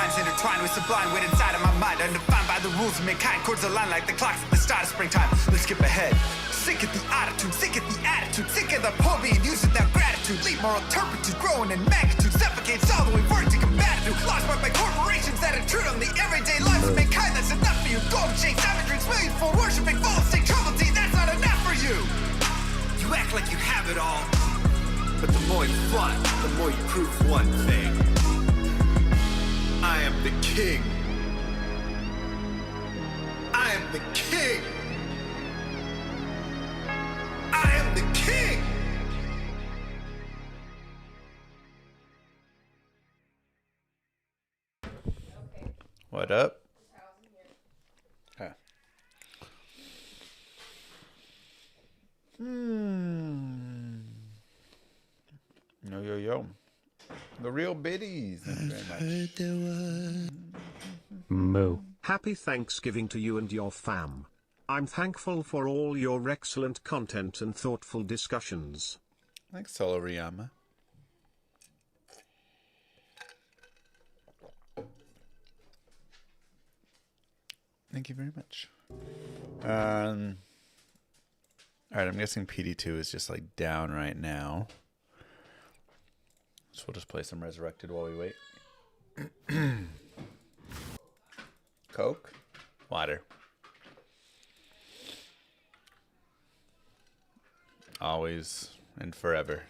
rhymes intertwined with sublime wit inside of my mind, undefined by the rules of mankind. Chords align like the clocks at the start of springtime. Let's skip ahead. Sick of the attitude, sick of the attitude, sick of the poor being used without gratitude. Leave moral turpitude, growing in magnitude, suffocates all the way work to combat it. Lost by corporations that intrude on the everyday lives of mankind. That's enough for you. Golden chain, savageries, millions for worshiping, full state trouble tea. That's not enough for you. You act like you have it all, but the more you flaunt, the more you prove one thing. I am the king. I am the king. I am the king! What up? Okay. Yo. The real biddies. Thank you very much. Moo. Happy Thanksgiving to you and your fam. I'm thankful for all your excellent content and thoughtful discussions. Thanks, Solo Llama. Thank you very much. Alright, I'm guessing PD2 is just like down right now. So we'll just play some Resurrected while we wait. Coke? Water. Always and forever.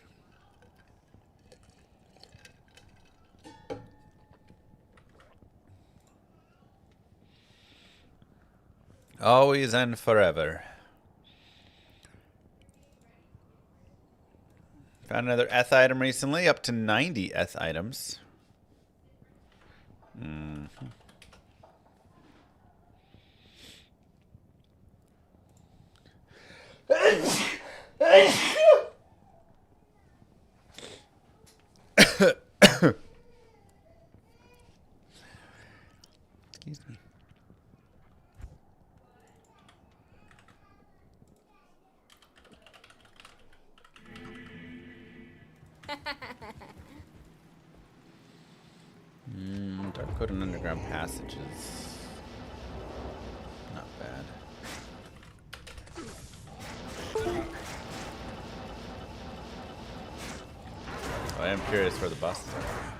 Always and forever. Found another ETH item recently, up to 90 ETH items. Excuse me. Dark code and underground passages. Not bad. I am curious where the bosses are.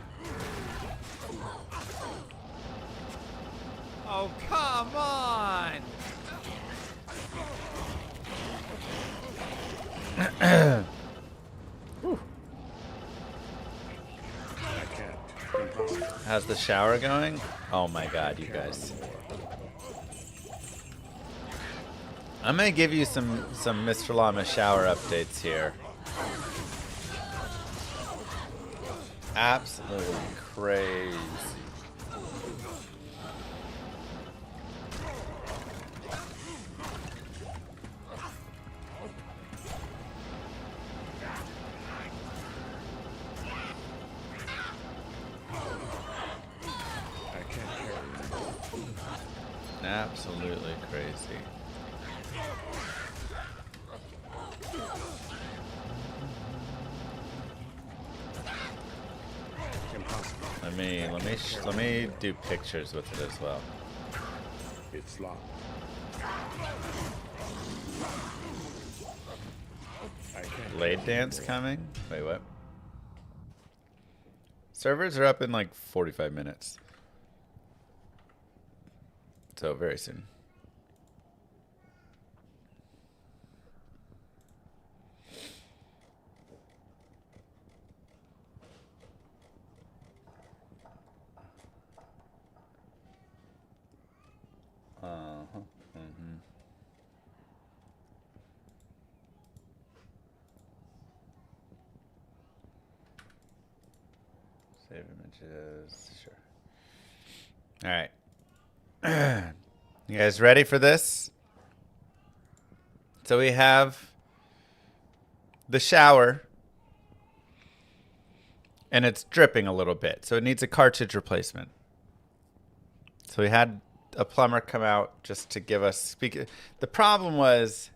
Oh, come on! How's the shower going? Oh my god, you guys. I'm gonna give you some Mr. Llama shower updates here. Absolutely crazy. Absolutely crazy. Let me do pictures with it as well. It's locked. Blade dance coming? Wait, what? Servers are up in like 45 minutes. So very soon. Save images. Sure. All right. You guys ready for this? So we have the shower, and it's dripping a little bit, so it needs a cartridge replacement. So we had a plumber come out just to give us the problem was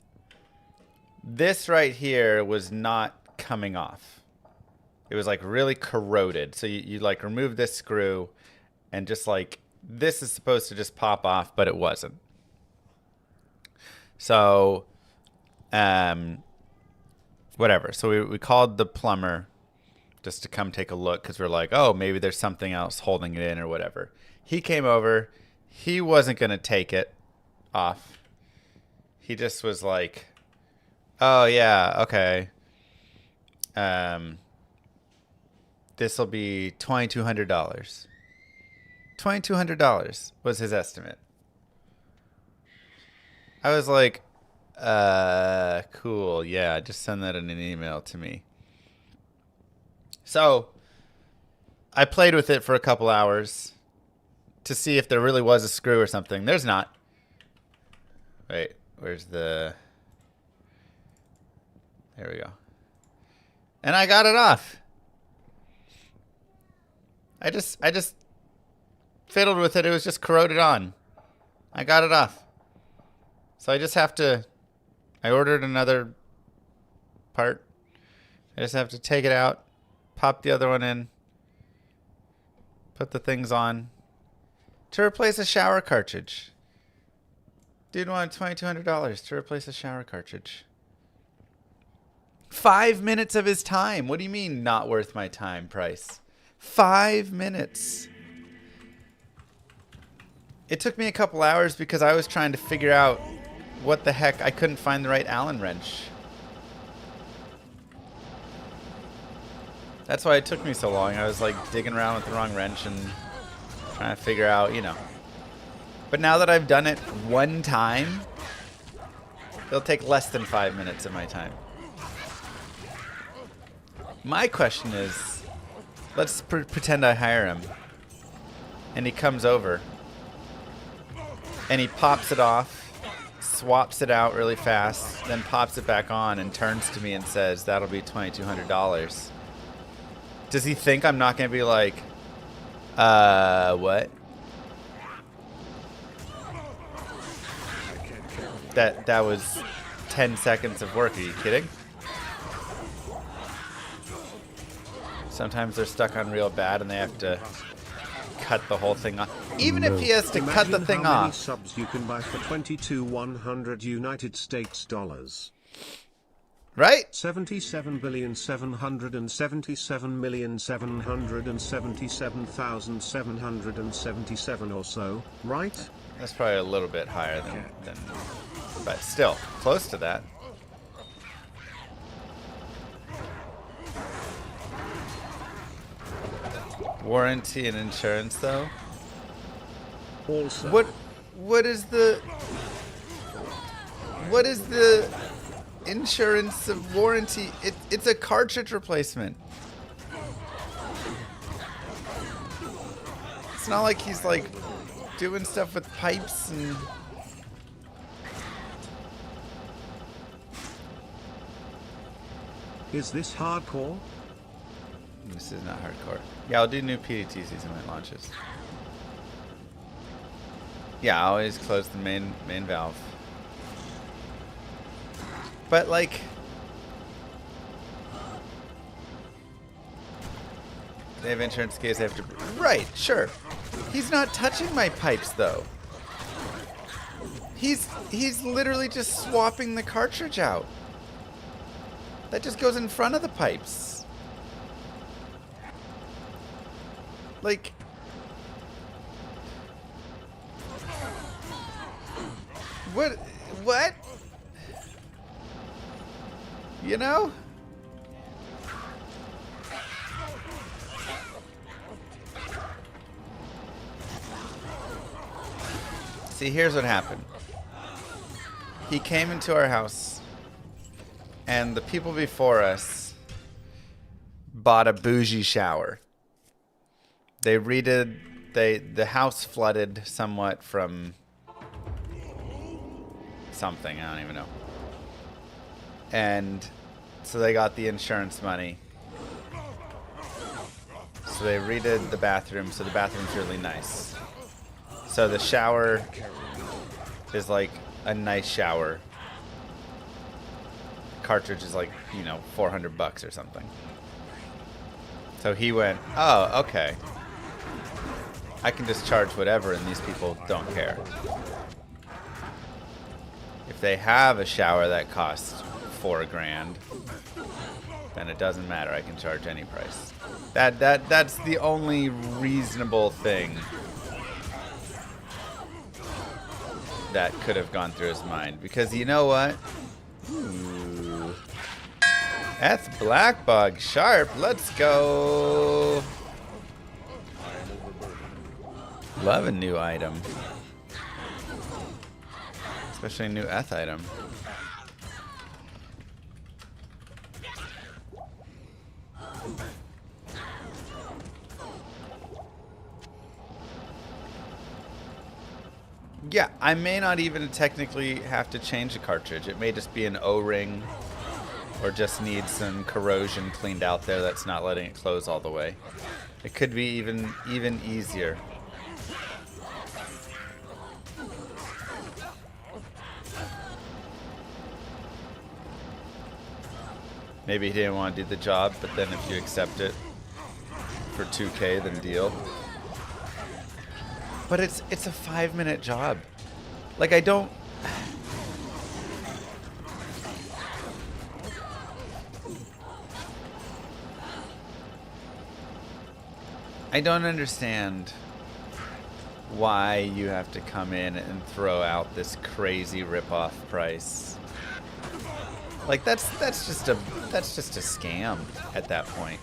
this right here was not coming off. It was like really corroded. So you like remove this screw and just like, this is supposed to just pop off, but it wasn't. So, whatever. So we called the plumber just to come take a look because we're like, oh, maybe there's something else holding it in or whatever. He came over. He wasn't going to take it off. He just was like, oh, yeah, okay. This will be $2,200. $2,200 was his estimate. I was like, cool. Yeah, just send that in an email to me. So I played with it for a couple hours to see if there really was a screw or something. There's not. Wait, where's the... There we go. And I got it off. I just fiddled with it. It was just corroded on. I got it off. So I just have to... I ordered another part. I just have to take it out, pop the other one in, put the things on to replace a shower cartridge. Dude wanted $2,200 to replace a shower cartridge. 5 minutes of his time. What do you mean not worth my time price? 5 minutes. It took me a couple hours because I was trying to figure out what the heck. I couldn't find the right Allen wrench. That's why it took me so long. I was like digging around with the wrong wrench and trying to figure out, you know. But now that I've done it one time, it'll take less than 5 minutes of my time. My question is, let's pretend I hire him. And he comes over. And he pops it off, swaps it out really fast, then pops it back on and turns to me and says, that'll be $2,200. Does he think I'm not going to be like, what? That was 10 seconds of work. Are you kidding? Sometimes they're stuck on real bad and they have to cut the whole thing off. Even if he has to cut the thing how many off. subs you can buy for 22,100 United States dollars. Right? 77,777,777,777 or so, right? That's probably a little bit higher than but still, close to that. Warranty and insurance, though. Also, What is the insurance of warranty? It's a cartridge replacement. It's not like he's like doing stuff with pipes and... is this hardcore? This is not hardcore. Yeah, I'll do new PDTCs when it launches. Yeah, I always close the main valve. But like, they have insurance in case they have to. Right, sure. He's not touching my pipes though. He's literally just swapping the cartridge out. That just goes in front of the pipes. Like, what? You know? See, here's what happened. He came into our house, and the people before us bought a bougie shower. They redid, the house flooded somewhat from something, I don't even know. And so they got the insurance money. So they redid the bathroom, so the bathroom's really nice. So the shower is like a nice shower. Cartridge is like, you know, $400 or something. So he went, oh, okay. I can just charge whatever and these people don't care. If they have a shower that costs $4 grand, then it doesn't matter. I can charge any price. That's the only reasonable thing that could have gone through his mind. Because you know what? Ooh. That's Black Bug Sharp. Let's go. Love a new item. Especially a new Eth item. Yeah, I may not even technically have to change the cartridge. It may just be an O-ring or just need some corrosion cleaned out there that's not letting it close all the way. It could be even easier. Maybe he didn't want to do the job, but then if you accept it for 2K, then deal. But it's a 5-minute job. Like, I don't... I don't understand why you have to come in and throw out this crazy rip-off price. Like, that's just a scam at that point.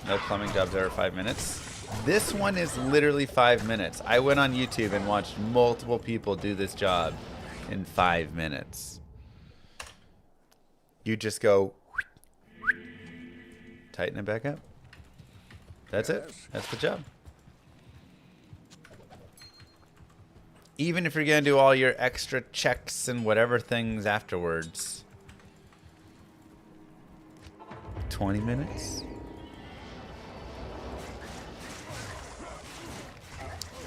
No plumbing jobs over 5 minutes. This one is literally 5 minutes. I went on YouTube and watched multiple people do this job in 5 minutes. You just go, tighten it back up. That's it. That's the job. Even if you're going to do all your extra checks and whatever things afterwards. 20 minutes?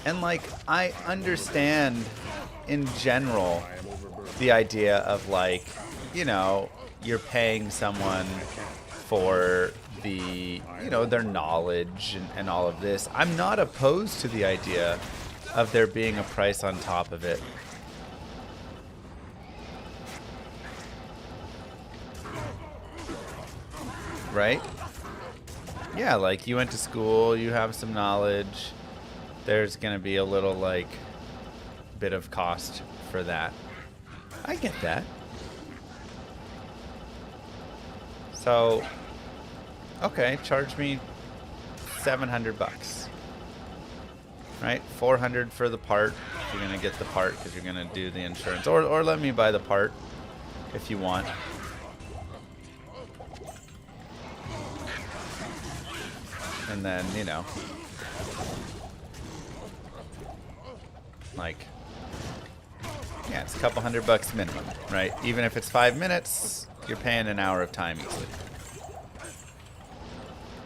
And like, I understand in general the idea of like, you know, you're paying someone for the, you know, their knowledge and all of this. I'm not opposed to the idea of there being a price on top of it. Right? Yeah, like you went to school, you have some knowledge. There's gonna be a little like bit of cost for that. I get that. So, okay, charge me $700. Right? $400 for the part if you're gonna get the part because you're gonna do the insurance, or let me buy the part if you want. And then, you know, like, yeah, it's a couple $100 minimum, right? Even if it's 5 minutes, you're paying an hour of time easily.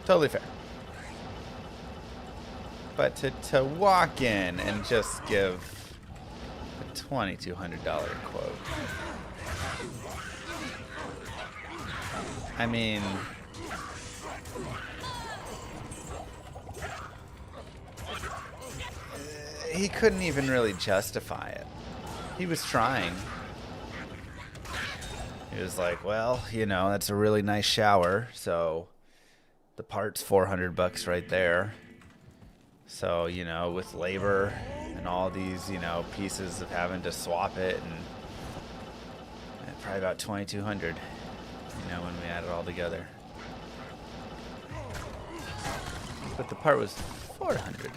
Totally fair. But to walk in and just give a $2,200 quote, I mean, he couldn't even really justify it. He was trying. He was like, well, you know, that's a really nice shower, so the part's $400 right there. So, you know, with labor and all these, you know, pieces of having to swap it, and probably about $2,200, you know, when we add it all together. But the part was $400.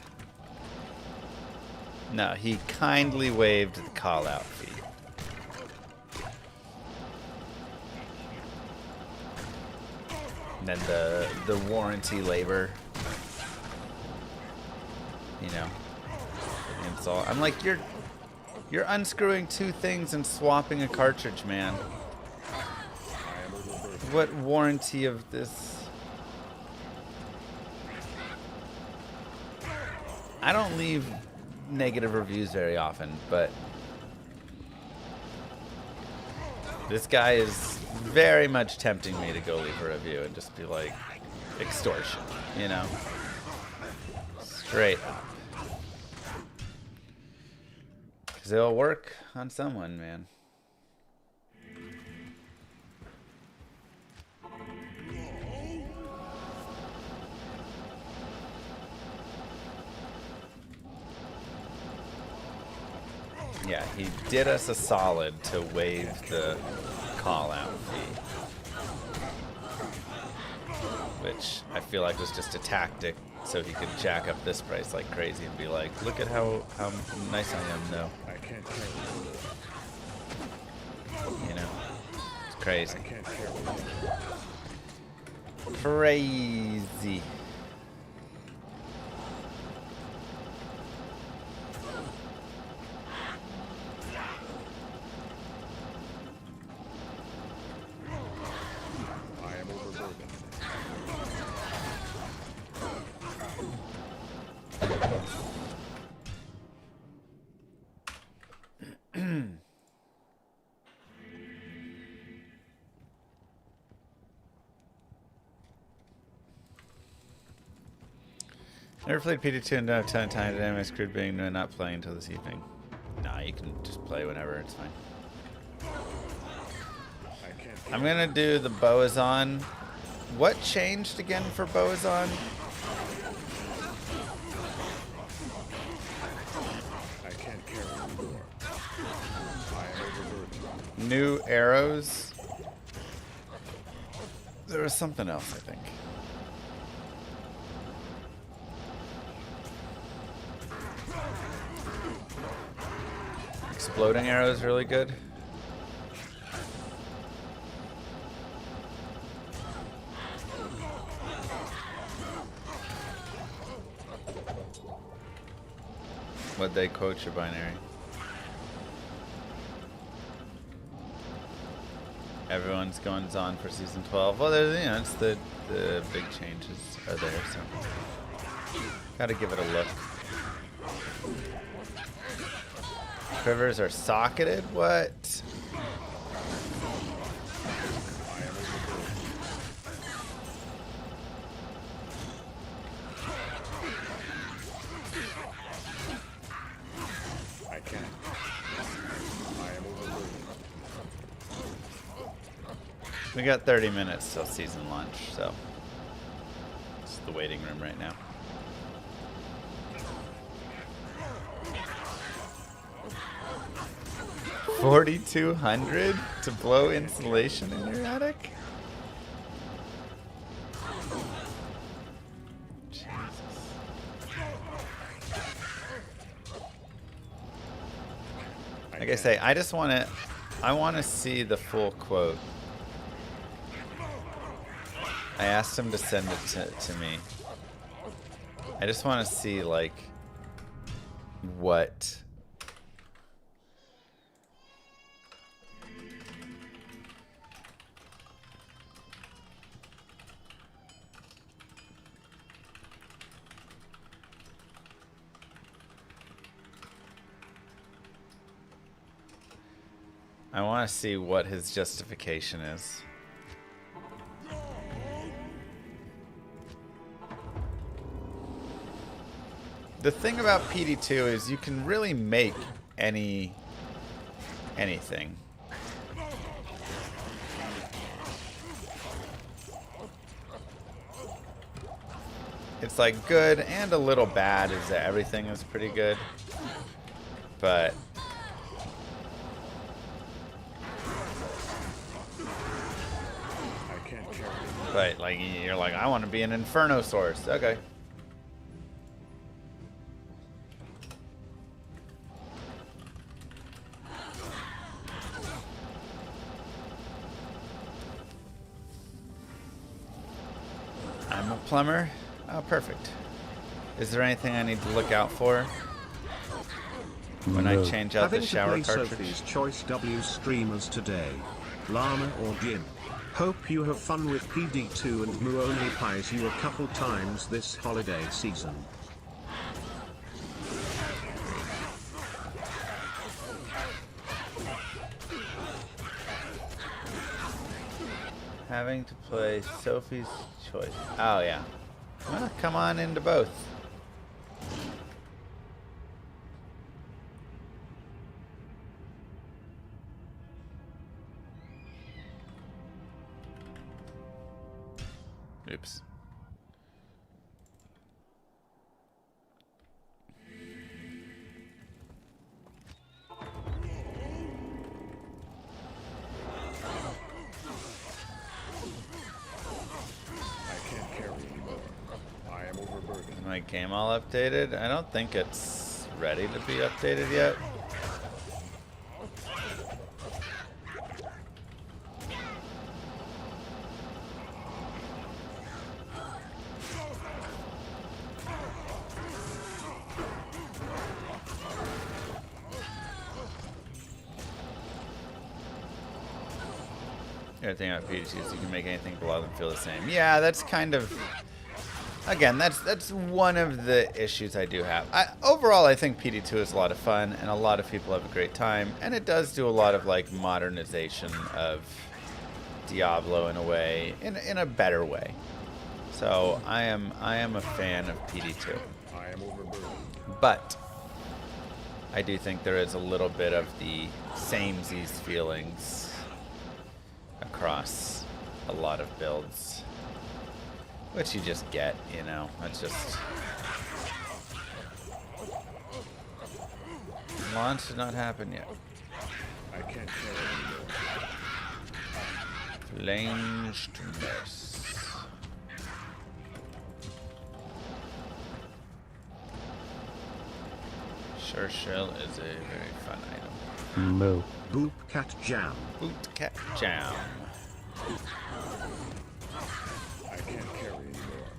No, he kindly waived the call-out fee. And then the warranty labor, you know, install. I'm like, you're unscrewing two things and swapping a cartridge, man. What warranty of this? I don't leave negative reviews very often, but this guy is very much tempting me to go leave a review and just be like, extortion, you know? Straight up. Because it'll work on someone, man. Yeah, he did us a solid to waive the call-out fee. Which I feel like was just a tactic so he could jack up this price like crazy and be like, look at how nice I am, though. I can't care. You know? It's crazy. I can't care. Crazy. I am overburdened. Never played PD2 and don't have a ton of time today. I screwed being not playing until this evening. Nah, you can just play whenever, it's fine. I can't. I'm gonna do the Boazon. What changed again for Boazon? I can't carry anymore. I am overburdened. New arrows? There was something else, I think. Exploding arrow is really good. What'd they quote your binary? Everyone's going on for season 12. Well, there's, you know, it's the big changes are there, so gotta give it a look. Quivers are socketed? What? I can't. I am overburdened. We got 30 minutes till season launch, so it's the waiting room right now. $4,200 to blow insulation in your attic? Jesus. Like I say, I just want to, I want to see the full quote. I asked him to send it to me. I just want to see, like, what... I want to see what his justification is. The thing about PD2 is you can really make anything. It's like good and a little bad is that everything is pretty good. But But like you're like, I want to be an Inferno source. Okay. I'm a plumber. Oh, perfect. Is there anything I need to look out for when I change out the shower cartridge? Sophie's Choice W streamers today. Llama or Jim. Hope you have fun with PD2 and Moo only pies you a couple times this holiday season. Having to play Sophie's Choice. Oh, yeah. Well, come on into both. Oops. Is my game all updated? I don't think it's ready to be updated yet. The other thing about PDT is you can make anything below them feel the same. Yeah, that's kind of... Again, that's one of the issues I do have. Overall, I think PD2 is a lot of fun, and a lot of people have a great time, and it does do a lot of like modernization of Diablo in a way, in a better way. So I am a fan of PD2. But I do think there is a little bit of the samesies feelings across a lot of builds. Which you just get, you know. That's just... Launch did not happen yet. I can't carry Flames to mess. Sure Shell is a very fun item. Moo. Boop cat jam. Boot cat jam. I can't carry anymore.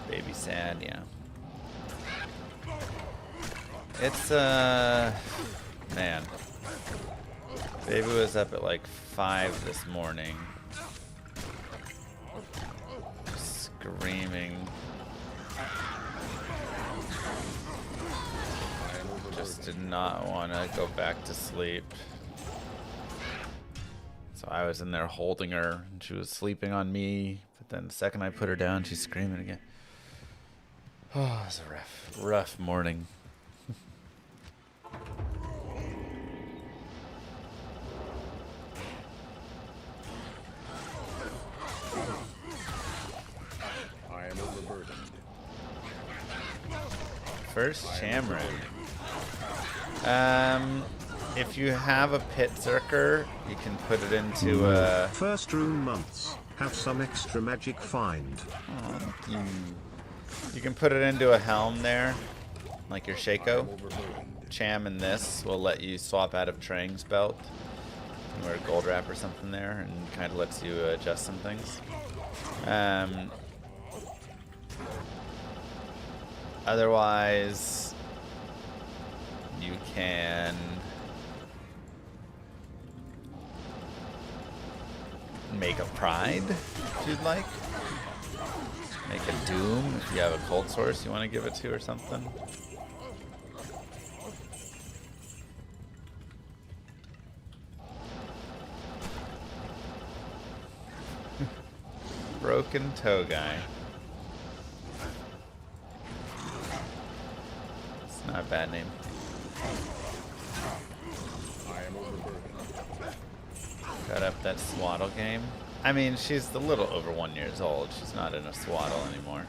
Baby sad, yeah. It's man. Baby was up at like 5 this morning. Screaming. Just did not want to go back to sleep. So I was in there holding her, and she was sleeping on me. But then the second I put her down, she's screaming again. Oh, it was a rough morning. I am overburdened. First Shamrock. If you have a pit zerker, you can put it into a... First rune months. Have some extra magic find. Oh, thank you. You can put it into a helm there, like your Shaco. Cham and this will let you swap out of Trang's belt. You can wear a gold wrap or something there, and kind of lets you adjust some things. Otherwise, you can make a Pride, if you'd like. Make a Doom, if you have a cold source you want to give it to or something. Broken Toe Guy. It's not a bad name. I am overburdened. Got up that swaddle game. I mean, she's a little over 1 year old. She's not in a swaddle anymore.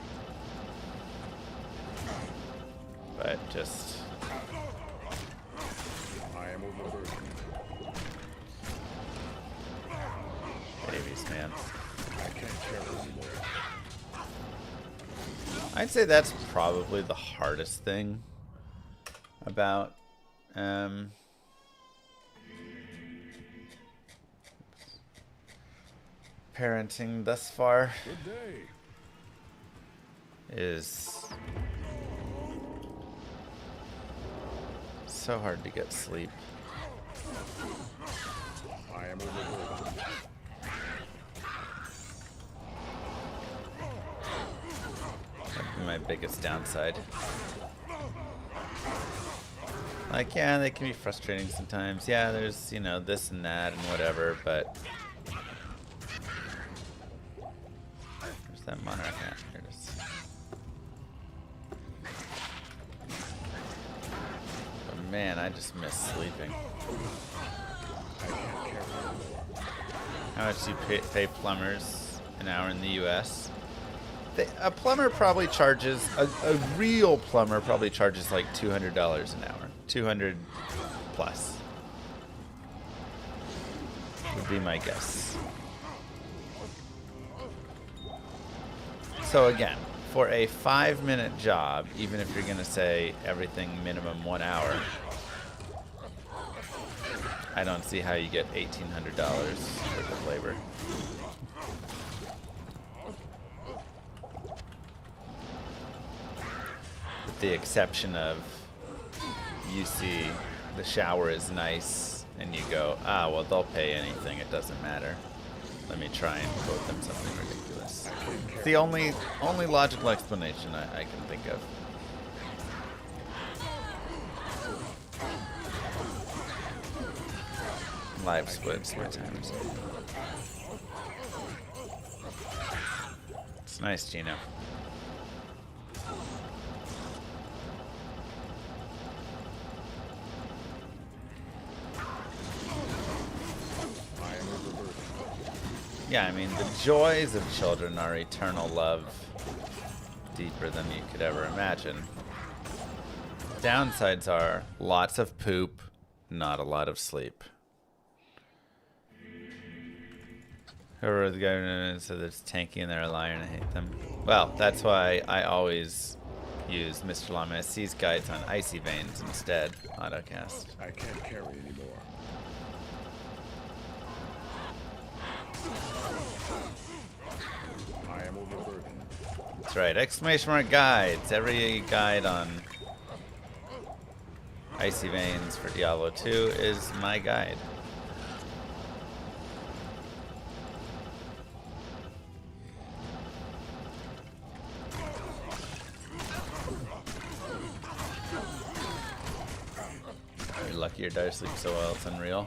But just... I am overburdened. babies, man. I can't carry anymore. I'd say that's probably the hardest thing about parenting thus far. Good day. Is so hard to get sleep. I am overburdened. That'd be my biggest downside. Like, yeah, they can be frustrating sometimes. Yeah, there's, you know, this and that and whatever, but that monarch at? Here it is. But man, I just miss sleeping. How much do you pay plumbers an hour in the U.S.? A plumber probably charges, a real plumber probably charges like $200 an hour. 200 plus would be my guess. So again, for a 5-minute job, even if you're going to say everything minimum 1 hour, I don't see how you get $1,800 worth of labor. With the exception of you see the shower is nice and you go, ah, well, they'll pay anything. It doesn't matter. Let me try and quote them something ridiculous. It's the only logical explanation I can think of. Live splits, my timers. It's nice, Gino. Yeah, I mean, the joys of children are eternal love, deeper than you could ever imagine. Downsides are lots of poop, not a lot of sleep. Whoever the government said it's tanky and they're a liar and I hate them. Well, that's why I always use Mr. Llama SC's guides on Icy Veins instead, autocast. I can't carry anymore. I am overburdened. That's right, exclamation mark guides. Every guide on Icy Veins for Diablo 2 is my guide. You're lucky your dice sleep so well, it's unreal.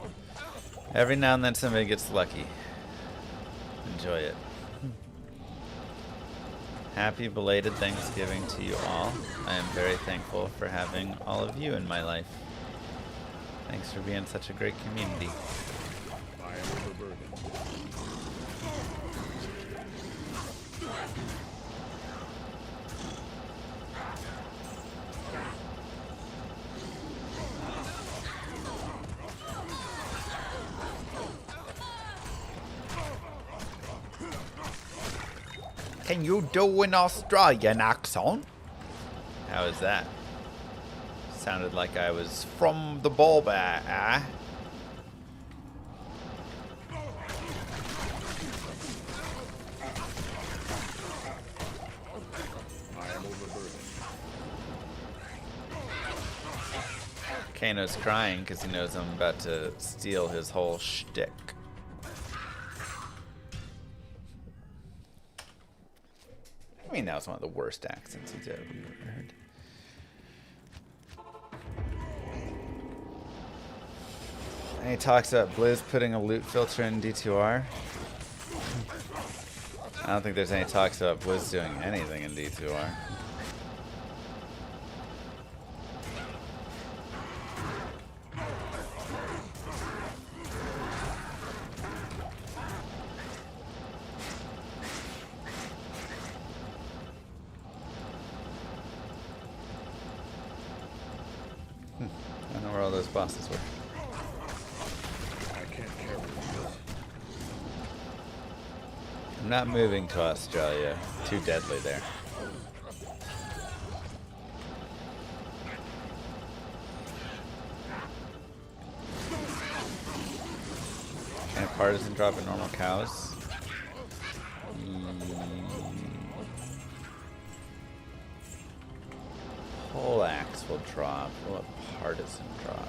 Every now and then somebody gets lucky. Enjoy it. Happy belated Thanksgiving to you all. I am very thankful for having all of you in my life. Thanks for being such a great community. I am overburdened. Can you do an Australian accent? How is that? Sounded like I was from the ball bat, eh? I am overburdened. Kano's crying because he knows I'm about to steal his whole shtick. I mean, that was one of the worst accents he's ever heard. And he talks about Blizz putting a loot filter in D2R. I don't think there's any talks about Blizz doing anything in D2R. I don't know where all those bosses were. I can't carry anymore. I'm not moving to Australia. Too deadly there. Can a partisan drop in normal cows? Whole axe will drop. Will a partisan drop?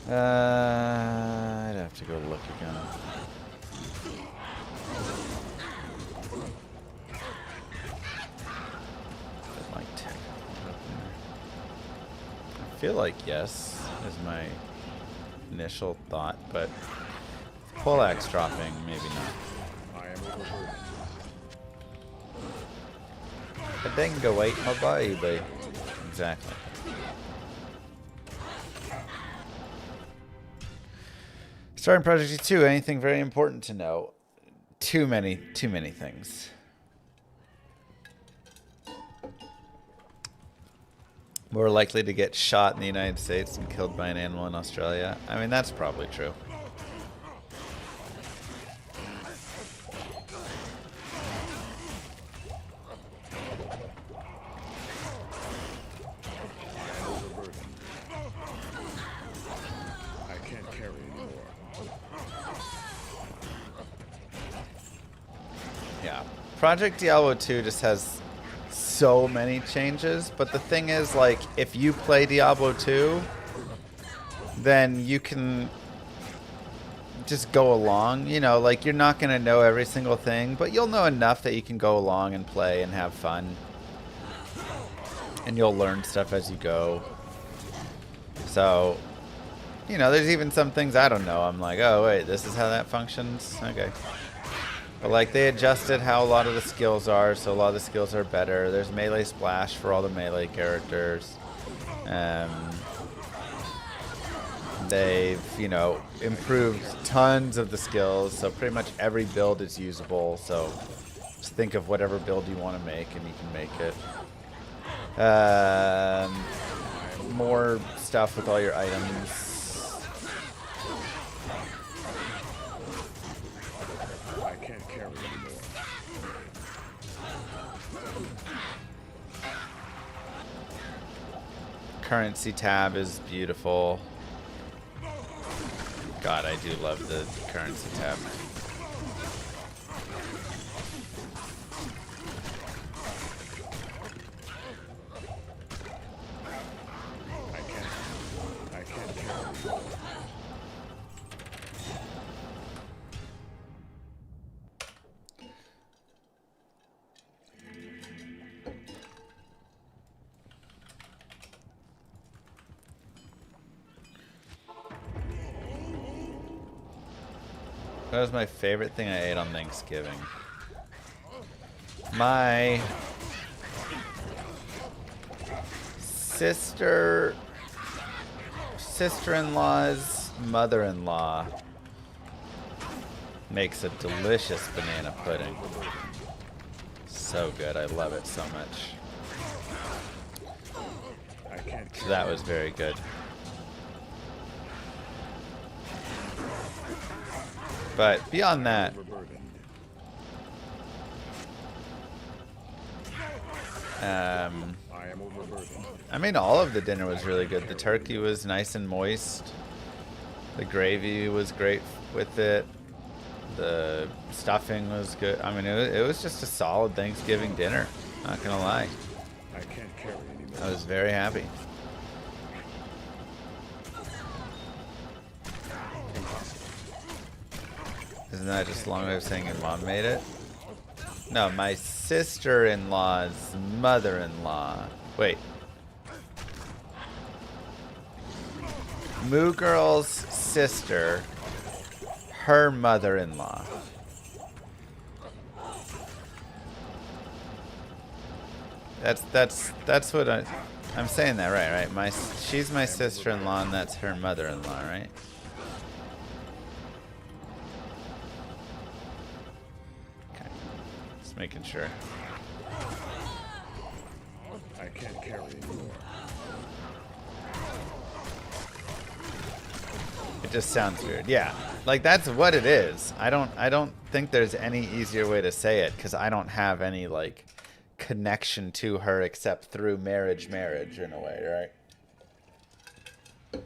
I'd have to go look again. There's my tech up there. I feel like yes is my initial thought, but Poleaxe dropping, maybe not. I am overburdened. A dingo ate my baby. Exactly. Starting Project G2, anything very important to know? Too many things. More likely to get shot in the United States than killed by an animal in Australia. I mean, that's probably true. I can't carry anymore. Yeah. Project Diablo 2 just has so many changes, but the thing is, like, if you play Diablo 2, then you can just go along, you know, like, you're not going to know every single thing, but you'll know enough that you can go along and play and have fun. And you'll learn stuff as you go. So, you know, there's even some things I don't know. I'm like, oh, wait, this is how that functions? Okay. But, like, they adjusted how a lot of the skills are, so a lot of the skills are better. There's melee splash for all the melee characters. They've, you know, improved tons of the skills, so pretty much every build is usable. So just think of whatever build you want to make, and you can make it. More stuff with all your items. I can't carry anymore. Currency tab is beautiful. God, I do love the currency tab. I can't carry anymore. That was my favorite thing I ate on Thanksgiving. My sister-in-law's mother-in-law makes a delicious banana pudding. So good. I love it so much. I can't So that was very good. But beyond that, overburdened. I am overburdened. I mean, all of the dinner was really good. The turkey was nice and moist. The gravy was great with it. The stuffing was good. I mean, it was just a solid Thanksgiving dinner. Not gonna lie. I can't carry anymore. I was very happy. Isn't that just a long way of saying your mom made it? No, my sister-in-law's mother-in-law. Wait. Moo Girl's sister, her mother-in-law. That's what I'm saying that right? She's my sister-in-law and that's her mother-in-law, right? Okay. Just making sure. I can't carry anymore. It just sounds weird. Yeah. Like that's what it is. I don't think there's any easier way to say it cuz I don't have any like connection to her except through marriage in a way, right?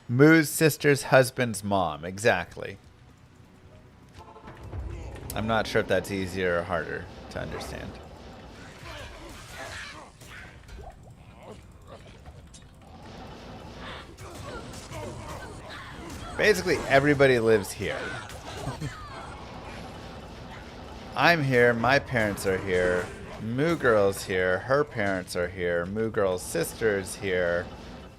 Moo's sister's husband's mom, exactly. I'm not sure if that's easier or harder to understand. Basically, everybody lives here. I'm here, my parents are here, Moo Girl's here, her parents are here, Moo Girl's sister's here.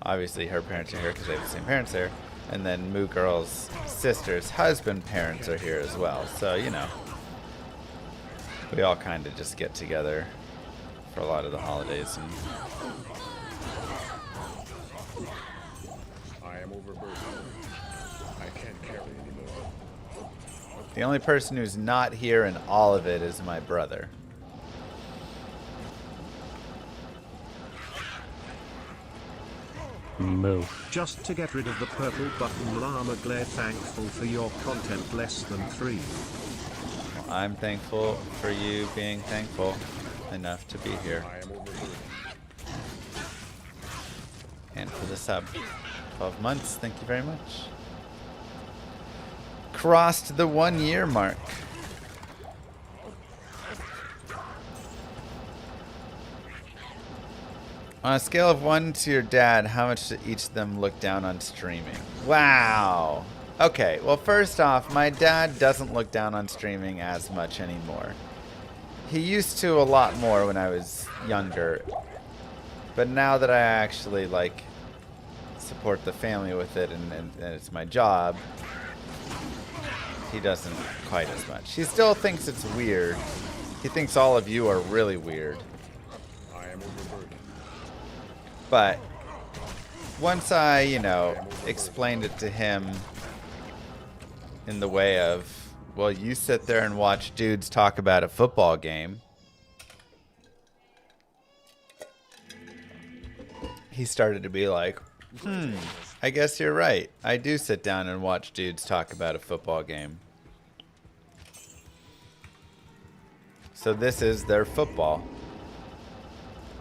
Obviously, her parents are here because they have the same parents there. And then Moo Girl's sister's husband parents are here as well. So, you know, we all kind of just get together for a lot of the holidays. And I am overburdened. I can't carry anymore. the only person who's not here in all of it is my brother. Moo. Just to get rid of the purple button, Llama Glare, thankful for your content less than 3. Well, I'm thankful for you being thankful enough to be here. I am overburdened. And for the sub. 12 months, thank you very much. Crossed the 1 year mark. On a scale of 1 to your dad, how much do each of them look down on streaming? Wow. Okay, well, first off, my dad doesn't look down on streaming as much anymore. He used to a lot more when I was younger. But now that I actually, like, support the family with it and it's my job, he doesn't quite as much. He still thinks it's weird. He thinks all of you are really weird. I am overburdened. But once I, you know, explained it to him in the way of, well, you sit there and watch dudes talk about a football game, he started to be like, I guess you're right. I do sit down and watch dudes talk about a football game. So this is their football.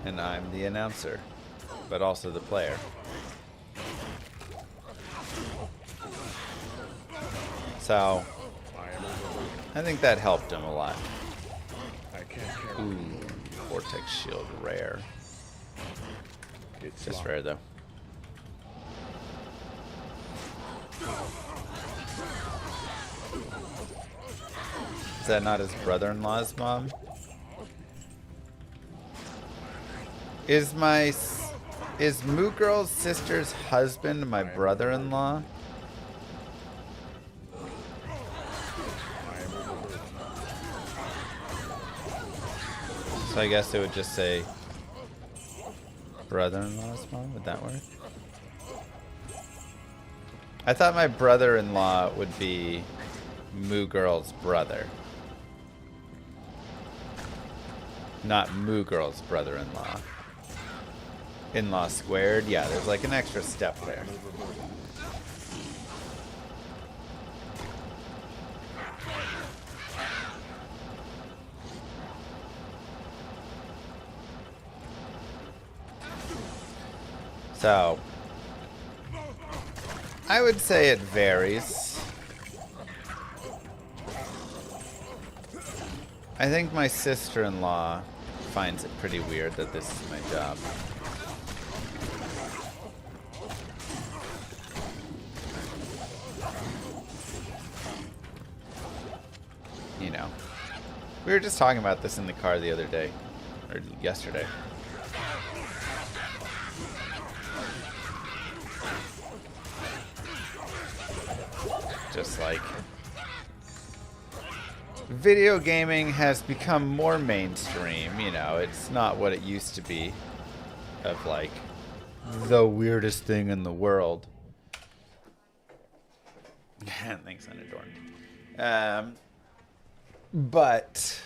And I'm the announcer, but also the player. So I think that helped him a lot. I can't carry Ooh, Vortex Shield rare. It's Just locked. rare though. Is that not his brother-in-law's mom? Is Moo Girl's sister's husband my brother-in-law? So I guess it would just say brother-in-law's mom? Would that work? I thought my brother-in-law would be Moo Girl's brother. Not Moo Girl's brother-in-law. In-law squared? Yeah, there's like an extra step there. So, I would say it varies. I think my sister-in-law finds it pretty weird that this is my job. You know. We were just talking about this in the car the other day. Or yesterday. Just like video gaming has become more mainstream, you know, it's not what it used to be of like the weirdest thing in the world. Thanks, Unadorned. But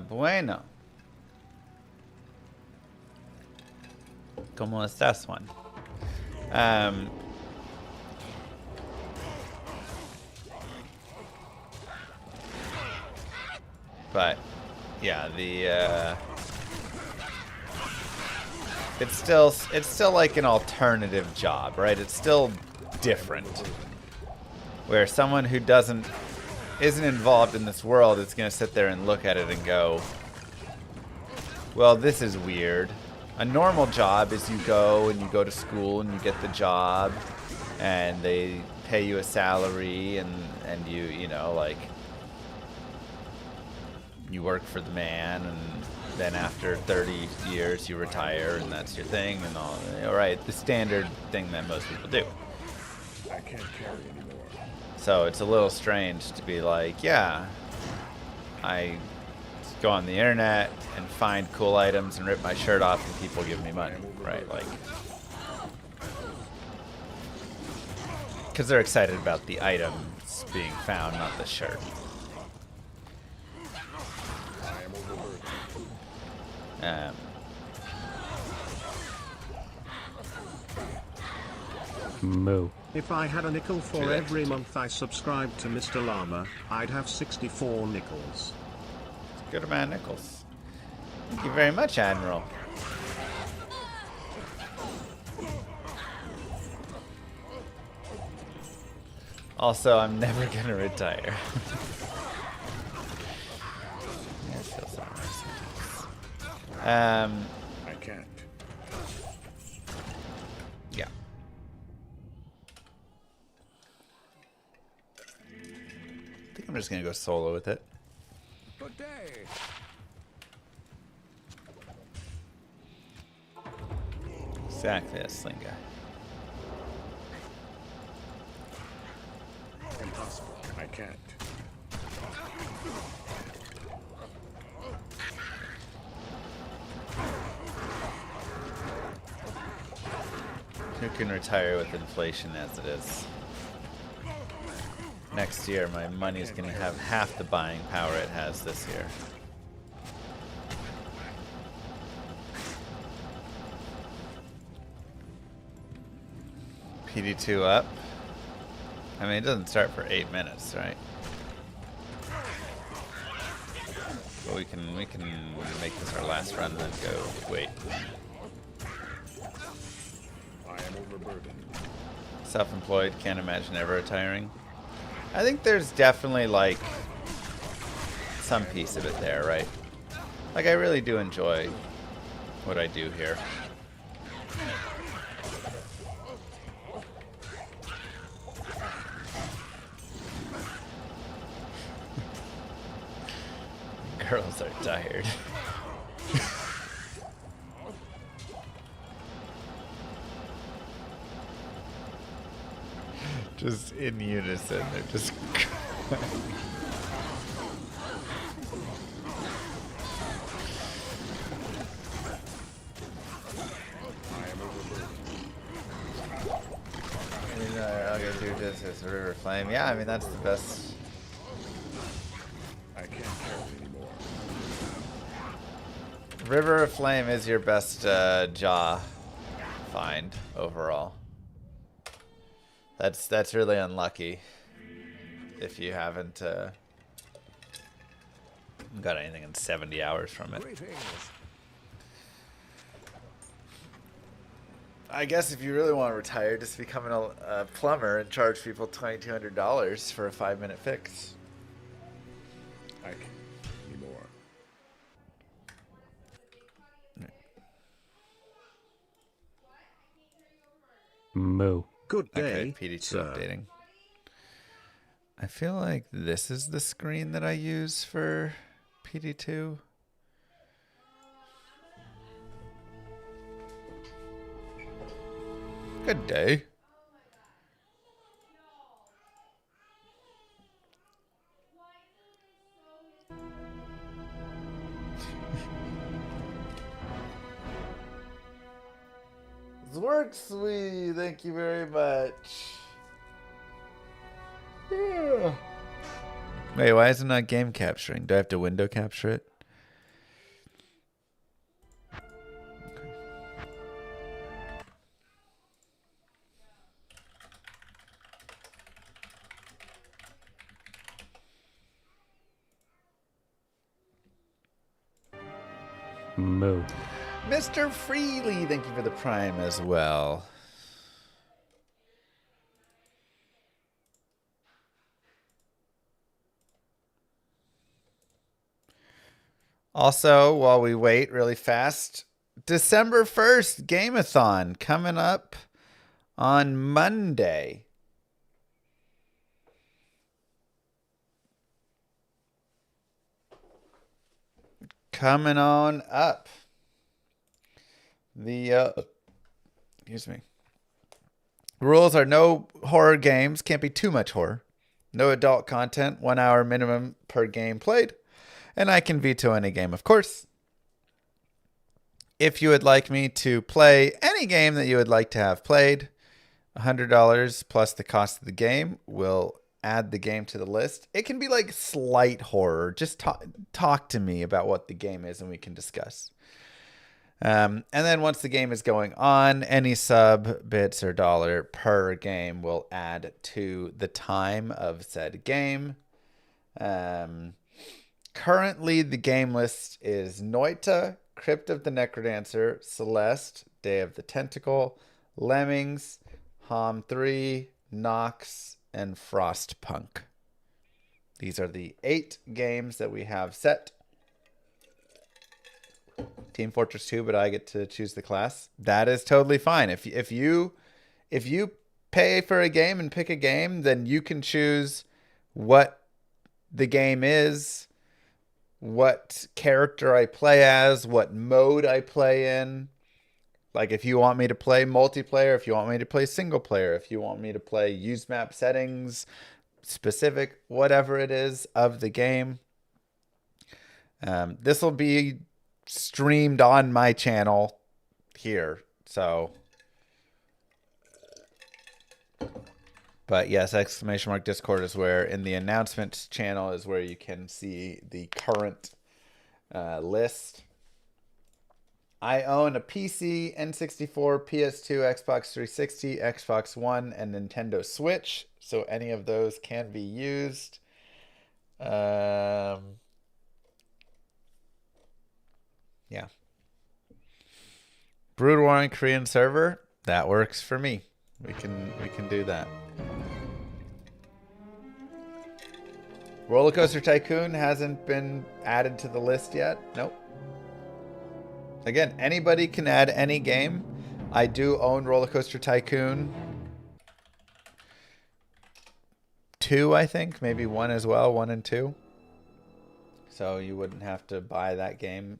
bueno. ¿Cómo estás, Juan? But yeah, the it's still like an alternative job, right? It's still different. Where someone who isn't involved in this world is going to sit there and look at it and go, well, this is weird. A normal job is you go to school and you get the job and they pay you a salary and you know, like, you work for the man and then after 30 years you retire and that's your thing and all right, the standard thing that most people do. I can't carry anymore. So it's a little strange to be like, yeah, I go on the internet and find cool items and rip my shirt off and people give me money, right? Like, because they're excited about the items being found, not the shirt. I am overburdened. Moo. If I had a nickel for True that, every too. month I subscribed to Mr. Llama, I'd have 64 nickels. Good amount of nickels. Thank you very much, Admiral. Also, I'm never gonna retire. Yeah, it feels that way sometimes. I can't. Yeah. I think I'm just gonna go solo with it. Good day. Exactly, that sling guy. Impossible. I can't. Who can retire with inflation as it is? Next year, my money's gonna have half the buying power it has this year. PD2 up. I mean, it doesn't start for 8 minutes, right? But we can make this our last run, then go wait. I am overburdened. Self-employed, can't imagine ever retiring. I think there's definitely like some piece of it there, right? Like I really do enjoy what I do here. Girls are tired. Just in unison, they're just. I am overburdened. I'll go do this as a river flame. Yeah, I mean that's the best. I can't carry anymore. River of Flame is your best jaw find overall. That's really unlucky if you haven't got anything in 70 hours from it. Greetings. I guess if you really want to retire, just become a plumber and charge people $2,200 for a 5-minute fix. I can't anymore. Moo. Good Okay, day, PD2 sir. updating. I feel like this is the screen that I use for PD2. Good day. Zwerkswy, thank you very much. Yeah. Wait, why isn't it game capturing? Do I have to window capture it? Moo. Mr. Freely, thank you for the prime as well. Also, while we wait really fast, December 1st, Game-a-thon coming up on Monday. Coming on up. Excuse me. Rules are no horror games. Can't be too much horror. No adult content. 1 hour minimum per game played. And I can veto any game, of course. If you would like me to play any game that you would like to have played, $100 plus the cost of the game will add the game to the list. It can be like slight horror. Just talk to me about what the game is and we can discuss. And then once the game is going on, any sub, bits, or dollar per game will add to the time of said game. Currently, the game list is Noita, Crypt of the Necrodancer, Celeste, Day of the Tentacle, Lemmings, Hom 3, Nox, and Frostpunk. These are the 8 games that we have set. Team Fortress 2, but I get to choose the class. That is totally fine. If you pay for a game and pick a game, then you can choose what the game is, what character I play as, what mode I play in. Like if you want me to play multiplayer, if you want me to play single player, if you want me to play use map settings, specific, whatever it is of the game. This will be streamed on my channel here. So, but yes, !Discord is where, in the announcements channel is where you can see the current list. I own a PC, N64, PS2, Xbox 360, Xbox One, and Nintendo Switch. So any of those can be used. Yeah. Brood War on Korean server, that works for me. We can do that. Roller Coaster Tycoon hasn't been added to the list yet. Nope. Again, anybody can add any game. I do own Roller Coaster Tycoon 2, I think. Maybe 1 as well. 1 and 2. So you wouldn't have to buy that game.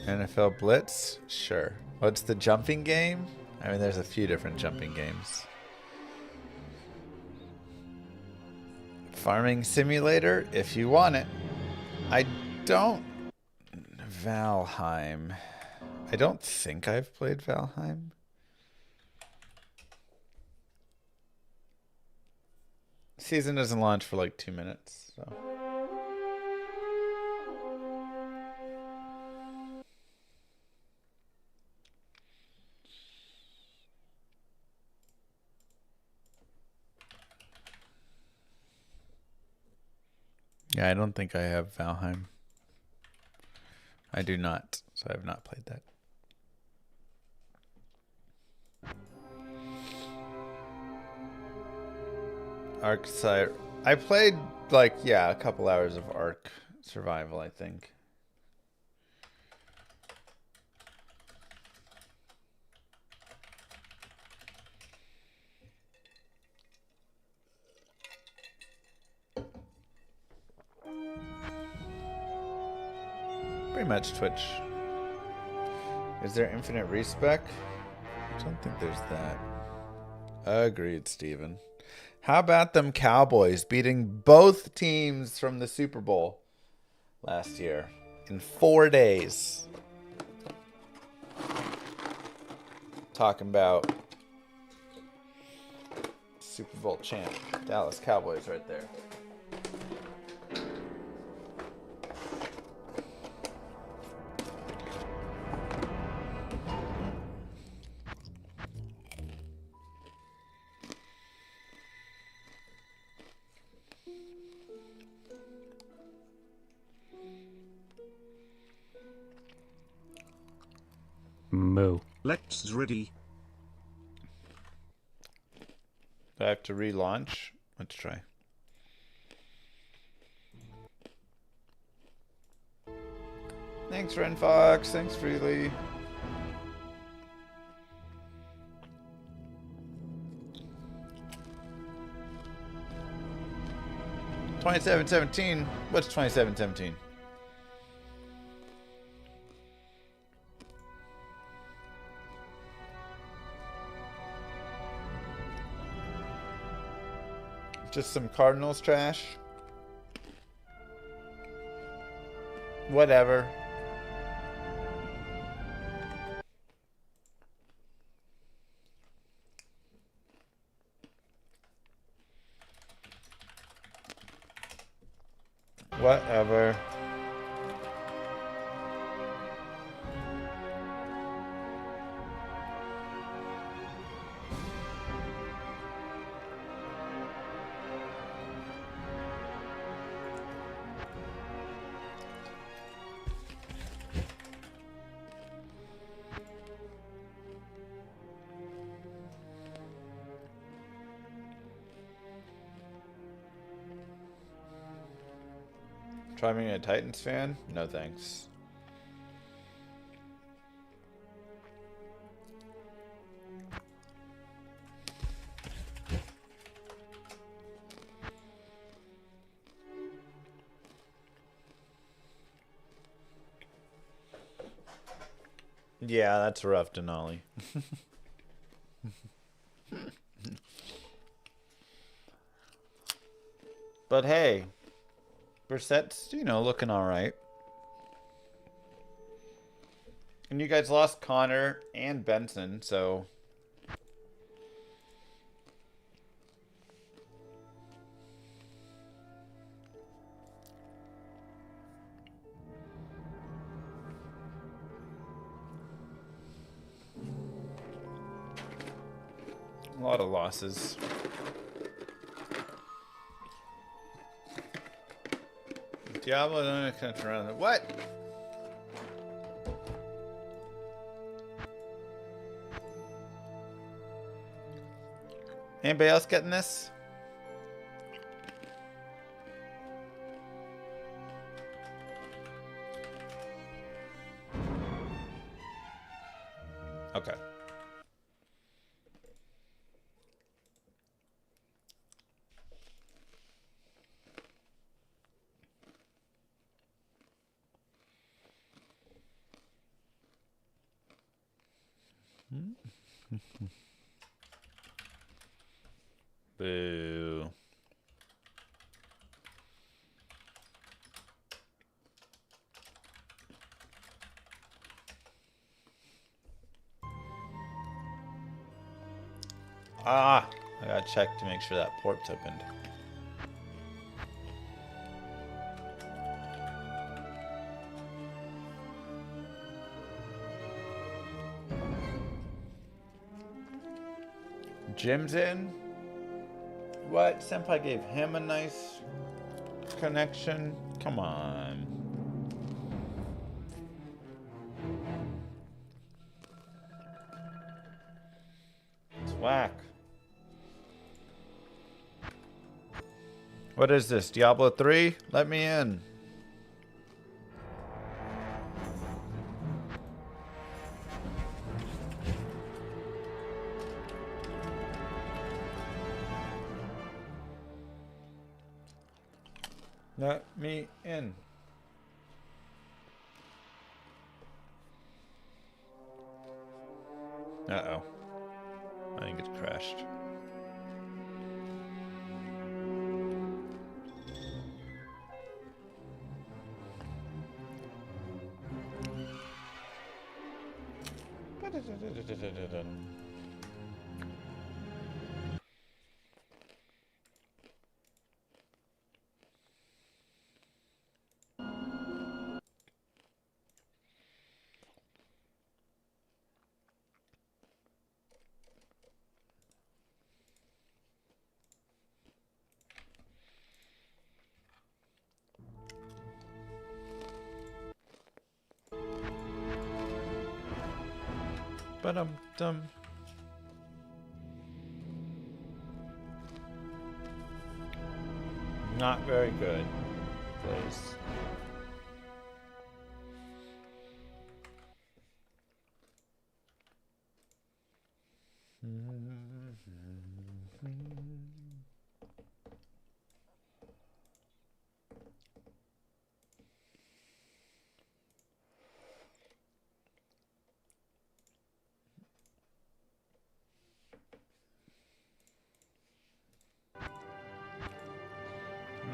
NFL Blitz? Sure. What's the jumping game? I mean, there's a few different jumping games. Farming Simulator, if you want it. I don't... Valheim. I don't think I've played Valheim. Season doesn't launch for like 2 minutes, so... Yeah, I don't think I have Valheim. I do not, so I have not played that. Ark Sire. I played, like, yeah, a couple hours of Ark Survival, I think. Pretty much Twitch. Is there infinite respec? I don't think there's that. Agreed, Steven. How about them Cowboys beating both teams from the Super Bowl last year in 4 days? Talking about Super Bowl champ. Dallas Cowboys right there. Moo. Let's ready. Do I have to relaunch? Let's try. Thanks, Ren Fox. Thanks, Freely. $27.17. What's $27.17? Just some Cardinals trash. Whatever. Whatever. Try being a Titans fan? No thanks. Yeah, that's rough, Denali. But hey, Brissett's, looking all right. And you guys lost Connor and Benson, so... a lot of losses. Diablo don't connect around it. What? Anybody else getting this? Okay. Boo. Ah, I gotta check to make sure that port's opened. Jim's in? What? Senpai gave him a nice connection? Come on. It's whack. What is this? Diablo 3? Let me in. Let me in. Uh-oh. I think it's crashed. Ba-dum-dum. Not very good, please.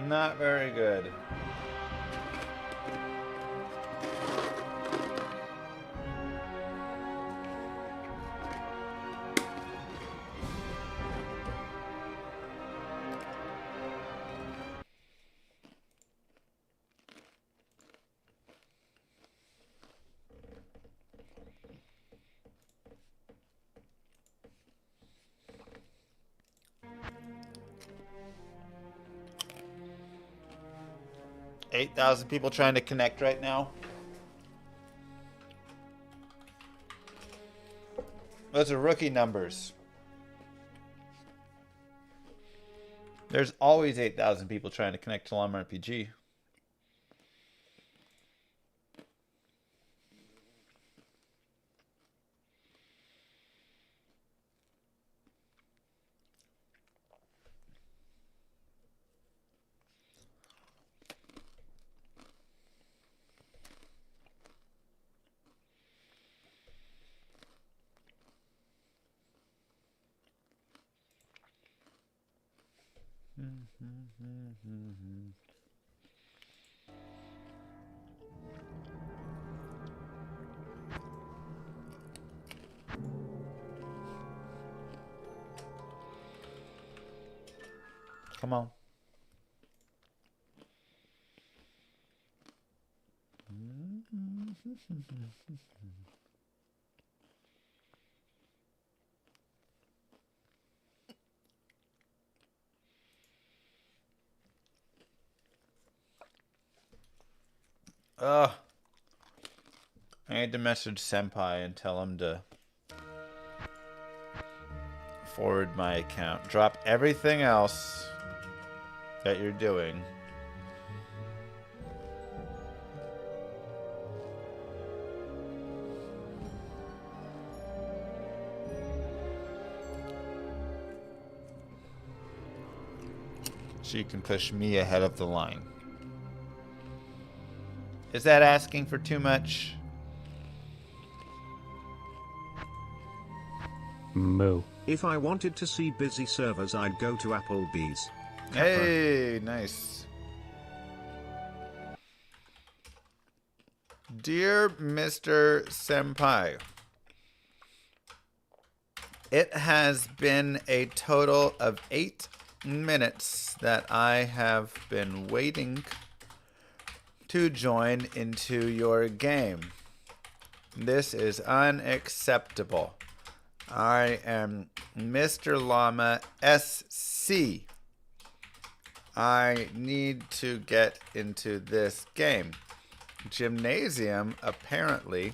Not very good. $8,000 people trying to connect right now. Those are rookie numbers. There's always 8,000 people trying to connect to Llama RPG. Come on. Ugh. I need to message Senpai and tell him to forward my account. Drop everything else that you're doing. So you can push me ahead of the line. Is that asking for too much? Moo. If I wanted to see busy servers, I'd go to Applebee's. Hey, nice. Dear Mr. Senpai, it has been a total of 8 minutes that I have been waiting to join into your game. This is unacceptable. I am Mr. Llama SC. I need to get into this game. Gymnasium apparently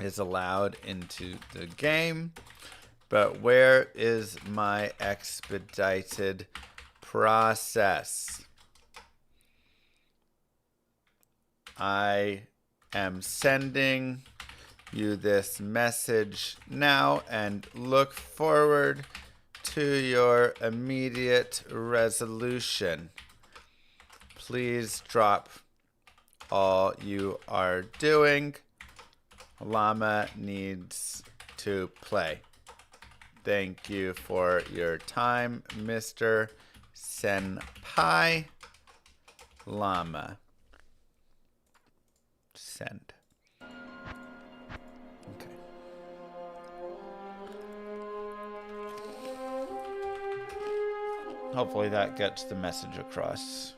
is allowed into the game, but where is my expedited process? I am sending you this message now and look forward to your immediate resolution. Please drop all you are doing. Llama needs to play. Thank you for your time, Mr. Senpai. Llama. Send. Okay. Hopefully that gets the message across.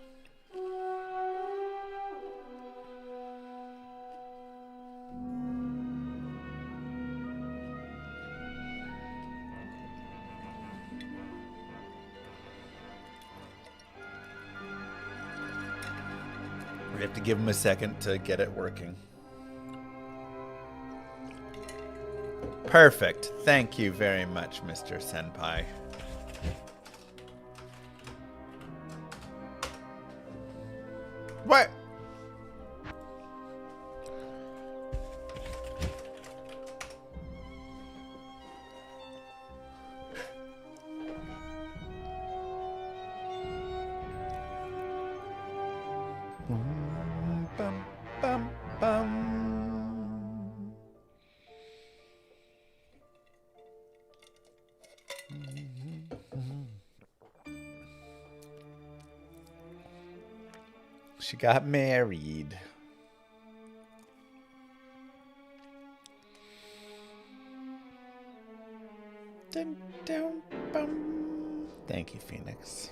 We have to give him a second to get it working. Perfect. Thank you very much, Mr. Senpai. What? Bum, bum, bum. She got married. Dun, dun, bum. Thank you, Phoenix.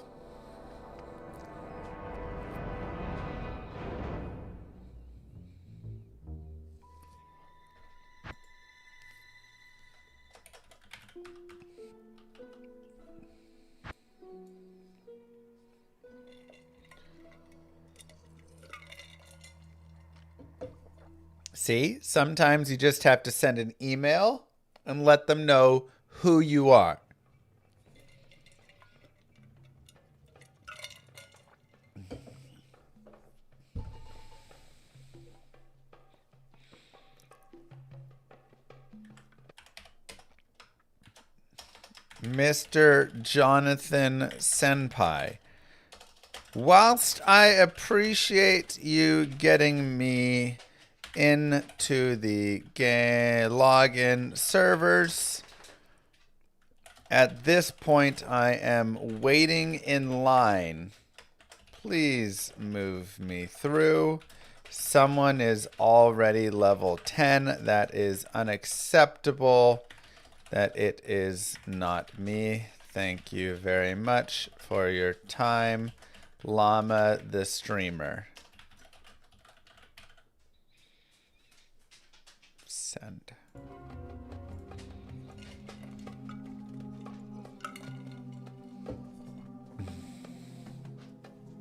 See, sometimes you just have to send an email and let them know who you are. Mr. Jonathan Senpai, whilst I appreciate you getting me into the login servers, at this point I am waiting in line. Please move me through. Someone is already level 10. That is unacceptable. That it is not me. Thank you very much for your time, Llama the streamer. Send.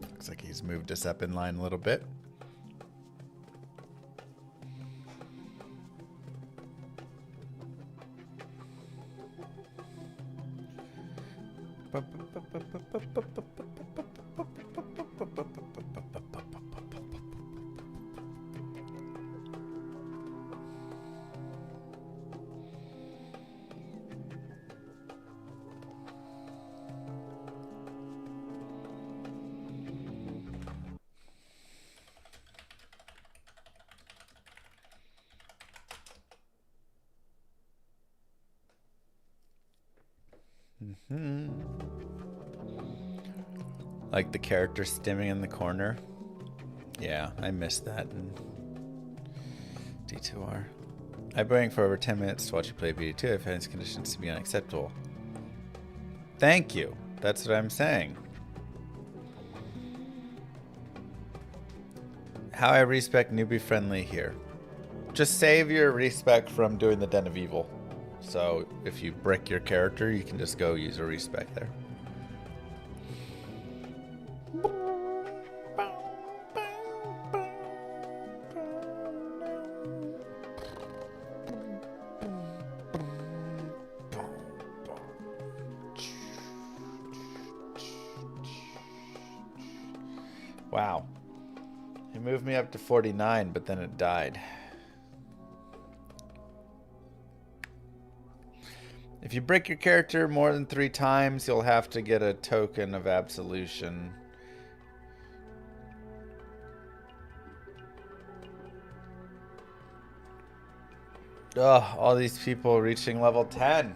Looks like he's moved us up in line a little bit. Like the character stimming in the corner. Yeah, I missed that in D2R. I've been waiting for over 10 minutes to watch you play BD2 if any conditions to be unacceptable. Thank you. That's what I'm saying. How I respect newbie friendly here. Just save your respec from doing the Den of Evil. So if you brick your character, you can just go use a respec there. Wow. It moved me up to 49, but then it died. If you break your character more than 3 times, you'll have to get a token of absolution. Ugh, all these people reaching level 10.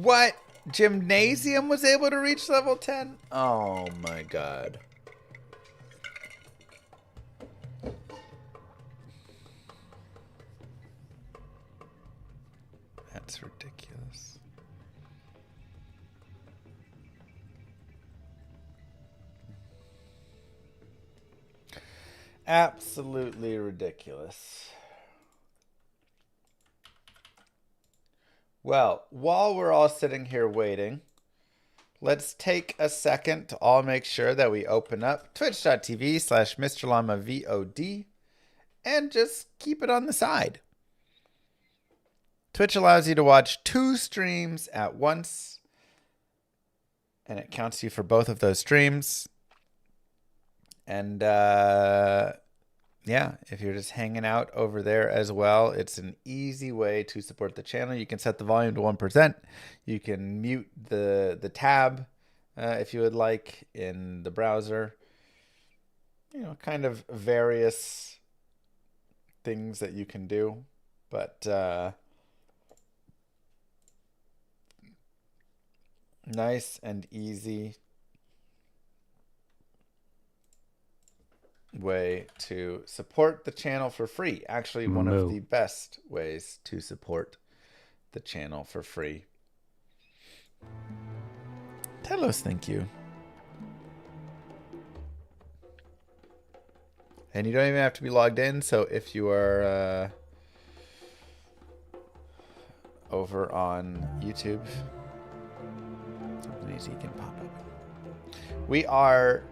What? Gymnasium was able to reach level 10? Oh my god. That's ridiculous. Absolutely ridiculous. Well, while we're all sitting here waiting, let's take a second to all make sure that we open up twitch.tv/Mr. Llama VOD and just keep it on the side. Twitch allows you to watch 2 streams at once, and it counts you for both of those streams. And yeah, if you're just hanging out over there as well, it's an easy way to support the channel. You can set the volume to 1%. You can mute the tab if you would like in the browser. You know, kind of various things that you can do. But nice and easy way to support the channel for free. Actually, one of the best ways to support the channel for free. Telos, thank you. And you don't even have to be logged in, so if you are over on YouTube, something easy can pop up. We are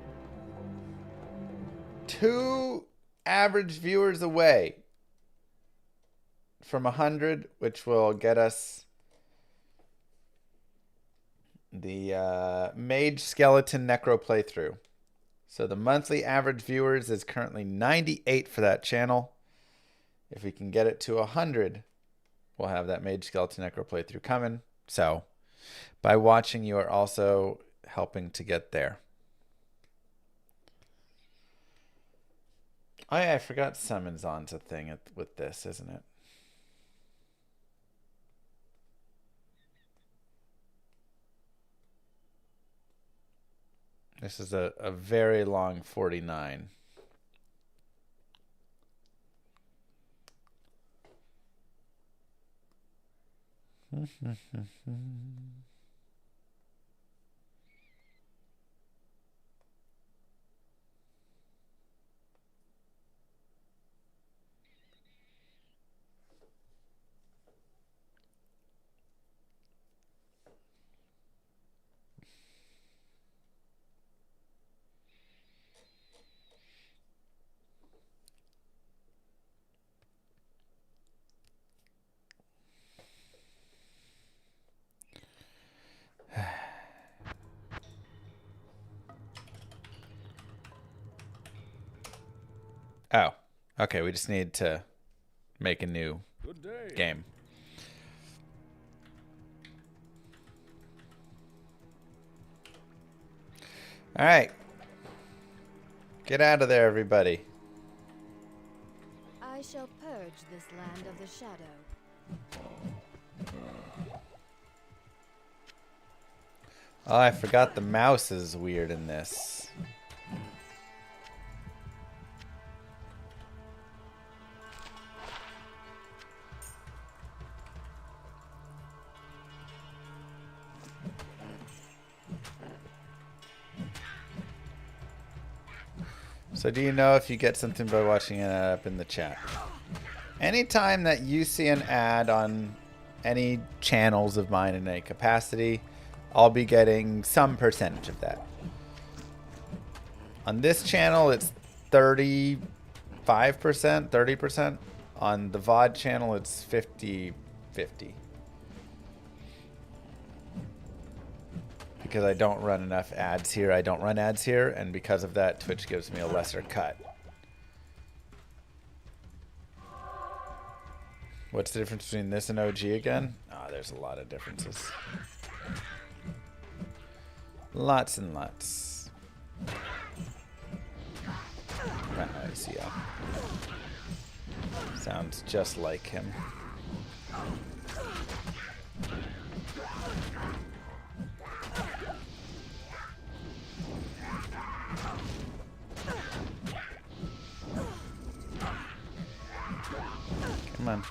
2 average viewers away from 100, which will get us the Mage Skeleton Necro playthrough. So the monthly average viewers is currently 98 for that channel. If we can get it to 100, we'll have that Mage Skeleton Necro playthrough coming. So by watching, you are also helping to get there. Oh yeah, I forgot summons on's a thing with this, isn't it? This is a very long 49. Oh, okay. We just need to make a new game. All right. Get out of there, everybody. I shall purge this land of the shadow. Oh, I forgot the mouse is weird in this. So do you know if you get something by watching it up in the chat? Anytime that you see an ad on any channels of mine in any capacity, I'll be getting some percentage of that. On this channel, it's 35%, 30%. On the VOD channel, it's 50-50. Because I don't run enough ads here, I don't run ads here, and because of that, Twitch gives me a lesser cut. What's the difference between this and OG again? Oh, there's a lot of differences. Lots and lots. Nice, yeah. Sounds just like him. Come on.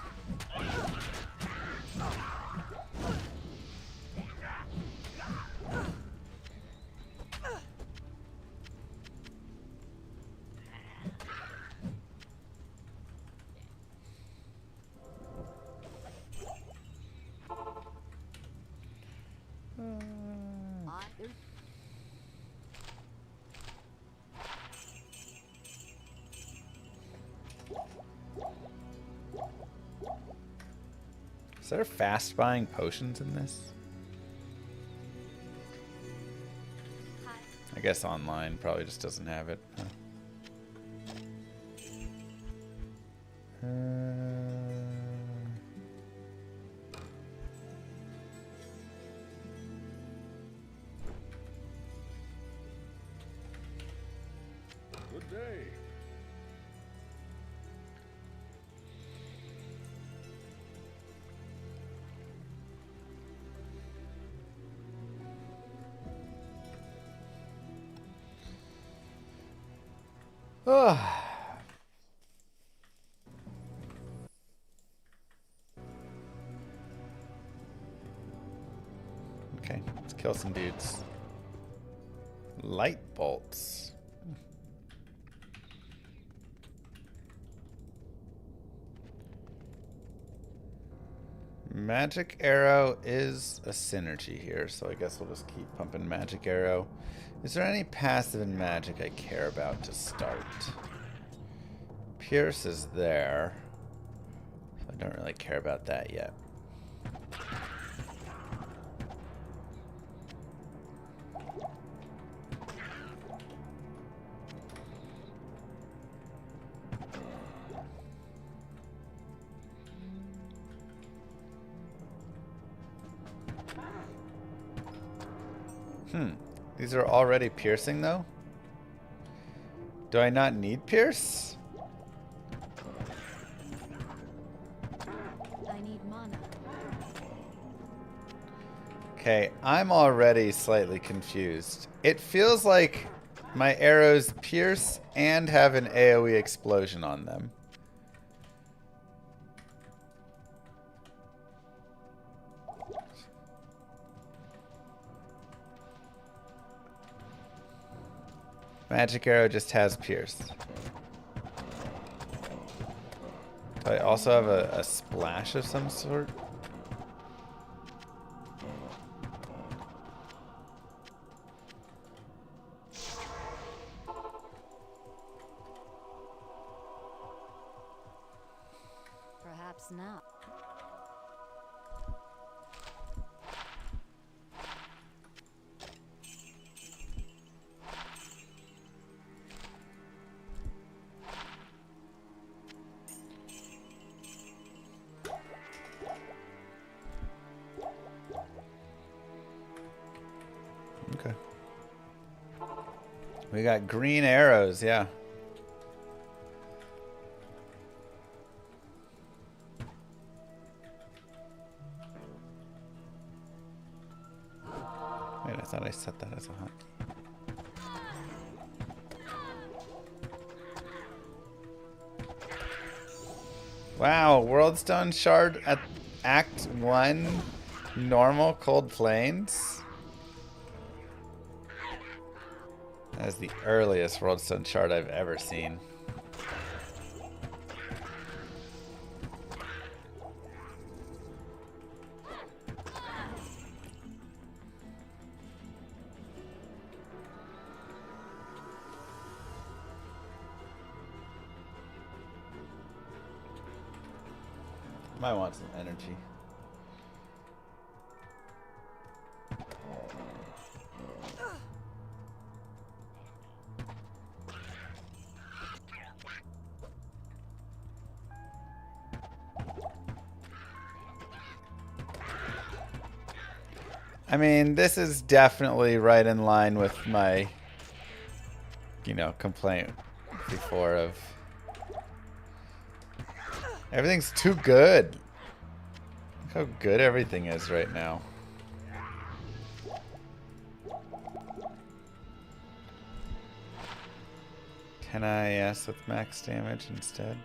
Is there fast buying potions in this? I guess online probably just doesn't have it. Huh. Good day. Okay, let's kill some dudes. Light bolts. Magic arrow is a synergy here, so I guess we'll just keep pumping magic arrow. Is there any passive in magic I care about to start? Pierce is there. So I don't really care about that yet. These are already piercing, though? Do I not need pierce? I need mana. Okay, I'm already slightly confused. It feels like my arrows pierce and have an AoE explosion on them. Magic arrow just has pierce. Do I also have a splash of some sort? Perhaps not. Okay. We got green arrows, yeah. Wait, I thought I set that as a hotkey. Wow, Worldstone Shard at Act 1, normal Cold Plains. That is the earliest Worldstone Shard I've ever seen. Might want some energy. I mean, this is definitely right in line with my, you know, complaint before of everything's too good. Look how good everything is right now. Can I with max damage instead?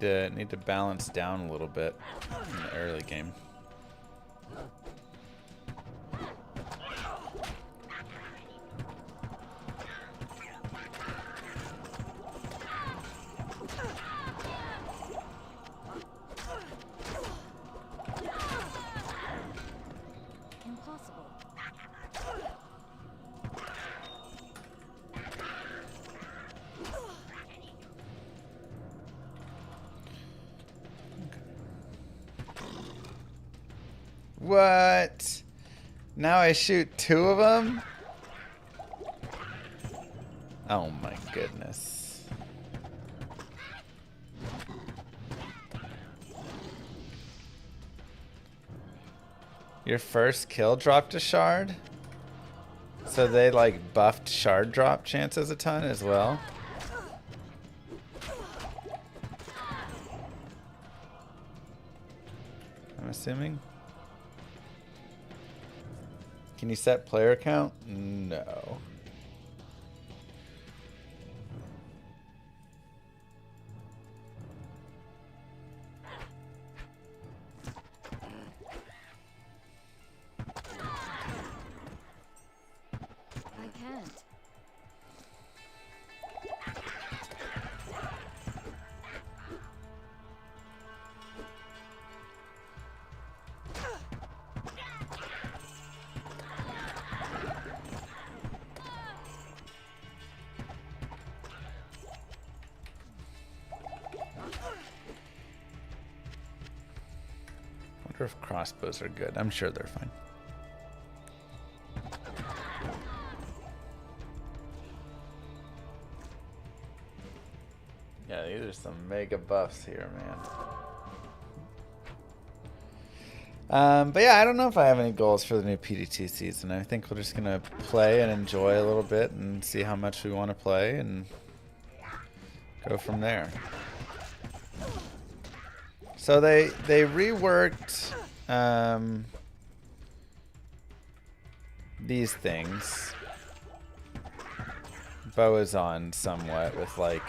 Need to balance down a little bit in the early game. Impossible. What? Now I shoot 2 of them? Oh my goodness. Your first kill dropped a shard? So they like buffed shard drop chances a ton as well? I'm assuming. Can you set player count? No. I can't. Wonder if crossbows are good. I'm sure they're fine. Yeah, these are some mega buffs here, man. But yeah, I don't know if I have any goals for the new PDT season. I think we're just gonna play and enjoy a little bit and see how much we want to play and go from there. So they reworked these things. Boazon somewhat with like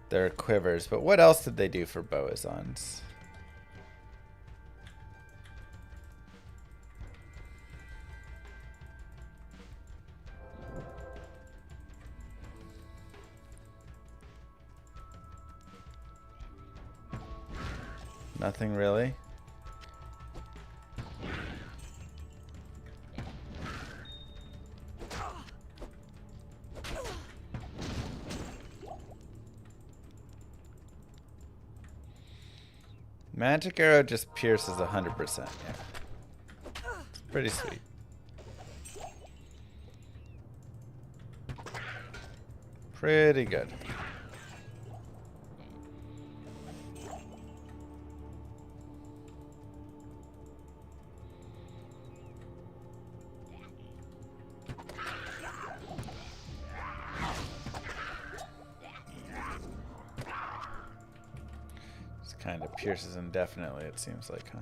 their quivers, but what else did they do for Boazons? Nothing really. Magic arrow just pierces 100%. Yeah. It's pretty sweet. Pretty good. Kind of pierces indefinitely, it seems like, huh?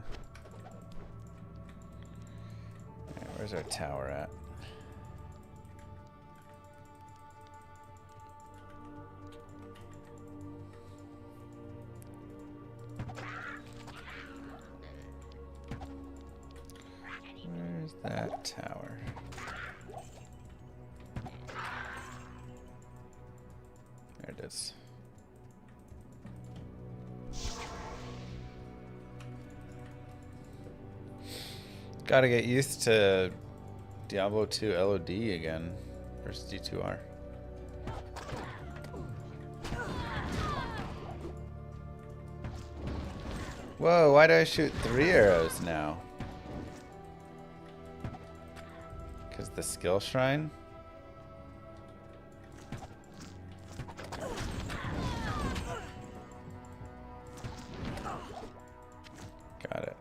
Alright, where's our tower at? Where's that tower? There it is. Gotta get used to Diablo II LOD again versus D2R. Whoa, why do I shoot 3 arrows now? Because the skill shrine? Got it.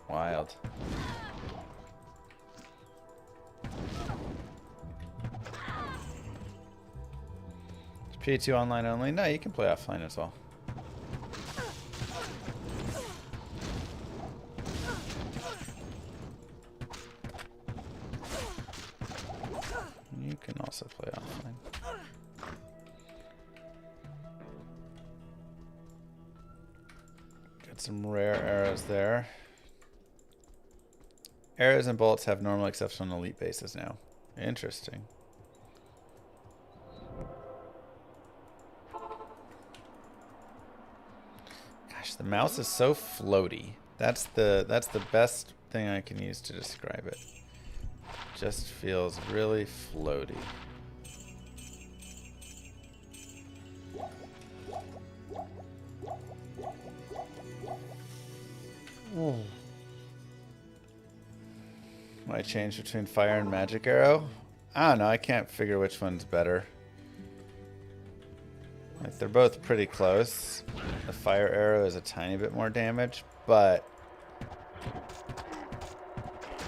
Wild. Is P2 online only? No, you can play offline as well. You can also play offline. Got some rare arrows there. Arrows and bolts have normal exception on elite bases now. Interesting. Gosh, the mouse is so floaty. That's the best thing I can use to describe it. Just feels really floaty. Might change between fire and magic arrow. I don't know. I can't figure which one's better. Like, they're both pretty close. The fire arrow is a tiny bit more damage, but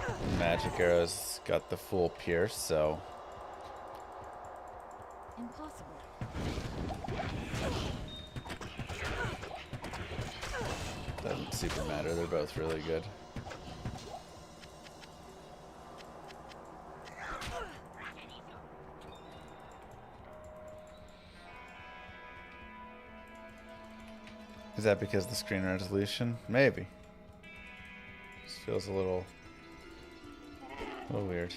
the magic arrow's got the full pierce, so Impossible. doesn't super matter. They're both really good. Is that because of the screen resolution? Maybe. Just feels a little weird.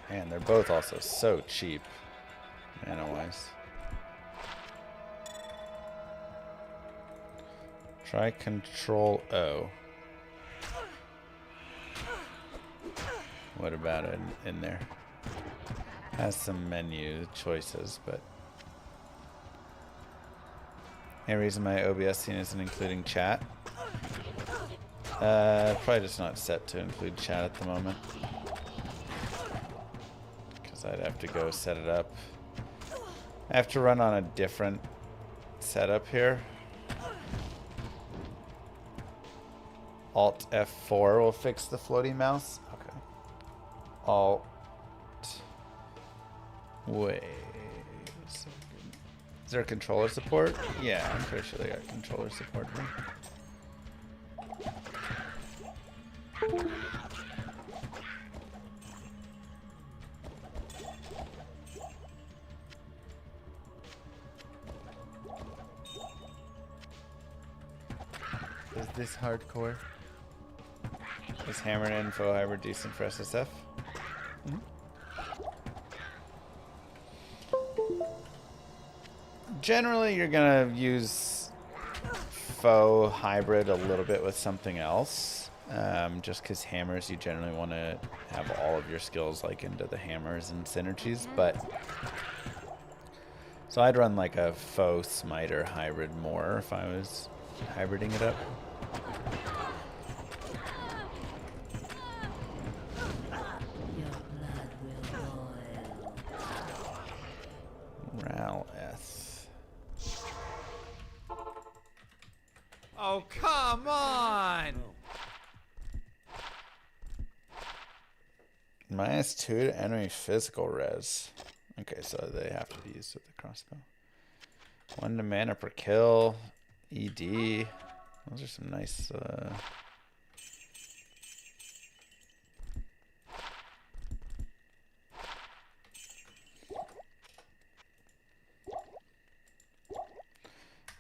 Man, they're both also so cheap, mana-wise. Try Control O. What about it in there? Has some menu choices, but any reason my OBS scene isn't including chat? Probably just not set to include chat at the moment. Because I'd have to go set it up. I have to run on a different setup here. Alt F4 will fix the floaty mouse. Okay. Alt. Wait a second. Is there controller support? Yeah, I'm pretty sure they got controller support here. Is this hardcore? Is Hammered Info Hybrid decent for SSF? Generally, you're gonna use faux hybrid a little bit with something else. Just because hammers, you generally want to have all of your skills like into the hammers and synergies, but so I'd run like a faux smiter hybrid more if I was hybriding it up. Raleth. Oh, come on! -2 to enemy physical res. Okay, so they have to be used with the crossbow. 1 to mana per kill. ED. Those are some nice.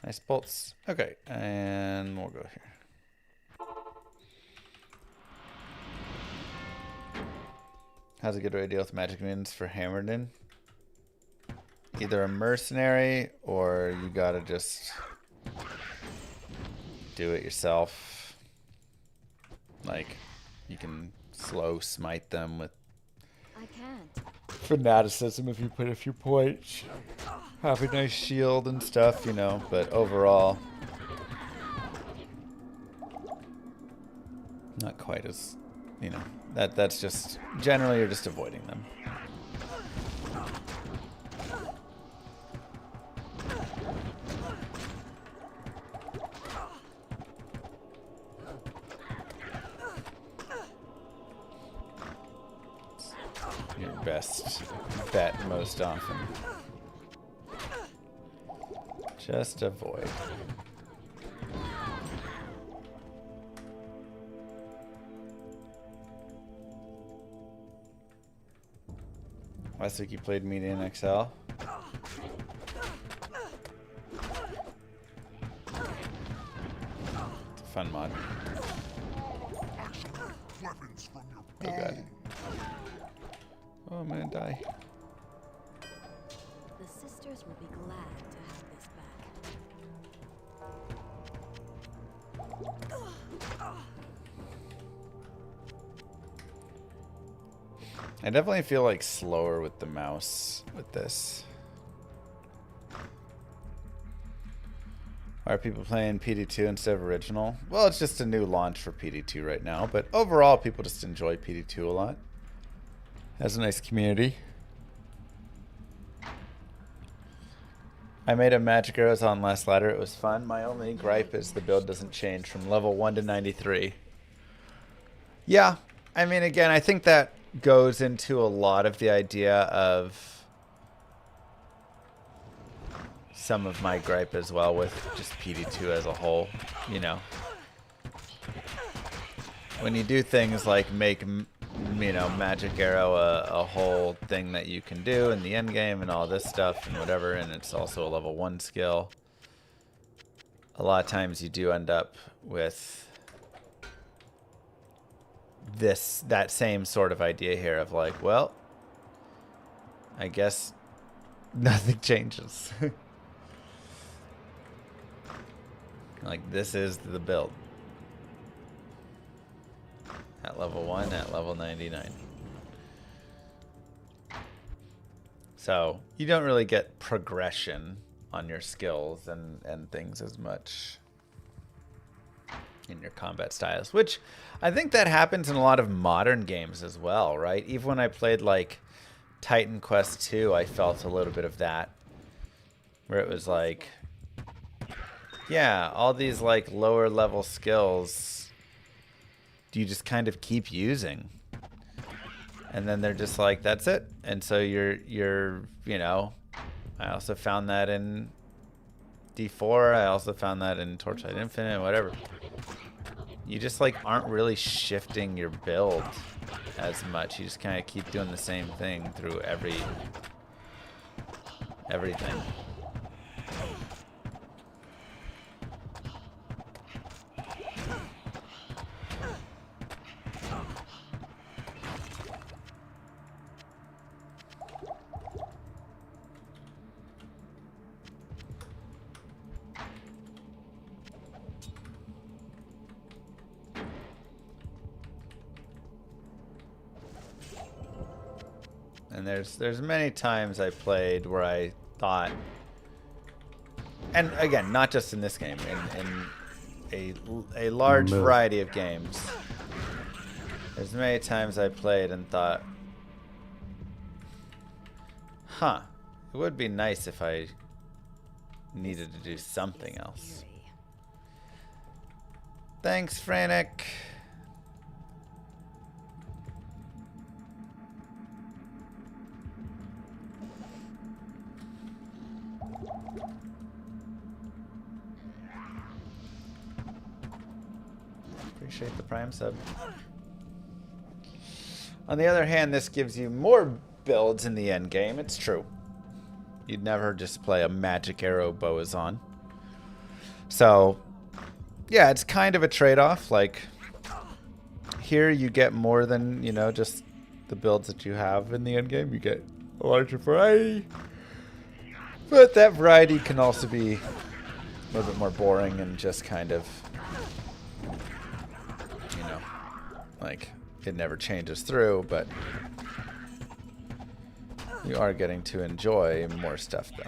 Nice bolts. Okay, and we'll go here. How's a good way to deal with magic minions for hammered in? Either a mercenary or you gotta just do it yourself. Like, you can slow smite them with I can't. fanaticism if you put a few points. Have a nice shield and stuff, you know, but overall, not quite as, you know, that's just, generally you're just avoiding them. Your best bet most often. Just avoid. Last week you played Media in XL. It's a fun mod. Oh god. Oh, I'm gonna die. The sisters will be glad to have this back. I definitely feel like slower with the mouse with this. Why are people playing PD2 instead of original? Well, it's just a new launch for PD2 right now, but overall people just enjoy PD2 a lot. Has a nice community. I made a Magic Arrows on last ladder. It was fun. My only gripe is the build doesn't change from level 1 to 93. Yeah, I mean, again, I think that goes into a lot of the idea of some of my gripe as well with just PD2 as a whole, you know. When you do things like make, you know, Magic Arrow a whole thing that you can do in the end game and all this stuff and whatever, and it's also a level 1 skill, a lot of times you do end up with that same sort of idea here of like, well, I guess nothing changes. Like, this is the build. At level 1, at level 99. So, you don't really get progression on your skills and things as much in your combat styles, which I think that happens in a lot of modern games as well, right? Even when I played like Titan Quest 2, I felt a little bit of that, where it was like, yeah, all these like lower level skills you just kind of keep using, and then they're just like, that's it. And so you're you know, I also found that in D4, I also found that in Torchlight Infinite, whatever. You just like aren't really shifting your build as much. You just kind of keep doing the same thing through everything. And there's many times I played where I thought, and again, not just in this game, in a large variety of games, there's many times I played and thought, huh, it would be nice if I needed to do something else. Thanks, Frantic. Appreciate the Prime sub. On the other hand, this gives you more builds in the end game. It's true. You'd never just play a Magic Arrow Boazon. So, yeah, it's kind of a trade-off. Like, here you get more than, you know, just the builds that you have in the end game. You get a larger variety. But that variety can also be a little bit more boring and just kind of, you know, like, it never changes through, but you are getting to enjoy more stuff, though.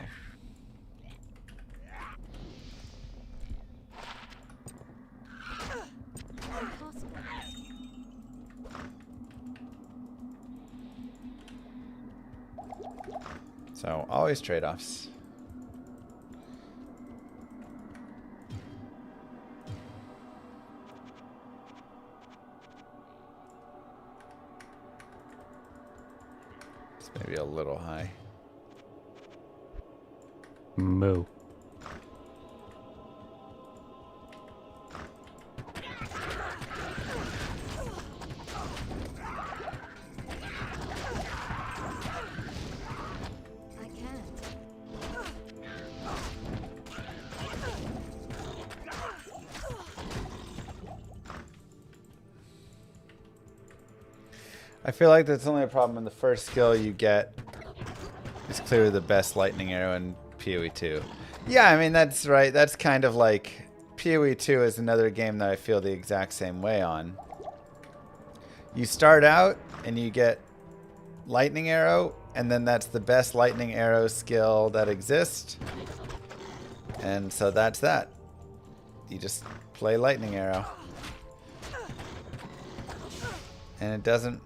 So, always trade-offs. It's maybe a little high. Moo. I feel like that's only a problem in the first skill you get. It's clearly the best lightning arrow in PoE 2. Yeah, I mean, that's right. That's kind of like PoE 2 is another game that I feel the exact same way on. You start out and you get lightning arrow, and then that's the best lightning arrow skill that exists. And so that's that. You just play lightning arrow. And it doesn't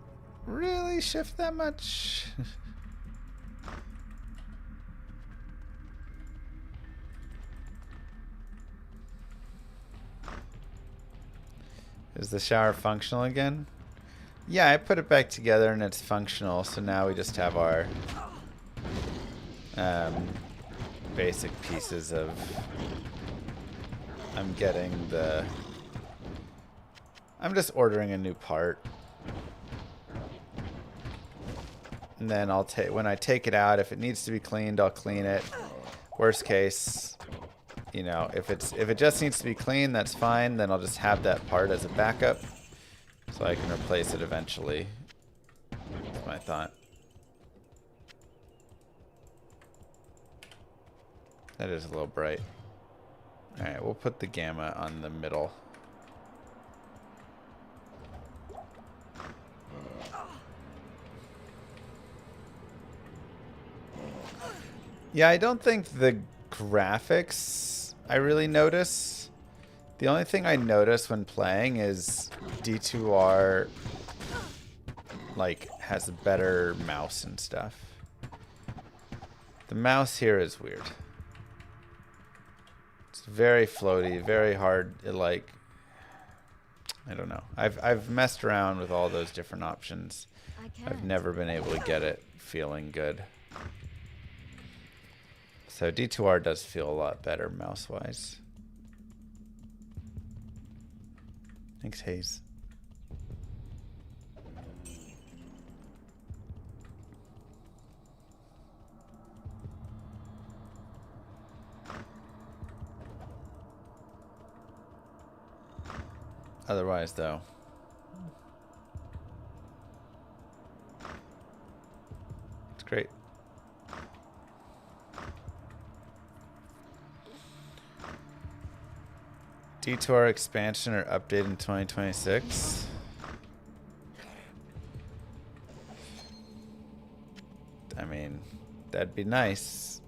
really shift that much. Is the shower functional again? Yeah, I put it back together and it's functional. So now we just have our basic pieces of... I'm just ordering a new part. And then I'll take, when I take it out, if it needs to be cleaned, I'll clean it. Worst case, you know, if it just needs to be cleaned, that's fine. Then I'll just have that part as a backup, so I can replace it eventually. That's my thought. That is a little bright. All right, we'll put the gamma on the middle. Yeah, I don't think the graphics I really notice. The only thing I notice when playing is D2R like has a better mouse and stuff. The mouse here is weird. It's very floaty, very hard. It like, I don't know. I've messed around with all those different options. I've never been able to get it feeling good. So D2R does feel a lot better mouse-wise. Thanks, Hayes. Otherwise, though, it's great. D2R expansion or update in 2026? I mean, that'd be nice.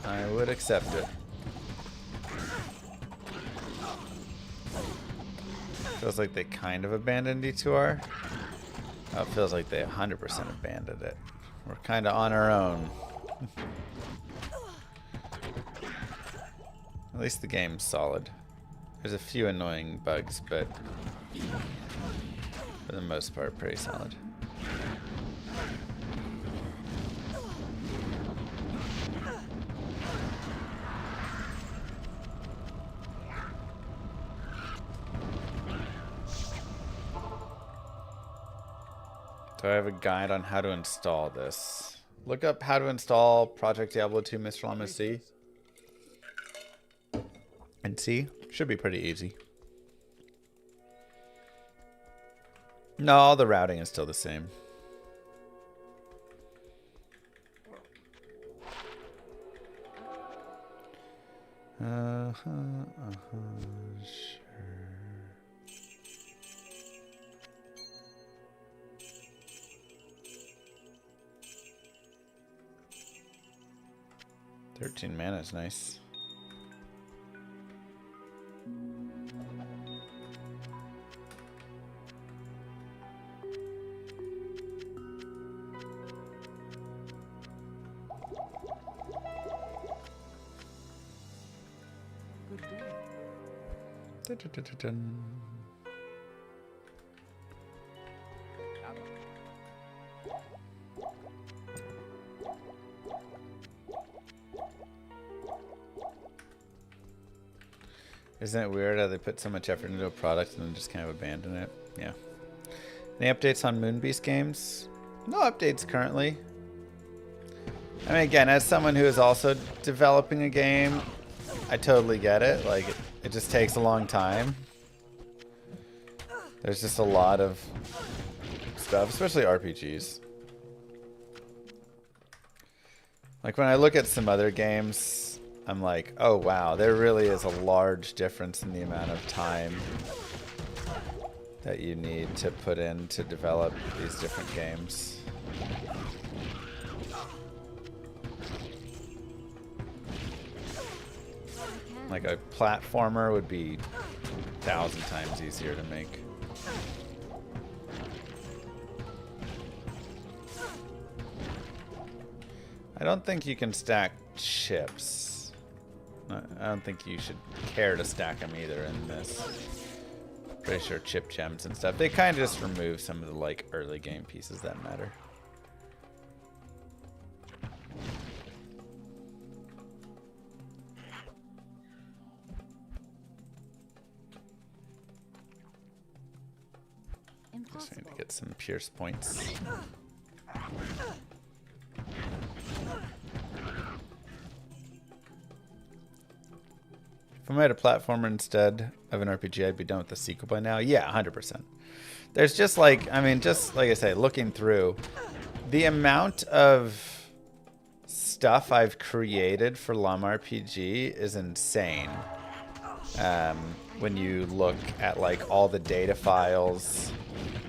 I would accept it. Feels like they kind of abandoned D2R. Oh, it feels like they 100% abandoned it. We're kind of on our own. At least the game's solid. There's a few annoying bugs, but for the most part, pretty solid. Do I have a guide on how to install this? Look up how to install Project Diablo 2 Mr. Llama C. And see? Should be pretty easy. No, all the routing is still the same. Sure. 13 mana is nice. Dun, dun, dun, dun, dun. Isn't it weird how they put so much effort into a product and then just kind of abandon it? Yeah. Any updates on Moonbeast games? No updates currently. I mean, again, as someone who is also developing a game, I totally get it. Like, it just takes a long time. There's just a lot of stuff, especially RPGs. Like, when I look at some other games, I'm like, oh wow, there really is a large difference in the amount of time that you need to put in to develop these different games. Like a platformer would be 1,000 times easier to make. I don't think you can stack chips. I don't think you should care to stack them either in this. Pretty sure chip gems and stuff. They kind of just remove some of the like early game pieces that matter. Just need to get some Pierce points. If I made a platformer instead of an RPG, I'd be done with the sequel by now. Yeah, 100%. There's just like, I mean, just like I say, looking through, the amount of stuff I've created for Llama RPG is insane. When you look at like all the data files,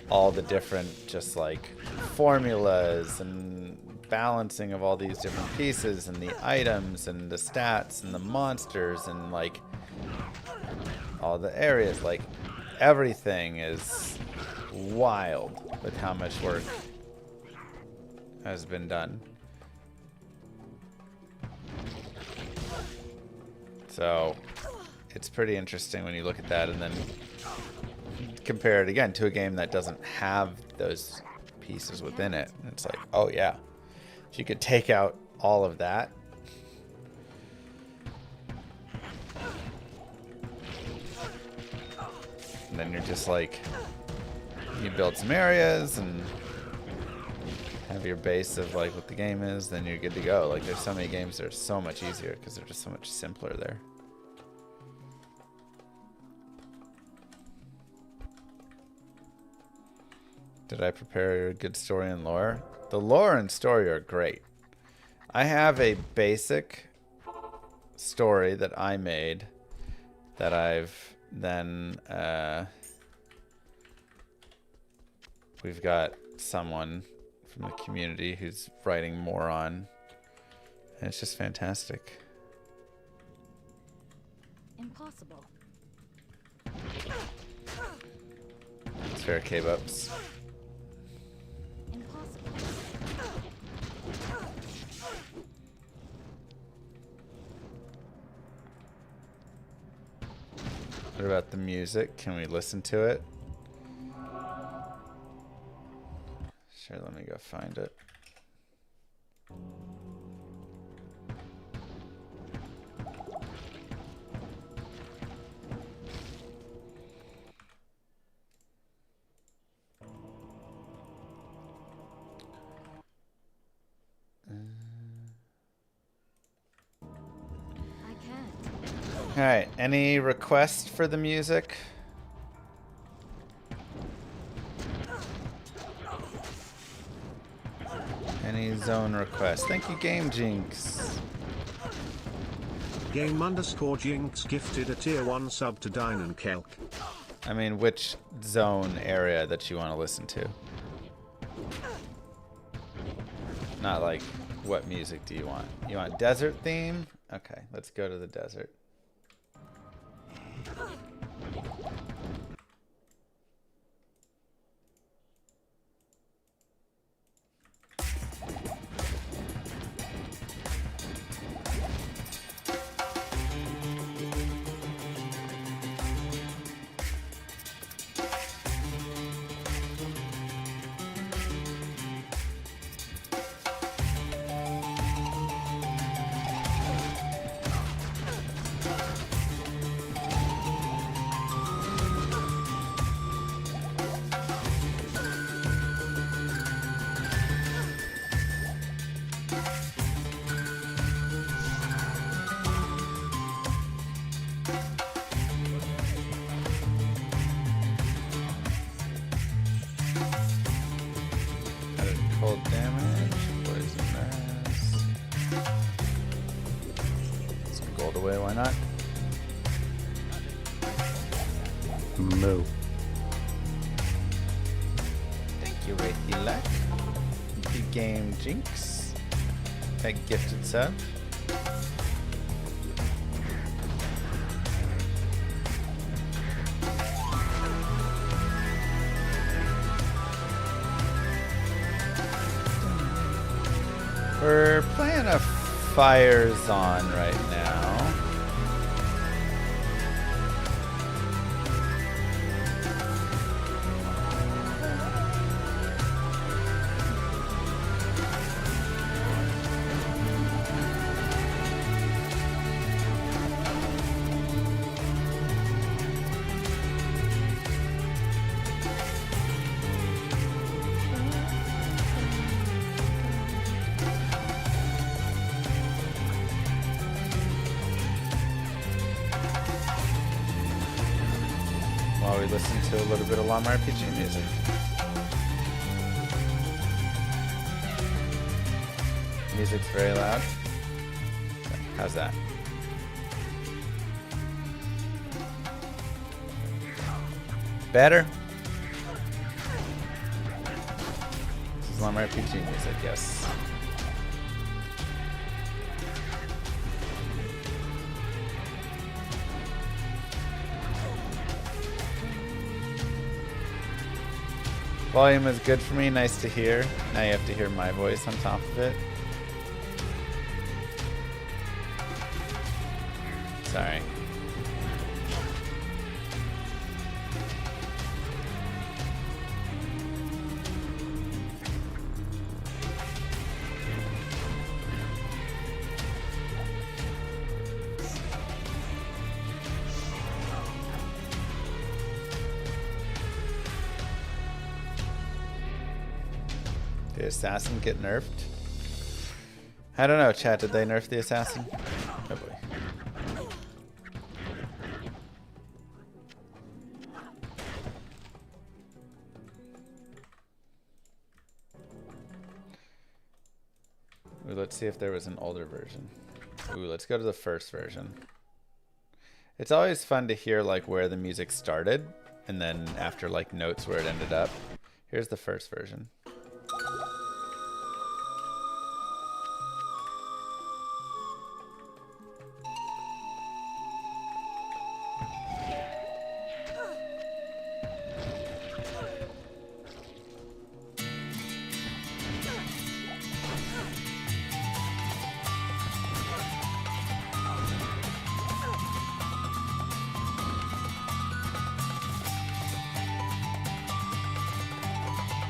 all the different just like formulas and balancing of all these different pieces and the items and the stats and the monsters and like all the areas, like everything is wild with how much work has been done. So it's pretty interesting when you look at that and then compare it again to a game that doesn't have those pieces within it. And it's like, oh yeah, if you could take out all of that, and then you're just like, you build some areas and have your base of like what the game is, then you're good to go. Like there's so many games that are so much easier because they're just so much simpler there. Did I prepare a good story and lore? The lore and story are great. I have a basic story that I made that I've then we've got someone from the community who's writing more on, and it's just fantastic. Impossible. It's fair K-Bups. What about the music? Can we listen to it? Sure, let me go find it. All right, any requests for the music? Any zone requests? Thank you, Game Jinx. Game_Jinx gifted a tier 1 sub to Dine and Kelk. I mean, which zone area that you want to listen to? Not like, what music do you want? You want desert theme? Okay, let's go to the desert. Some gold away, why not? Moo. Thank you, Wraithy Luck. Thank you, Game Jinx. That gifted sub. We're playing a Fire Zone right now. While we listen to a little bit of Llama RPG music. Music's very loud. How's that? Better? This is Llama RPG music, yes. Volume is good for me, nice to hear. Now you have to hear my voice on top of it. Sorry. Did the assassin get nerfed? I don't know, chat. Did they nerf the assassin? Oh boy. Ooh, let's see if there was an older version. Ooh, let's go to the first version. It's always fun to hear like where the music started and then after like notes where it ended up. Here's the first version.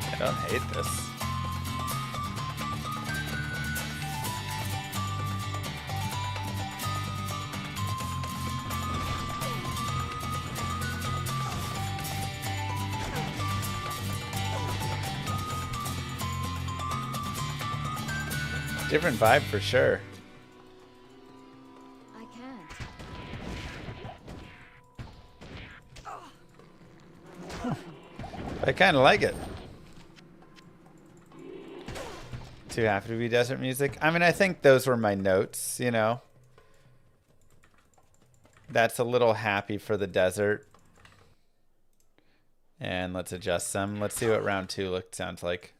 I don't hate this. Different vibe for sure. I can't. I kind of like it. Too happy to be desert music. I mean, I think those were my notes, you know. That's a little happy for the desert. And let's adjust them. Let's see what round 2 sounds like.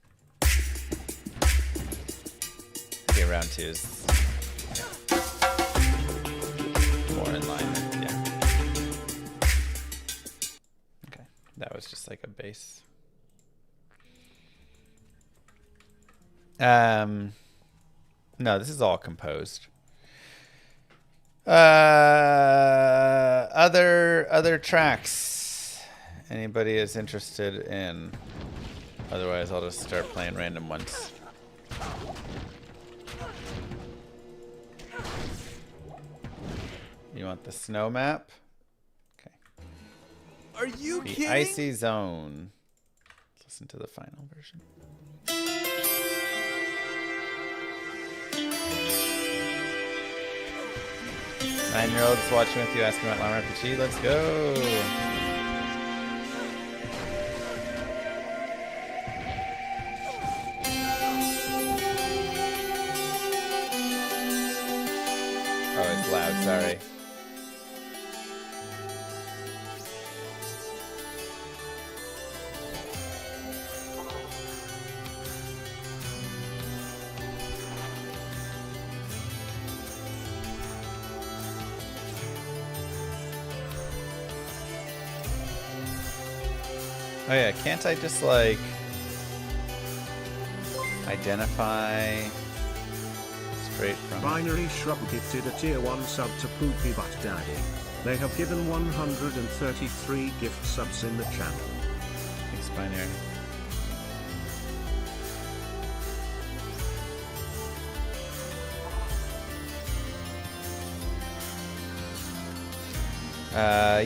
Okay, round 2 is more in line with, yeah. Okay, that was just like a bass. No, this is all composed. Other tracks anybody is interested in? Otherwise, I'll just start playing random ones. You want the snow map? Okay. Are you The kidding? Icy Zone. Let's listen to the final version. 9-year-olds watching with you asking about Llama RPG. Let's go. loud, sorry. Oh yeah, can't I just like identify straight from Binary Shrub gifted a tier 1 sub to Poopy Butt Daddy. They have given 133 gift subs in the channel. Thanks, Binary.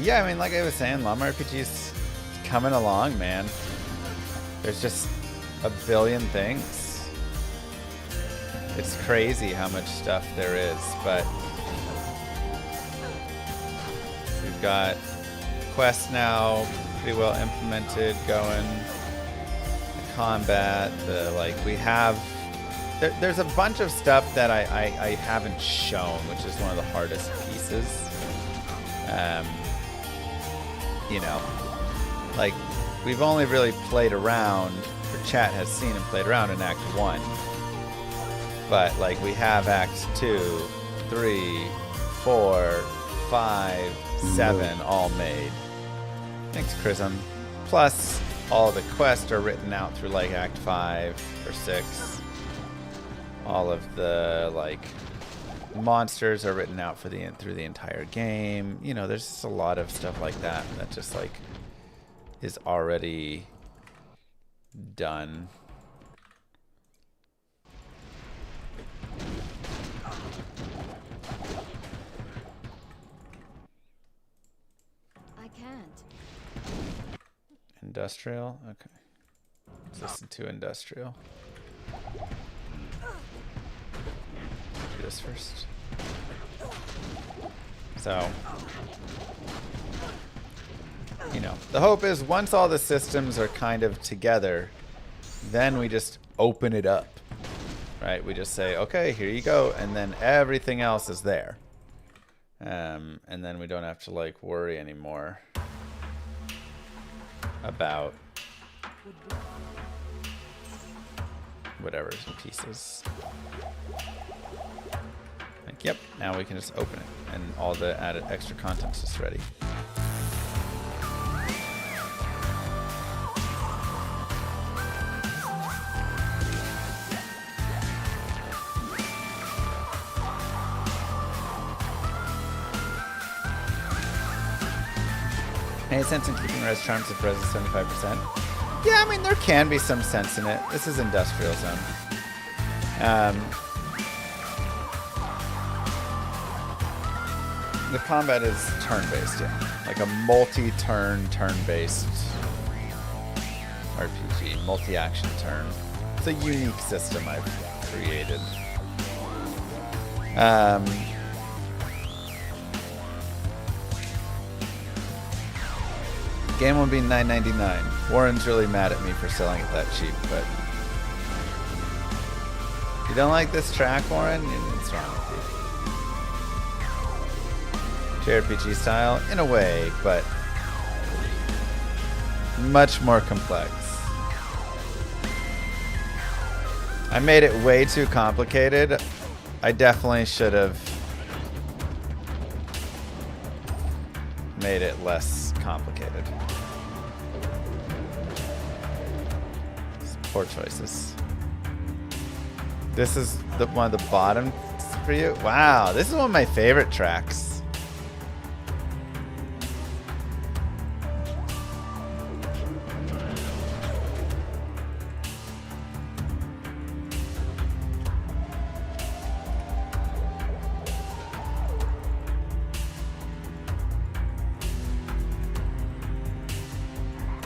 Yeah, I mean, like I was saying, Llama RPG's coming along, man. There's just a billion things. It's crazy how much stuff there is, but we've got quests now pretty well implemented going. The combat, we have there's a bunch of stuff that I haven't shown, which is one of the hardest pieces. You know, like we've only really played around, or chat has seen and played around in Act 1. But like we have Acts 2, 3, 4, 5, 7 all made. Thanks, Chrism. Plus, all the quests are written out through like Act 5 or 6. All of the like monsters are written out through the entire game. You know, there's just a lot of stuff like that that just like is already done. I can't. Industrial? Okay. Let's listen to industrial. Do this first. So, you know, the hope is once all the systems are kind of together, then we just open it up, right? We just say, okay, here you go, and then everything else is there. And then we don't have to like worry anymore about whatever's in pieces. Like, yep, now we can just open it, and all the added extra content's just ready. Any sense in keeping res charms if res is 75%? Yeah, I mean, there can be some sense in it. This is Industrial Zone. The combat is turn-based, yeah. Like a multi-turn, turn-based RPG. Multi-action turn. It's a unique system I've created. Game will be $9.99. Warren's really mad at me for selling it that cheap, but if you don't like this track, Warren, what's wrong with you? JRPG style, in a way, but much more complex. I made it way too complicated. I definitely should have made it less complicated. Poor choices. This is one of the bottom for you? Wow, this is one of my favorite tracks.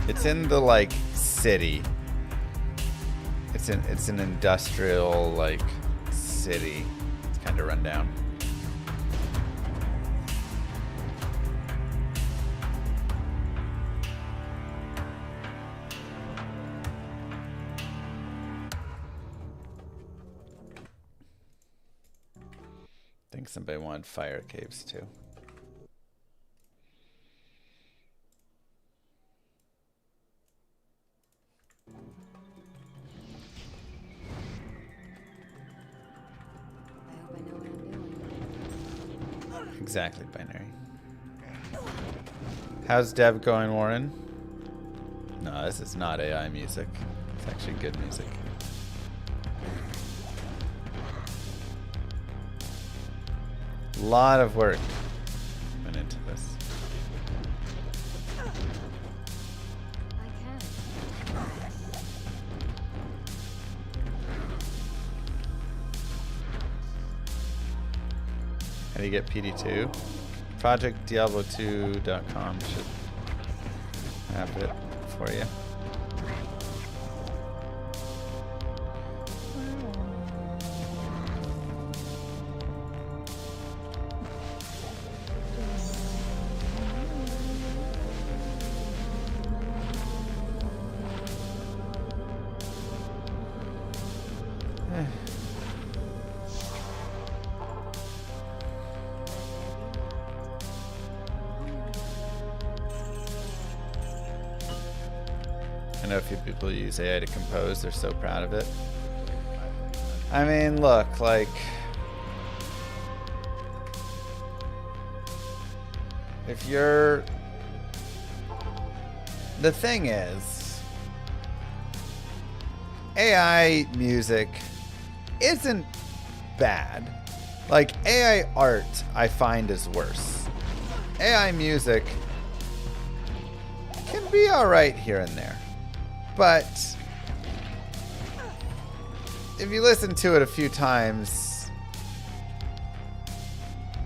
It's in the like city. It's an industrial like city. It's kind of run down. think somebody wanted fire caves too. I hope I know what I'm doing. Exactly, binary. How's Dev going, Warren? No, this is not AI music. It's actually good music. A lot of work went into this. I can. How do you get PD2? ProjectDiablo2.com should have it for you. I know a few people use AI to compose. They're so proud of it. I mean, look, like, if you're... The thing is, AI music isn't bad. Like, AI art, I find, is worse. AI music can be alright here and there. But if you listen to it a few times,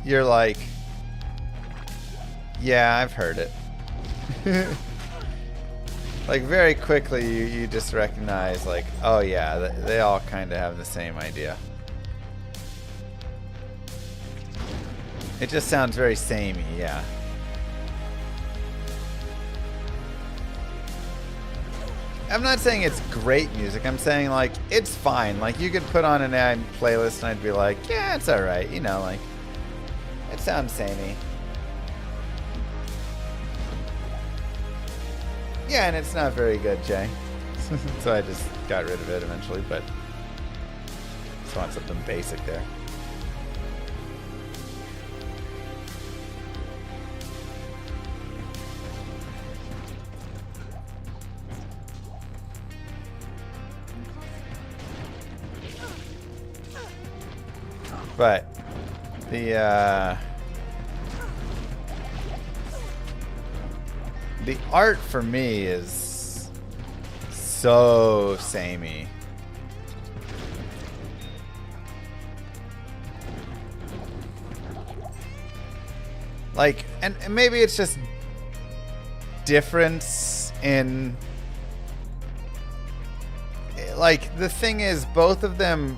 you're like, yeah, I've heard it. Like, very quickly you just recognize, like, oh yeah, they all kind of have the same idea. It just sounds very samey, yeah. I'm not saying it's great music. I'm saying, like, it's fine. Like, you could put on an AI playlist and I'd be like, yeah, it's alright. You know, like, it sounds samey. Yeah, and it's not very good, Jay. So I just got rid of it eventually, but just want something basic there. But the art for me is so samey. Like, and maybe it's just difference in, like, the thing is, both of them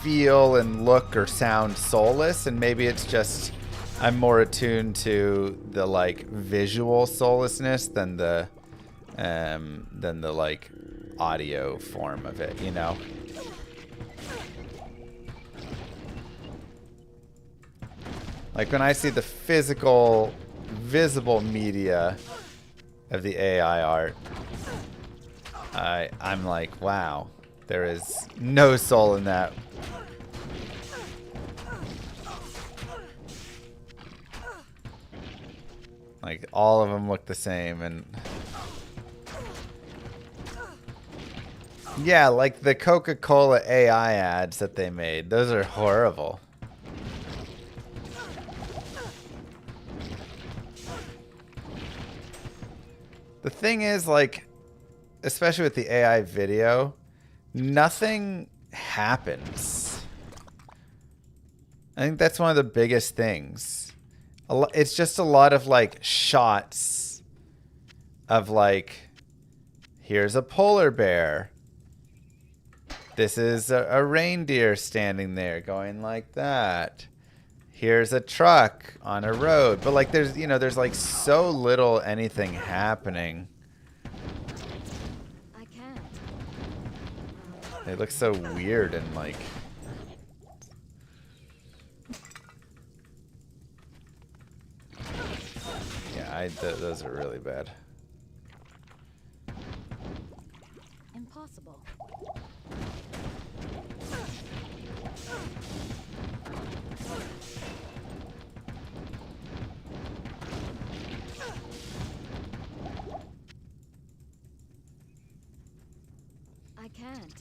feel and look or sound soulless, and maybe it's just I'm more attuned to the, like, visual soullessness than the like audio form of it, you know. Like, when I see the physical, visible media of the AI art, I'm like, wow, there is no soul in that. Like, all of them look the same, and yeah, like the Coca-Cola AI ads that they made, those are horrible. The thing is, like, especially with the AI video, nothing happens. I think that's one of the biggest things. It's just a lot of, like, shots of, like, here's a polar bear. This is a reindeer standing there going like that. Here's a truck on a road. But, like, there's, you know, there's, like, so little anything happening. I can't. They look so weird and, like, those are really bad. Impossible. I can't.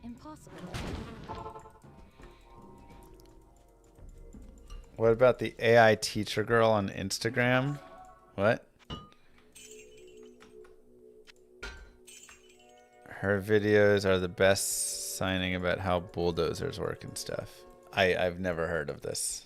Impossible. What about the AI teacher girl on Instagram? What? Her videos are the best signing about how bulldozers work and stuff. I've never heard of this.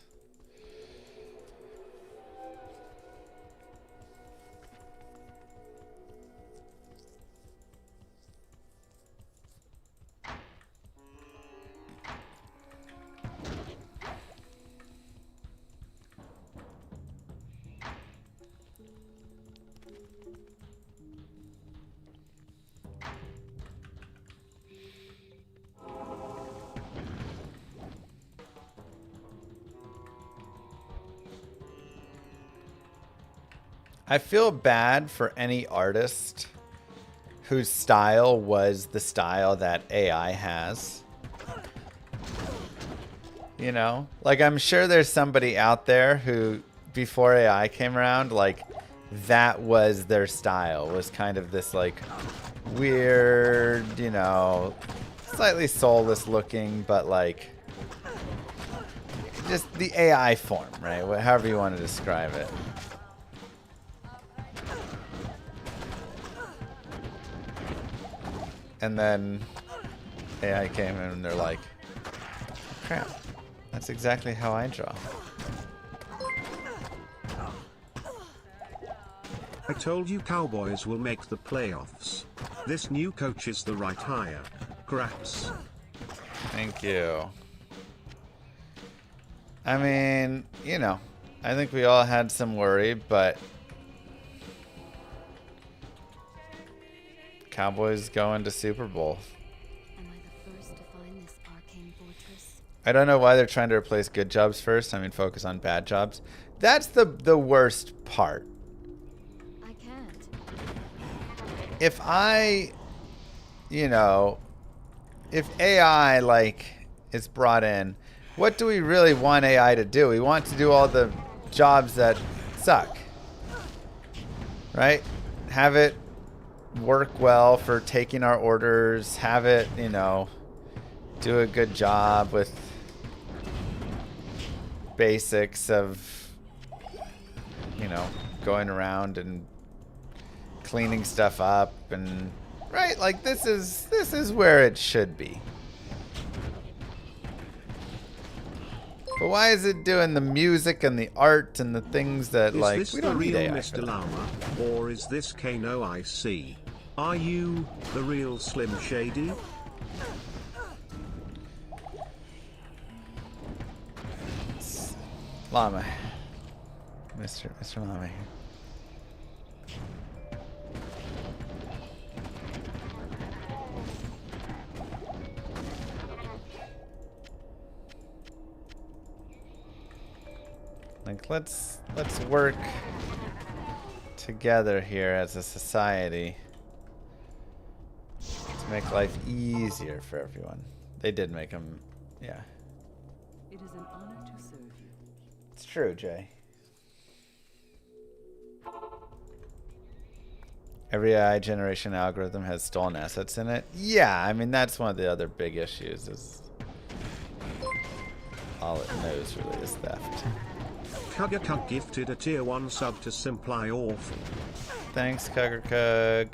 I feel bad for any artist whose style was the style that AI has. You know? Like, I'm sure there's somebody out there who, before AI came around, like, that was their style. Was kind of this, like, weird, you know, slightly soulless looking, but, like, just the AI form, right? However you want to describe it. And then AI came in and they're like, crap, that's exactly how I draw. I told you Cowboys will make the playoffs. This new coach is the right hire. Congrats. Thank you. I mean, you know, I think we all had some worry, but Cowboys going to Super Bowl. Am I the first to find this arcane fortress? I don't know why they're trying to replace good jobs first. I mean, focus on bad jobs. That's the worst part. I can't. If I, you know, if AI, like, is brought in, what do we really want AI to do? We want to do all the jobs that suck, right? Have it work well for taking our orders, have it, you know, do a good job with basics of, you know, going around and cleaning stuff up and, right, like this is where it should be. But why is it doing the music and the art and the things that, like, is we this don't the need real AI Mr. for that. Llama, or is this Kano I see? Are you the real Slim Shady? Llama. Mr. Llama here. Like, let's work together here as a society to make life easier for everyone. They did make them, yeah. It is an honor to serve you. It's true, Jay. Every AI generation algorithm has stolen assets in it. Yeah, I mean, that's one of the other big issues is all it knows really is theft. Kugakug gifted a tier 1 sub to Simply Awful. Thanks, Kugakug.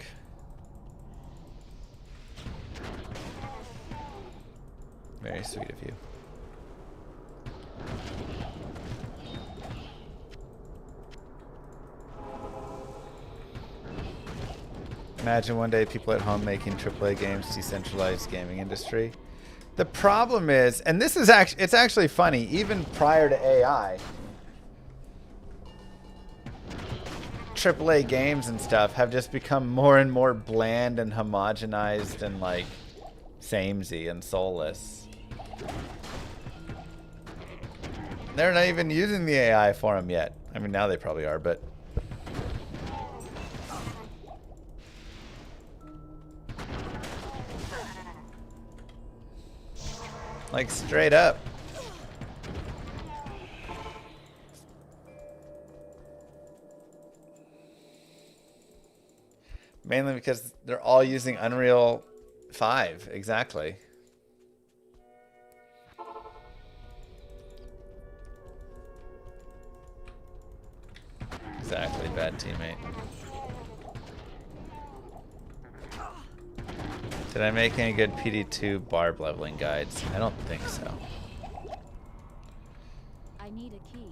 Very sweet of you. Imagine one day people at home making AAA games, decentralized gaming industry. The problem is, and this is actually, it's actually funny, even prior to AI, AAA games and stuff have just become more and more bland and homogenized and like samey and soulless. They're not even using the AI for them yet. I mean, now they probably are, but like straight up. Mainly because they're all using Unreal 5. Exactly. Exactly, bad teammate. Did I make any good PD2 barb leveling guides? I don't think so. I need a key.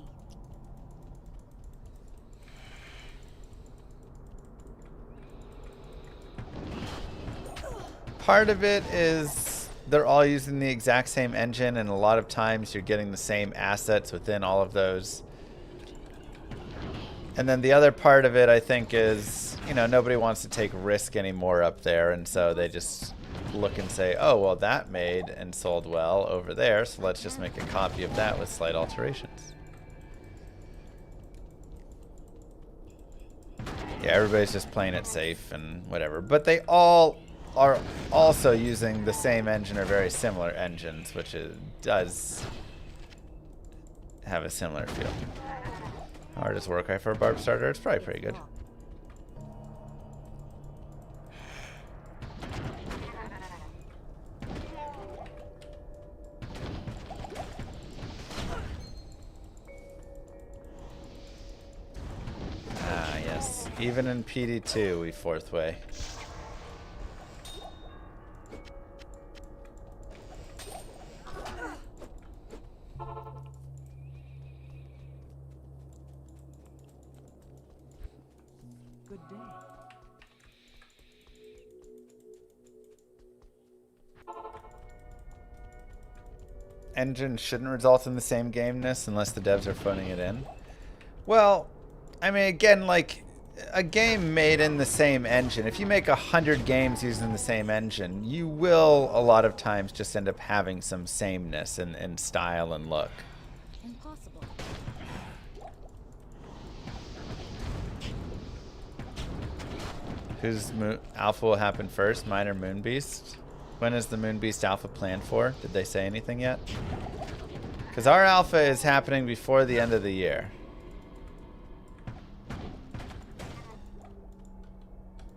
Part of it is they're all using the exact same engine, and a lot of times you're getting the same assets within all of those. And then the other part of it, I think, is, you know, nobody wants to take risk anymore up there, and so they just look and say, oh, well, that made and sold well over there, so let's just make a copy of that with slight alterations. Yeah, everybody's just playing it safe and whatever. But they all are also using the same engine or very similar engines, which does have a similar feel. How hard is Warcry for a barb starter? It's probably pretty good. Ah, yes. Even in PD2, we fourth way. Good day. Engine shouldn't result in the same gameness unless the devs are phoning it in. Well, I mean, again, like a game made in the same engine, if you make 100 games using the same engine, you will a lot of times just end up having some sameness in style and look. Impossible. Whose alpha will happen first, mine or Moonbeast? When is the Moonbeast alpha planned for? Did they say anything yet? Because our alpha is happening before the end of the year.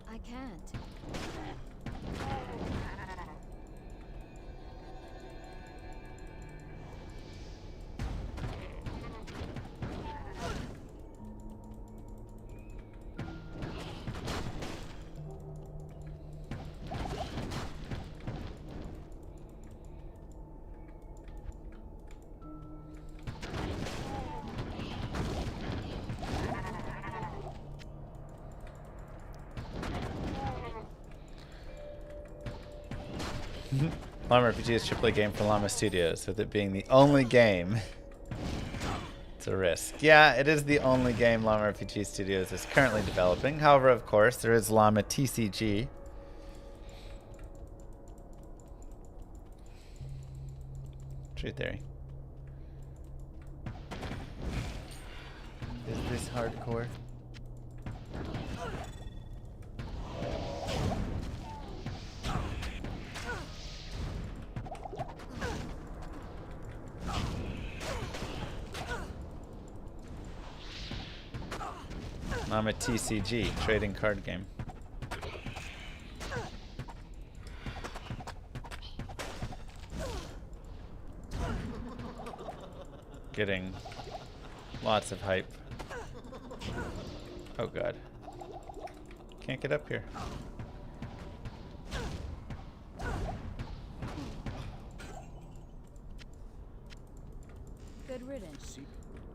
I can't. Llama RPG is a AAA game for Llama Studios, with it being the only game. It's a risk. Yeah, it is the only game Llama RPG Studios is currently developing. However, of course, there is Llama TCG. True theory. Is this hardcore? I'm a TCG, trading card game. Getting lots of hype. Oh god. Can't get up here. Good riddance.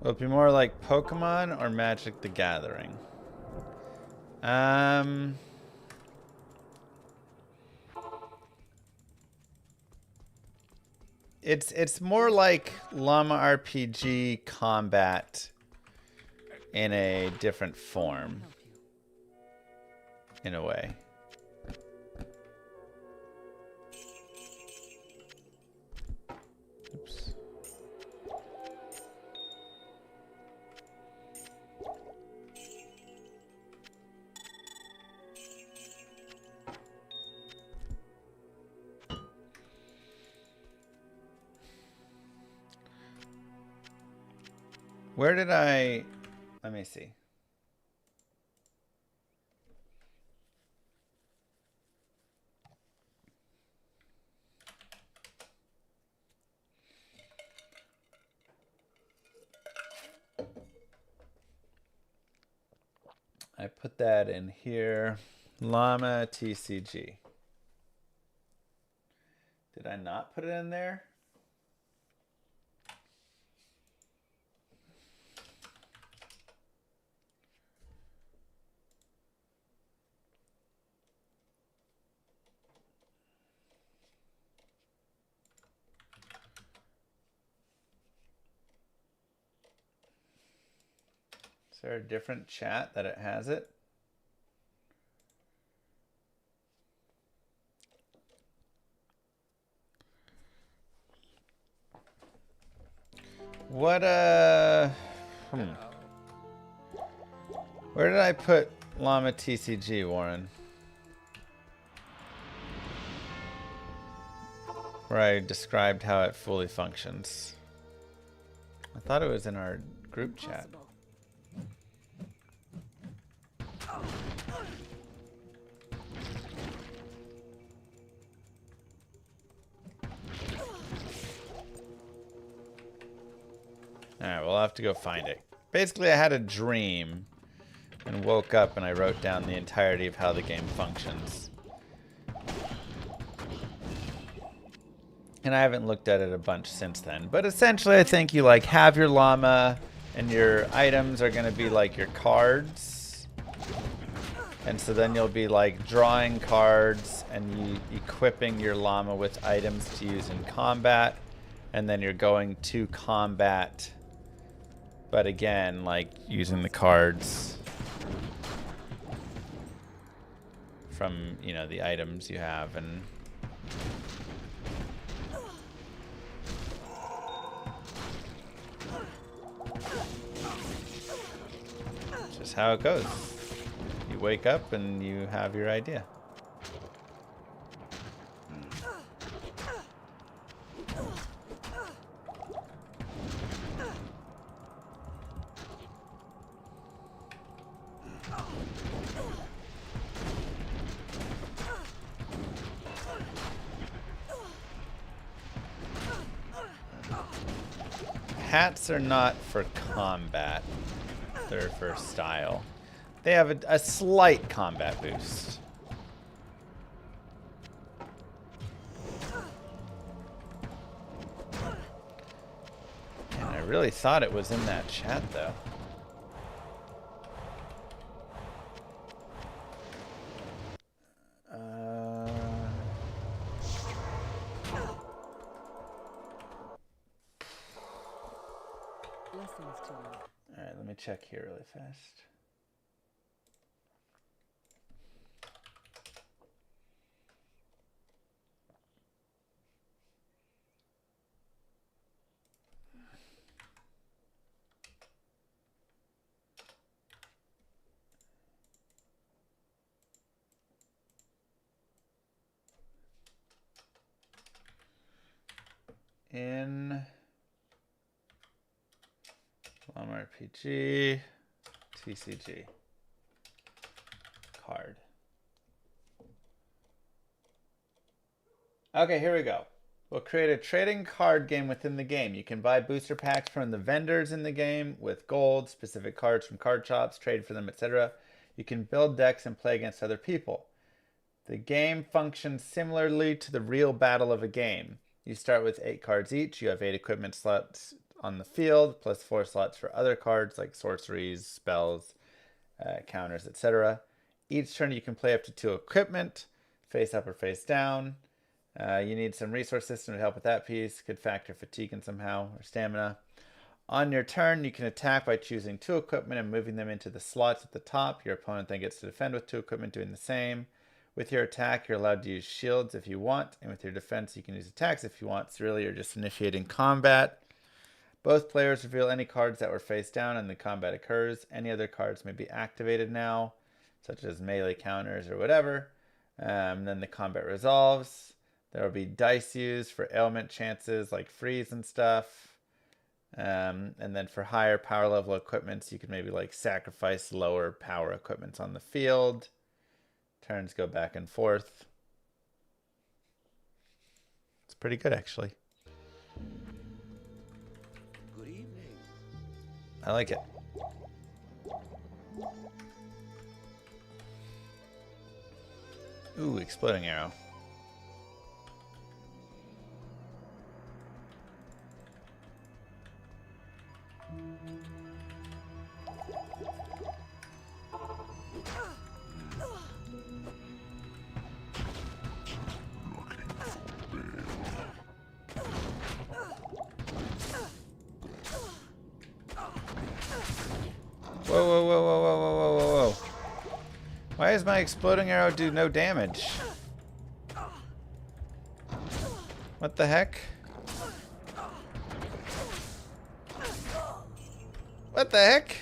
Will it be more like Pokemon or Magic the Gathering? It's more like Llama RPG combat in a different form, in a way. Oops. Where did I... Let me see. I put that in here. Llama TCG. Did I not put it in there? Is there a different chat that it has it? What, Where did I put Llama TCG, Warren? Where I described how it fully functions. I thought it was in our group chat. Alright, we'll have to go find it. Basically, I had a dream and woke up and I wrote down the entirety of how the game functions. And I haven't looked at it a bunch since then. But essentially, I think you like have your llama and your items are going to be like your cards. And so then you'll be like drawing cards and you equipping your llama with items to use in combat. And then you're going to combat. But again, like using the cards from, you know, the items you have and just how it goes. You wake up and you have your idea. Hats are not for combat. They're for style. They have a slight combat boost. And I really thought it was in that chat, though. Alright, let me check here really fast. In Llama RPG, TCG, card. Okay, here we go. We'll create a trading card game within the game. You can buy booster packs from the vendors in the game with gold, specific cards from card shops, trade for them, etc. You can build decks and play against other people. The game functions similarly to the real battle of a game. You start with 8 cards each. You have 8 equipment slots on the field, plus 4 slots for other cards like sorceries, spells, counters, etc. Each turn you can play up to 2 equipment, face up or face down. You need some resource system to help with that piece. Could factor fatigue in somehow, or stamina. On your turn, you can attack by choosing 2 equipment and moving them into the slots at the top. Your opponent then gets to defend with 2 equipment, doing the same. With your attack, you're allowed to use shields if you want, and with your defense, you can use attacks if you want. So really, you're just initiating combat. Both players reveal any cards that were face down and the combat occurs. Any other cards may be activated now, such as melee counters or whatever. Then the combat resolves. There will be dice used for ailment chances like freeze and stuff. And then for higher power level equipments, you could maybe like sacrifice lower power equipments on the field. Turns go back and forth. It's pretty good, actually. Good evening. I like it. Ooh, exploding arrow. Whoa, whoa, whoa, whoa, whoa, whoa, whoa, whoa, whoa. Why does my exploding arrow do no damage? What the heck? What the heck?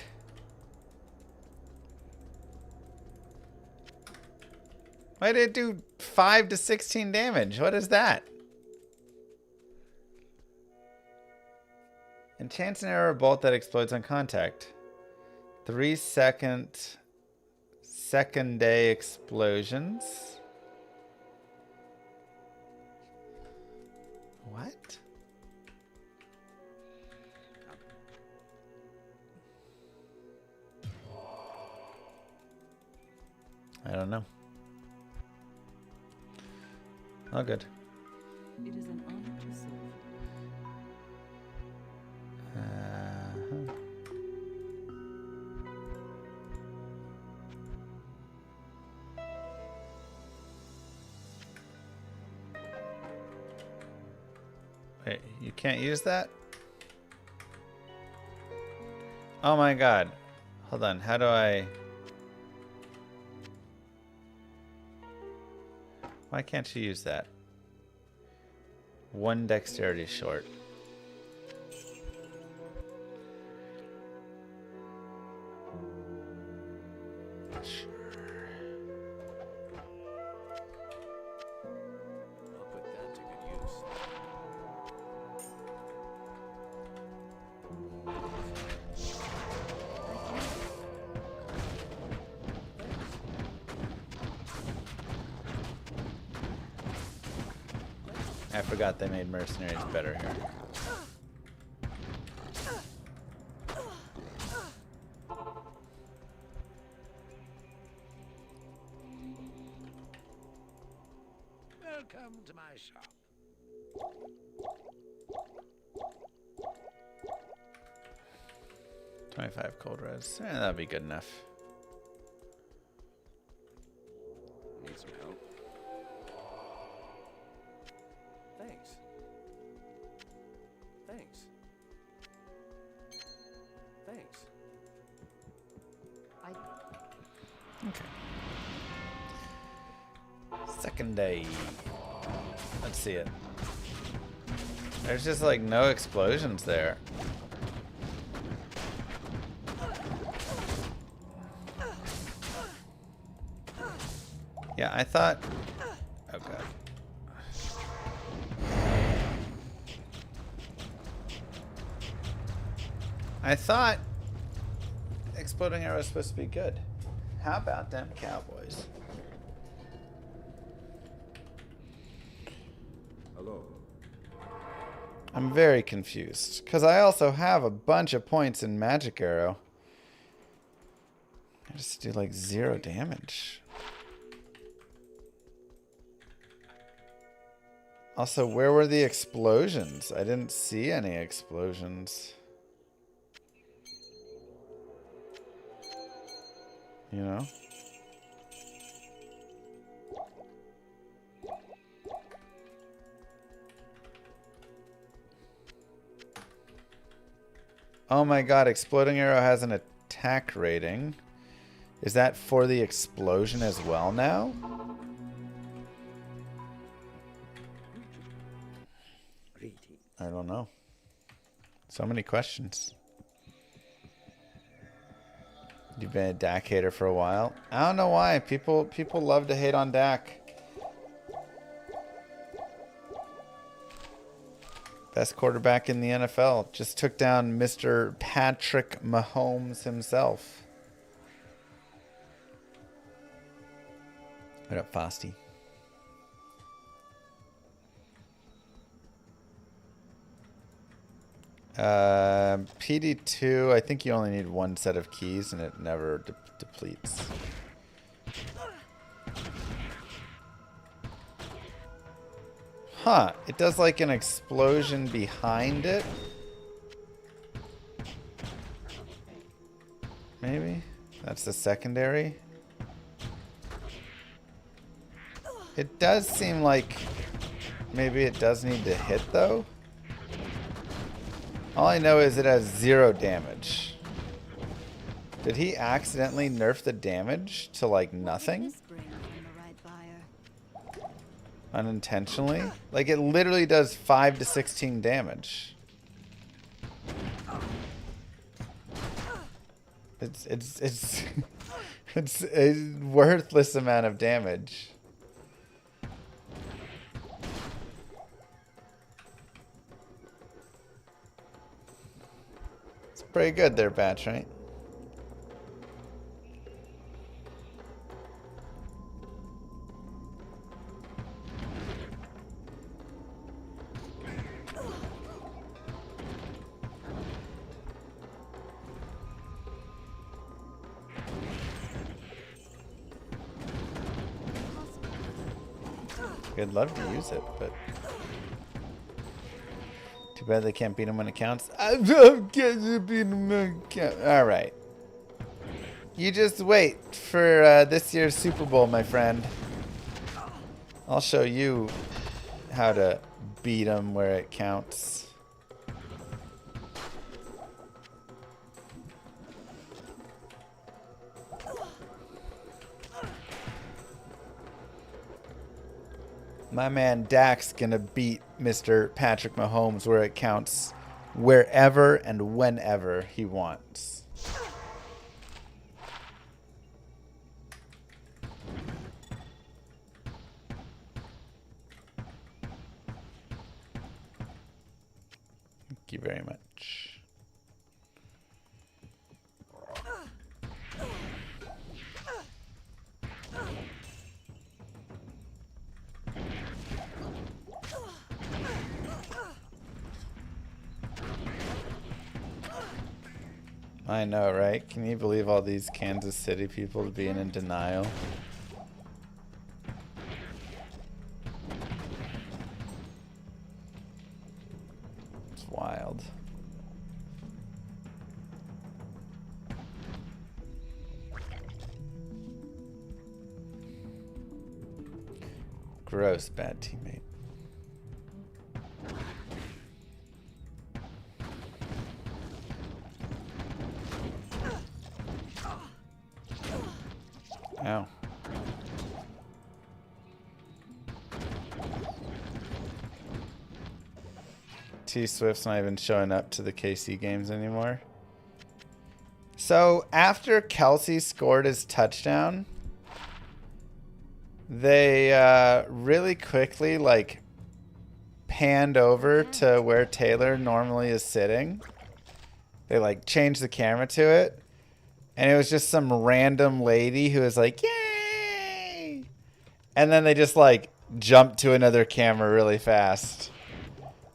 Why did it do 5 to 16 damage? What is that? Enchants an arrow or bolt that explodes on contact. 3-second second day explosions. What? I don't know. Oh, good. It is an honor to serve. Wait, you can't use that? Oh my god. Hold on, how do I... Why can't you use that? 1 dexterity short. I'll put that to good use. I forgot they made mercenaries better here. Welcome to my shop. 25 cold res. That'll be good enough. Need some help? Thanks. Thanks. Thanks. Okay. Second day. Let's see it. There's just like no explosions there. Yeah, I thought... Oh god. I thought exploding arrow was supposed to be good. How about them Cowboys? Hello. I'm very confused, because I also have a bunch of points in Magic Arrow. I just do like 0 damage. Also, where were the explosions? I didn't see any explosions. You know? Oh my god, Exploding Arrow has an attack rating. Is that for the explosion as well now? I don't know. So many questions. You've been a Dak hater for a while. I don't know why. People love to hate on Dak. Best quarterback in the NFL. Just took down Mr. Patrick Mahomes himself. What up, Fosty? PD2, I think you only need one set of keys and it never depletes. Huh, it does like an explosion behind it. Maybe? That's the secondary. It does seem like maybe it does need to hit though. All I know is it has 0 damage. Did he accidentally nerf the damage to like nothing? Unintentionally? Like it literally does 5 to 16 damage. It's it's a worthless amount of damage. It's pretty good there, Batch, right? I'd love to use it, but too bad they can't beat him when it counts. I don't get to beat him when it counts. All right, you just wait for this year's Super Bowl, my friend. I'll show you how to beat him where it counts. My man Dak's gonna beat Mr. Patrick Mahomes where it counts, wherever and whenever he wants. Thank you very much. I know, right? Can you believe all these Kansas City people being in denial? It's wild. Gross, bad teammate. Ow. T Swift's not even showing up to the KC games anymore. So after Kelsey scored his touchdown, they really quickly like panned over to where Taylor normally is sitting. They like changed the camera to it. And it was just some random lady who was like, yay! And then they just like jumped to another camera really fast.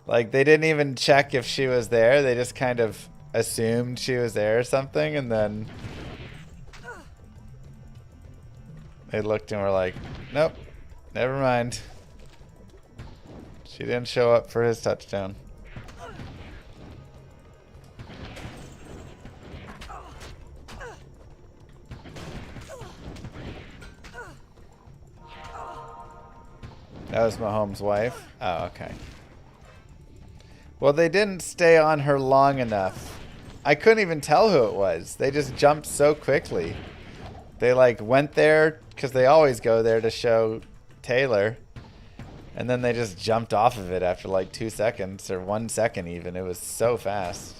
Like they didn't even check if she was there. They just kind of assumed she was there or something. And then they looked and were like, nope, never mind. She didn't show up for his touchdown. That was Mahomes' wife? Oh, okay. Well, they didn't stay on her long enough. I couldn't even tell who it was. They just jumped so quickly. They like went there because they always go there to show Taylor. And then they just jumped off of it after like 2 seconds or 1 second even. It was so fast.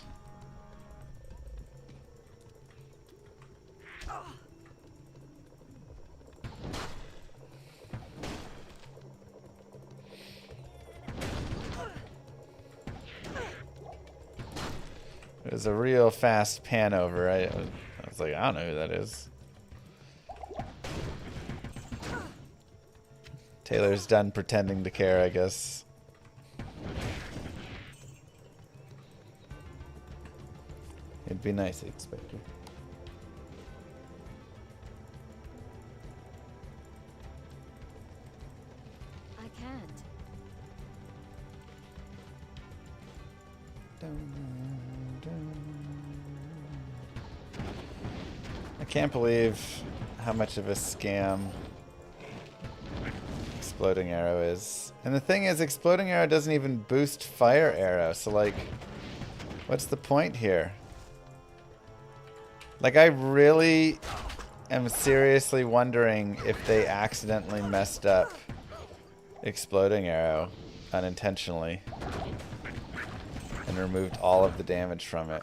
It was a real fast pan over. I was like, I don't know who that is. Taylor's done pretending to care, I guess. It'd be nice, Inspector. I can't. I can't believe how much of a scam Exploding Arrow is. And the thing is, Exploding Arrow doesn't even boost Fire Arrow, so like, what's the point here? Like, I really am seriously wondering if they accidentally messed up Exploding Arrow unintentionally and removed all of the damage from it.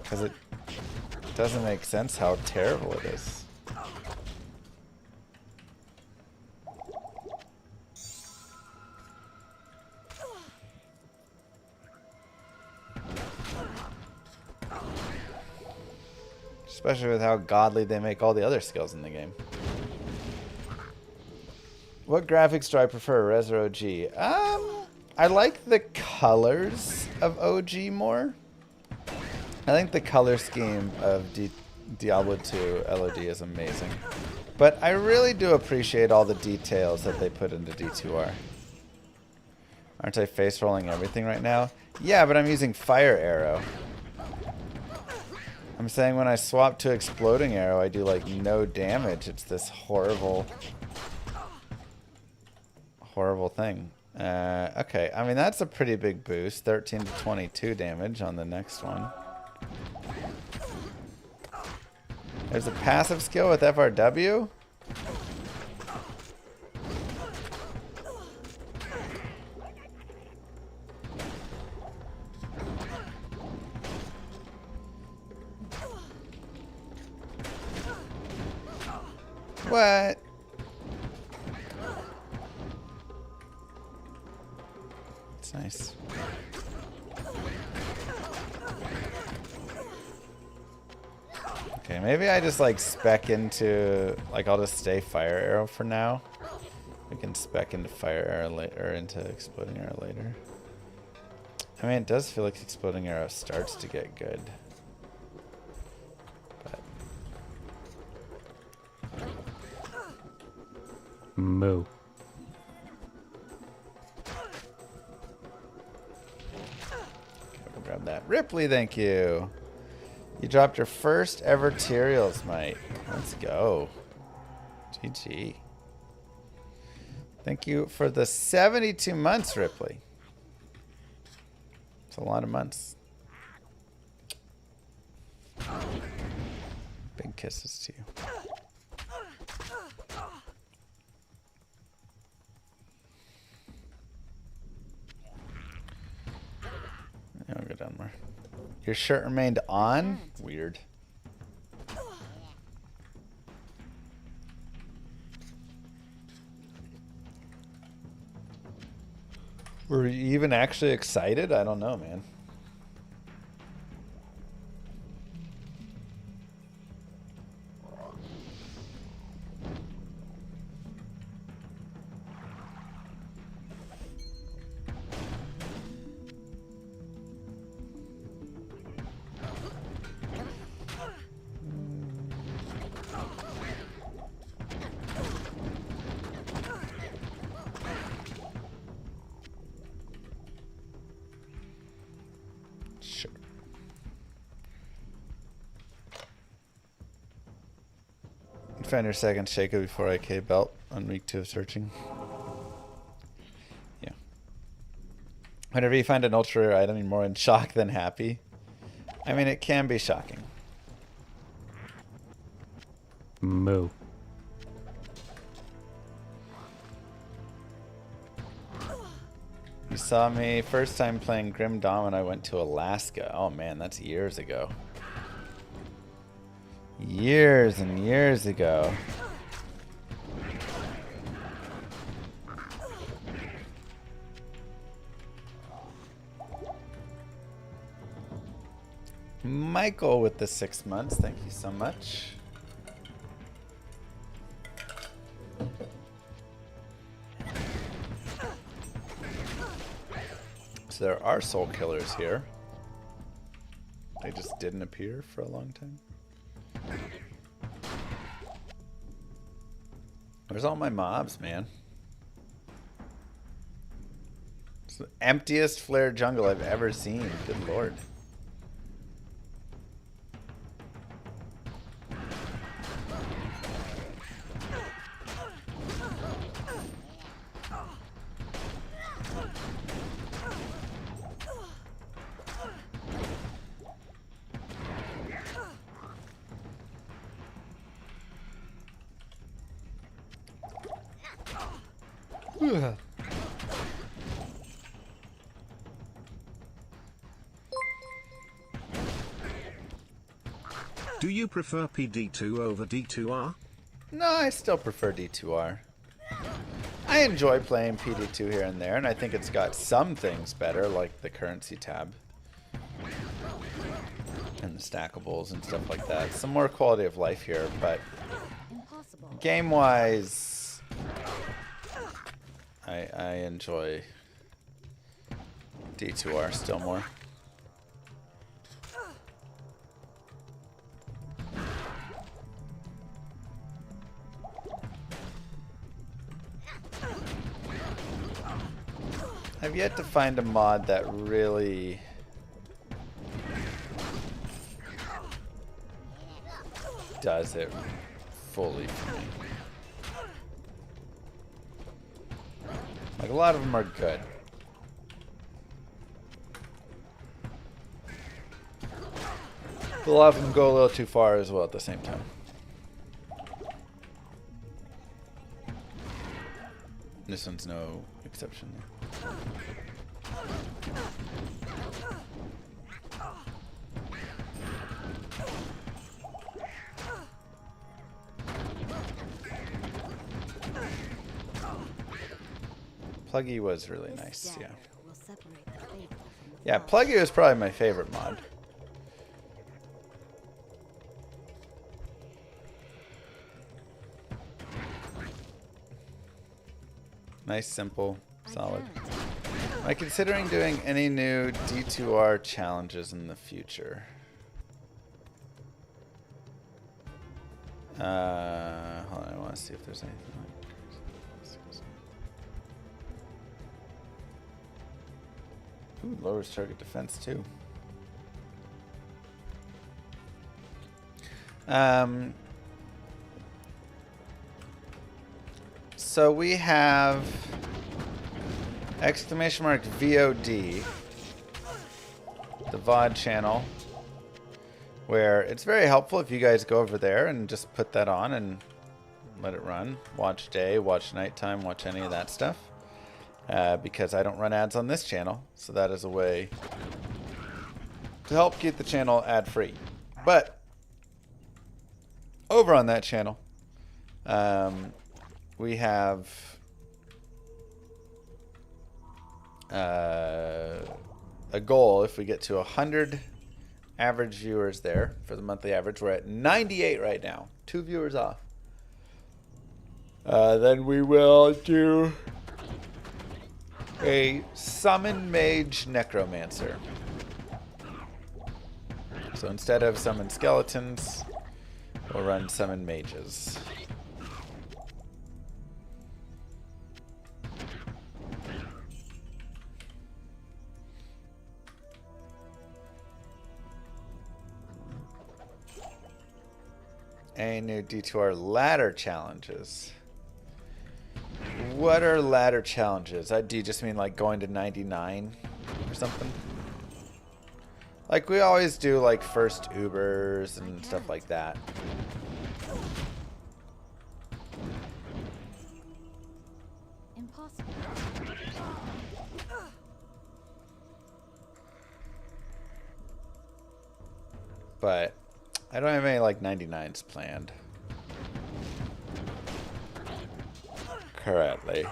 Because it doesn't make sense how terrible it is. Especially with how godly they make all the other skills in the game. What graphics do I prefer, Res or OG? I like the colors of OG more. I think the color scheme of Diablo II LOD is amazing. But I really do appreciate all the details that they put into D2R. Aren't I face rolling everything right now? Yeah, but I'm using Fire Arrow. I'm saying when I swap to Exploding Arrow, I do like no damage. It's this horrible thing. Okay, I mean that's a pretty big boost. 13 to 22 damage on the next one. There's a passive skill with FRW. What? It's nice. Okay, maybe I just like spec into, like I'll just stay Fire Arrow for now. We can spec into Fire Arrow later, or into Exploding Arrow later. I mean, it does feel like Exploding Arrow starts to get good. But Moo. I'll grab that. Ripley, thank you. You dropped your first ever Tyraels, mate. Let's go. GG. Thank you for the 72 months, Ripley. It's a lot of months. Big kisses to you. I'll go down more. Your shirt remained on? Weird. Were you even actually excited? I don't know, man. found your second Shaco before IK belt on week 2 of searching. Yeah. Whenever you find an ultra rare item, you're more in shock than happy. I mean, it can be shocking. Moo. You saw me first time playing Grim Dawn when I went to Alaska. Oh man, that's years ago. Years and years ago. Michael with the 6 months, thank you so much. So there are soul killers here. They just didn't appear for a long time. Where's all my mobs, man? It's the emptiest flare jungle I've ever seen. Good lord. Do you prefer PD2 over D2R? No, I still prefer D2R. I enjoy playing PD2 here and there, and I think it's got some things better, like the currency tab. And the stackables and stuff like that. Some more quality of life here, but game-wise, I enjoy D2R still more. I've yet to find a mod that really does it fully for me. Like, a lot of them are good. But a lot of them go a little too far as well at the same time. This one's no exception. Pluggy was really nice, yeah. Yeah, Pluggy was probably my favorite mod. Nice, simple, solid. Am I considering doing any new D2R challenges in the future? Hold on, I want to see if there's anything like ooh, lowers target defense too. So we have exclamation mark VOD, the VOD channel, where it's very helpful if you guys go over there and just put that on and let it run. Watch day, watch nighttime, watch any of that stuff. Because I don't run ads on this channel, so that is a way to help keep the channel ad-free. But over on that channel, we have a goal. If we get to 100 average viewers there for the monthly average, we're at 98 right now, 2 viewers off. Then we will do a summon mage necromancer. So instead of summon skeletons, we'll run summon mages. Any new D2R ladder challenges? What are ladder challenges? Do you just mean like going to 99 or something? Like we always do like first Ubers and stuff like that. Impossible. But I don't have any like 99s planned currently.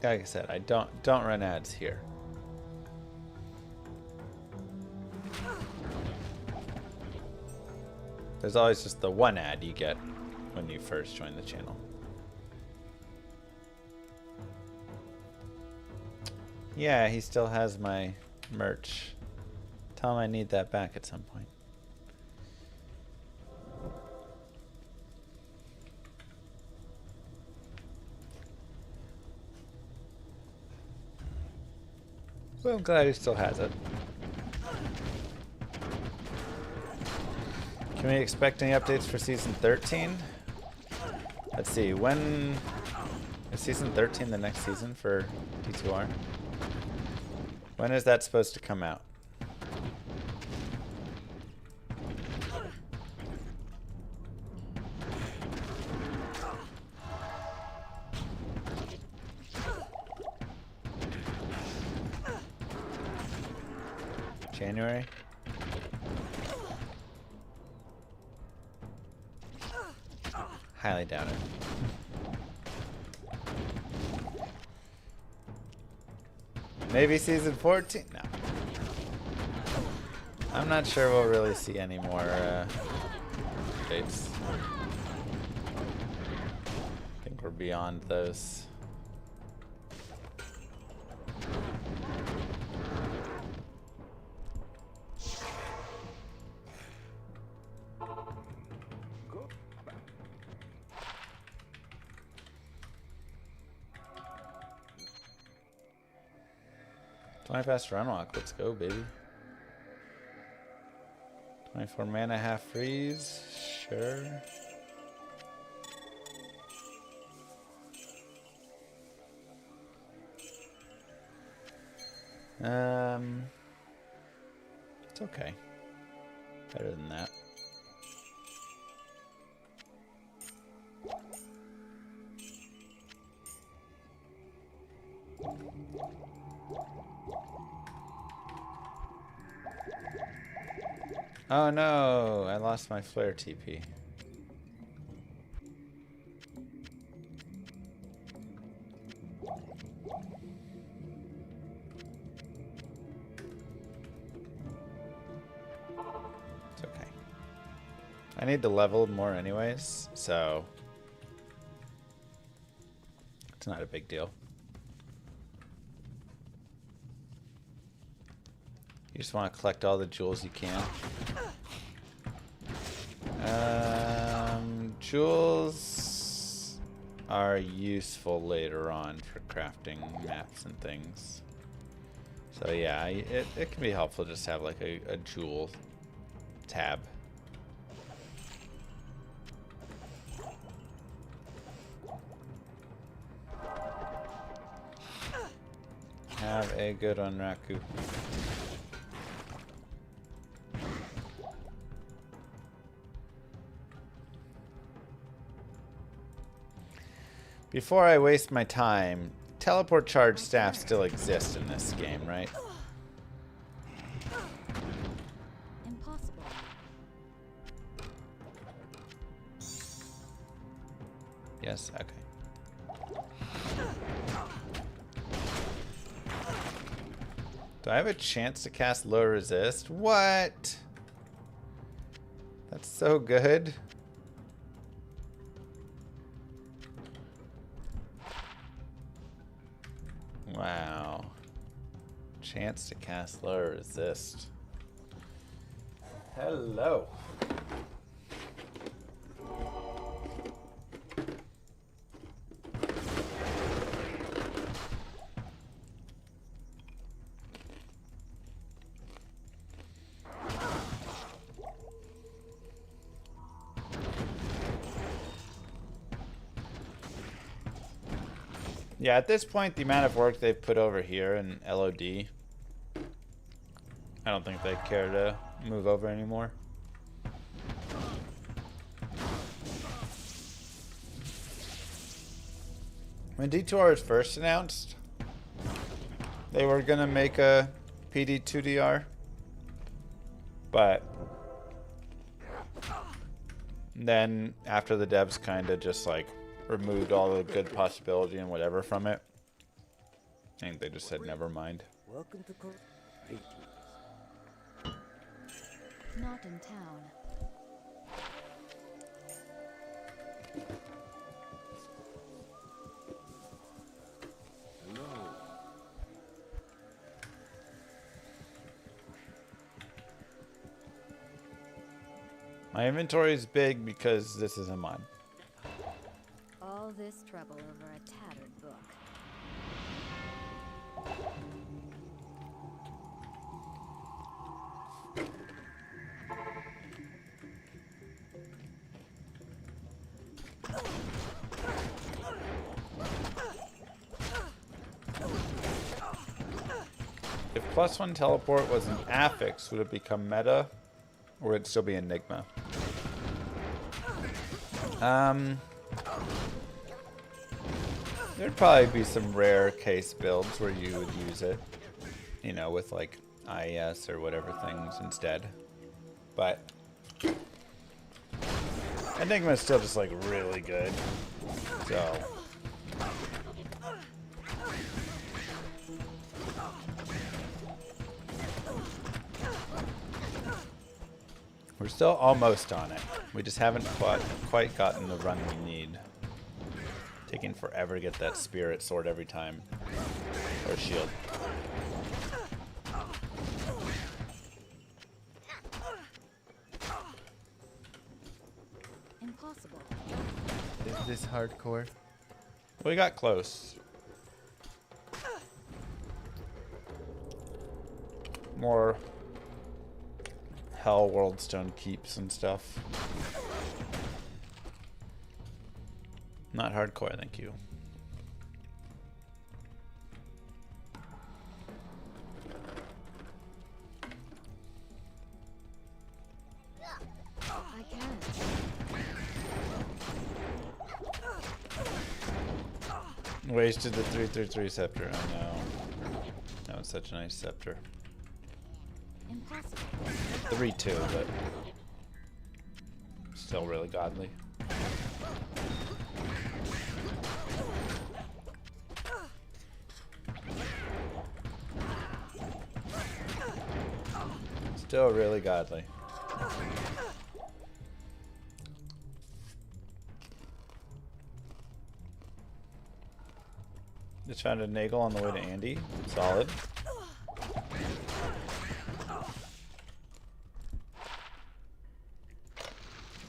Like I said, I don't run ads here. There's always just the one ad you get when you first join the channel. Yeah, he still has my merch. Tell him I need that back at some point. Well, I'm glad he still has it. Can we expect any updates for Season 13? Let's see, when... Is Season 13 the next season for D2R? When is that supposed to come out? January? Highly doubt it. Maybe season 14? No. I'm not sure we'll really see any more updates. I think we're beyond those. Fast run walk, let's go, baby. 24 mana, half freeze, sure. It's okay. Better than that. Oh no, I lost my flare TP. It's okay. I need to level more anyways, so it's not a big deal. You just want to collect all the jewels you can. Jewels are useful later on for crafting maps and things. So yeah, it can be helpful just to have like a jewel tab. Have a good one, Raku. Before I waste my time, teleport charge staff still exist in this game, right? Impossible. Yes, okay. Do I have a chance to cast low resist? What? That's so good. Wow. Chance to cast lower resist. Hello. Yeah, at this point, the amount of work they've put over here in LOD, I don't think they care to move over anymore. When D2R was first announced, they were gonna make a PD2DR, but then after the devs kind of just like removed all the good possibility and whatever from it, I think they just said never mind. Welcome to Not in town. Hello. My inventory is big because this is a mod. All this trouble over a tattered book. If +1 teleport was an affix, would it become meta? Or would it still be Enigma? There'd probably be some rare case builds where you would use it, you know, with like IES or whatever things instead. But Enigma is still just like really good. So we're still almost on it. We just haven't quite gotten the run we need. Taking forever to get that spirit sword every time. Or shield. Impossible. Is this hardcore? We got close. More Hell Worldstone keeps and stuff. Not hardcore, thank you. I can't. Wasted the 333 scepter. I know. That was such a nice scepter. Impossible. 3-2, but still really godly. Still really godly. Just found a Nagel on the way to Andy. Solid.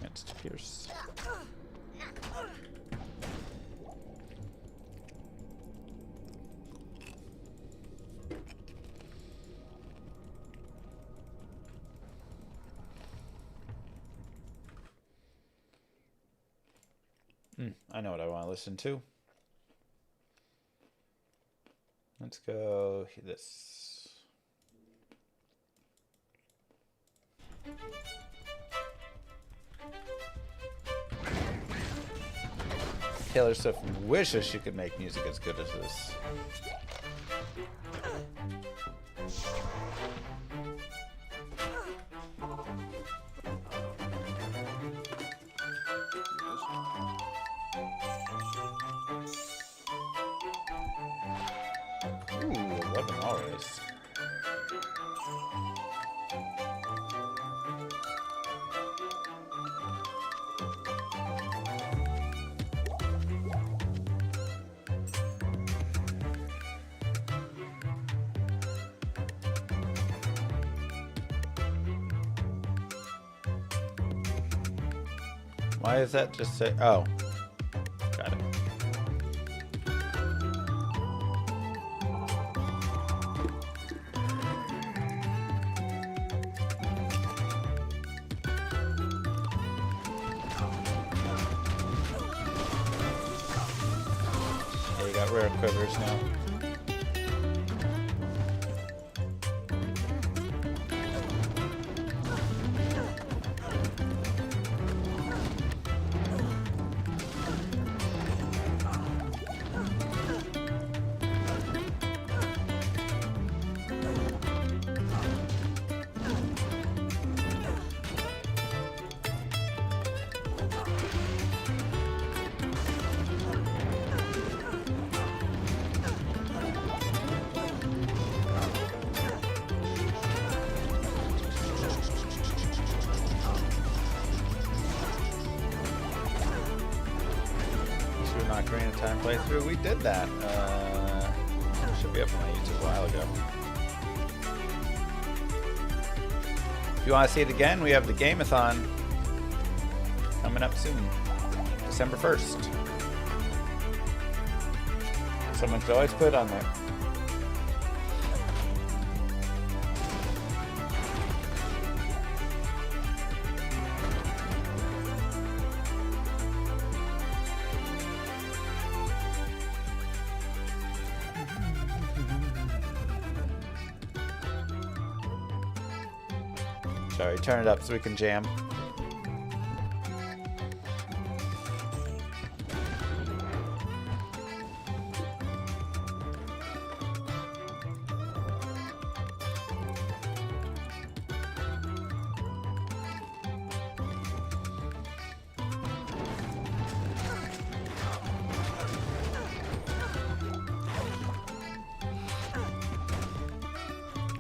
Against Pierce. I know what I want to listen to. Let's go this. Taylor Swift wishes she could make music as good as this. Ooh, 11 auras. Why is that just say? Oh, got it. Yeah, you got rare quivers now. Ocarina of Time playthrough. We did that. Should be up on my YouTube a while ago. If you want to see it again, we have the Game-a-thon coming up soon, December 1st. Someone could always put it on there. Sorry, turn it up so we can jam.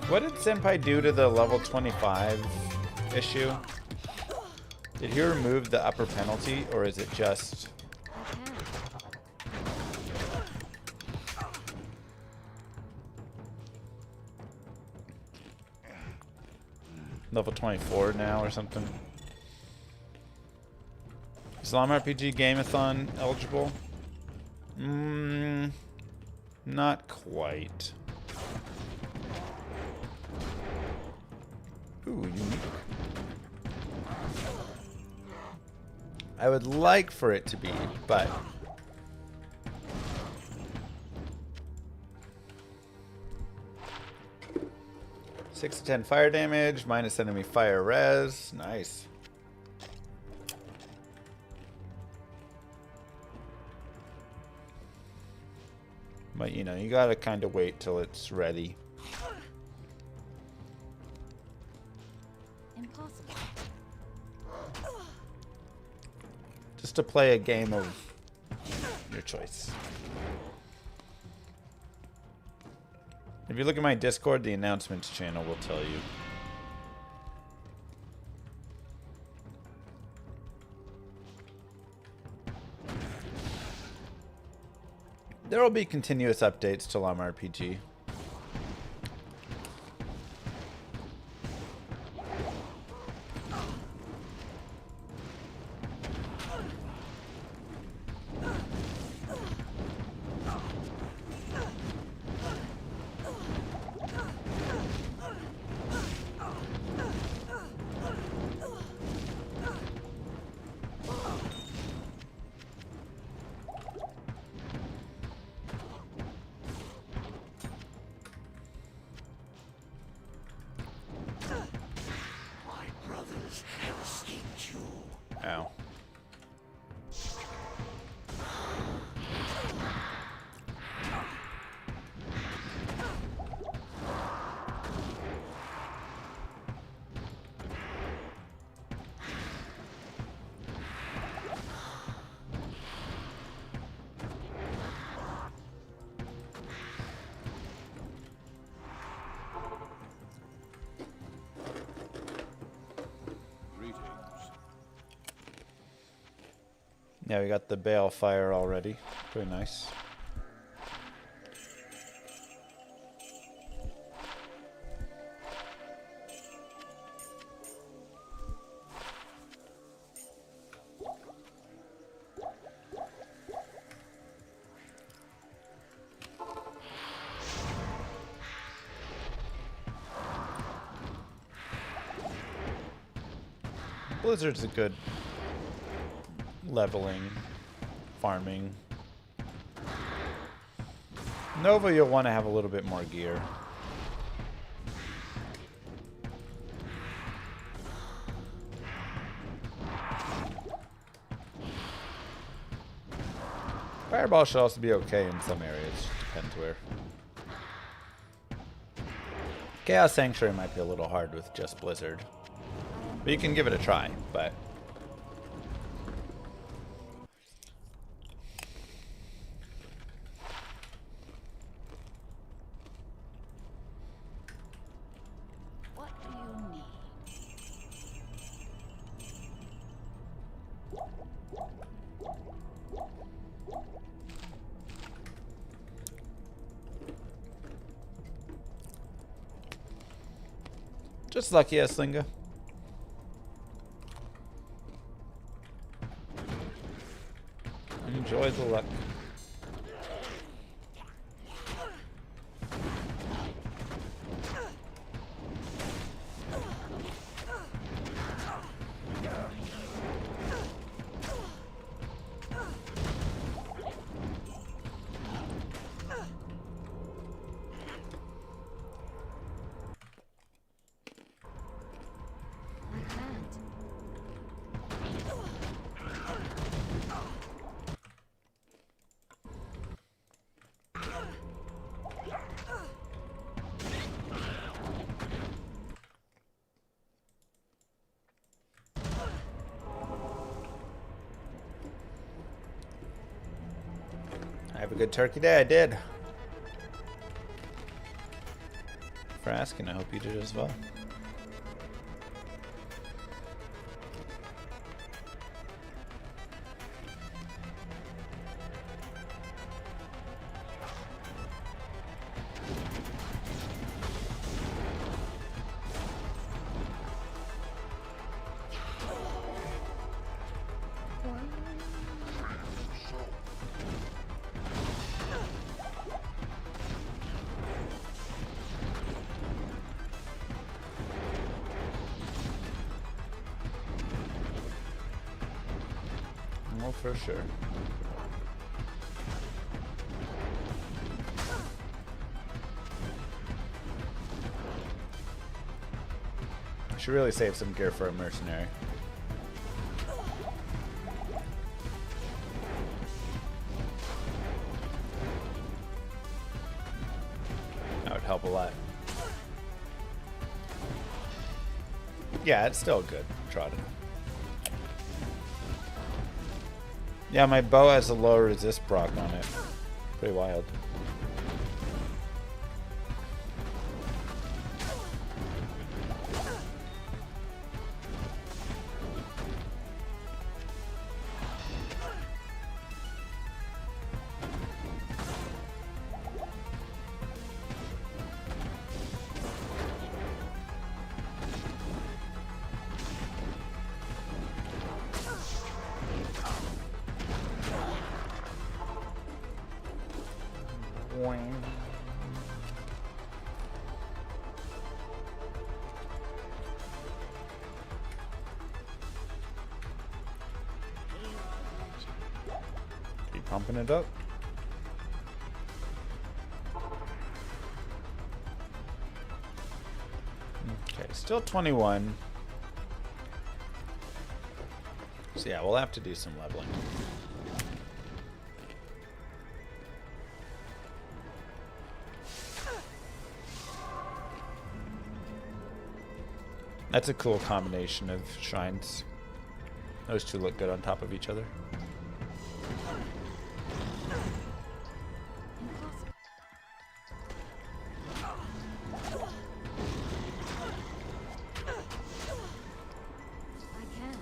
What did Senpai do to the level 25 issue? Did he remove the upper penalty, or is it just... level 24 now or something? Is Llama RPG Game-a-thon eligible? Not quite. Ooh, unique. I would like for it to be, but... Six to 10 fire damage, minus enemy fire res. Nice. But you know, you gotta kind of wait till it's ready. Impossible. Just to play a game of your choice. If you look at my Discord, the announcements channel will tell you. There will be continuous updates to Llama RPG. Ow. Yeah, we got the bale fire already. Pretty nice. Blizzard's a good leveling, farming. Nova, you'll want to have a little bit more gear. Fireball should also be okay in some areas. Depends where. Chaos Sanctuary might be a little hard with just Blizzard. But you can give it a try, but... What do you need? Just lucky, Slinga. Enjoy the luck. I can't. I have a good turkey day. I did. For asking, I hope you did as well. Oh, for sure. I should really save some gear for a mercenary. That would help a lot. Yeah, it's still good, Trodden. Yeah, my bow has a low resist proc on it. Pretty wild. Keep pumping it up. Okay, still 21. So yeah, we'll have to do some leveling. That's a cool combination of shrines. Those two look good on top of each other. I can't.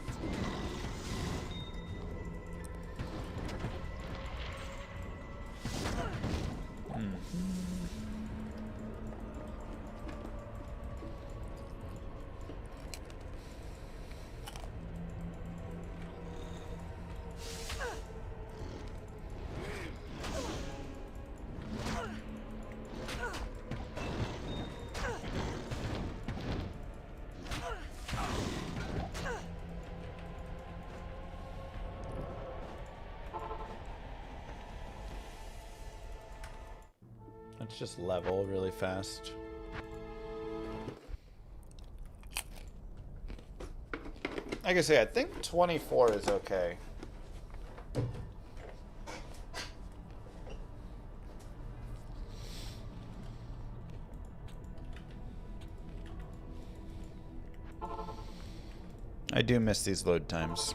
Let's just level really fast. Like I say, I think 24 is okay. I do miss these load times.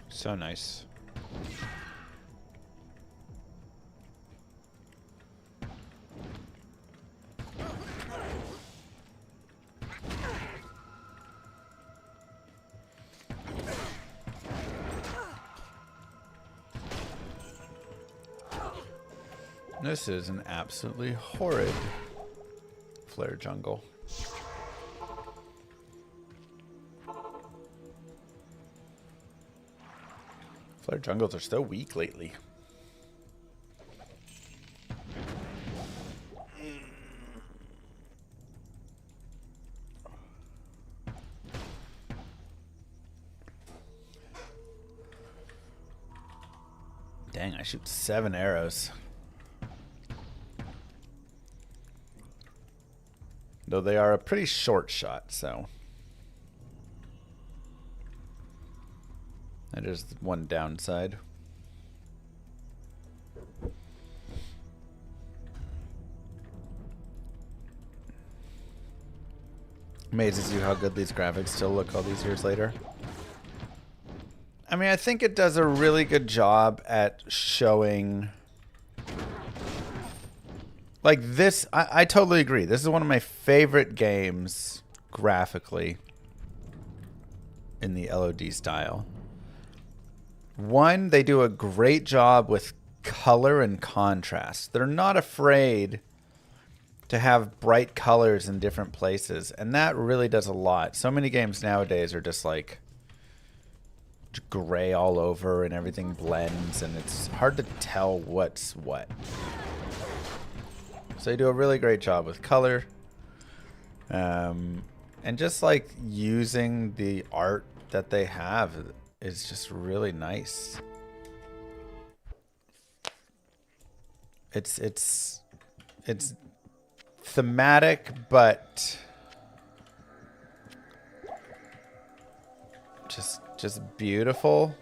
So nice. This is an absolutely horrid flare jungle. Flare jungles are so weak lately. Dang, I shoot 7 arrows. Though they are a pretty short shot, so. That is one downside. Amazes you how good these graphics still look all these years later. I mean, I think it does a really good job at showing... Like this, I totally agree. This is one of my favorite games graphically in the LOD style. One, they do a great job with color and contrast. They're not afraid to have bright colors in different places, and that really does a lot. So many games nowadays are just like gray all over and everything blends, and it's hard to tell what's what. So they do a really great job with color, and just like using the art that they have is just really nice. It's thematic, but just beautiful.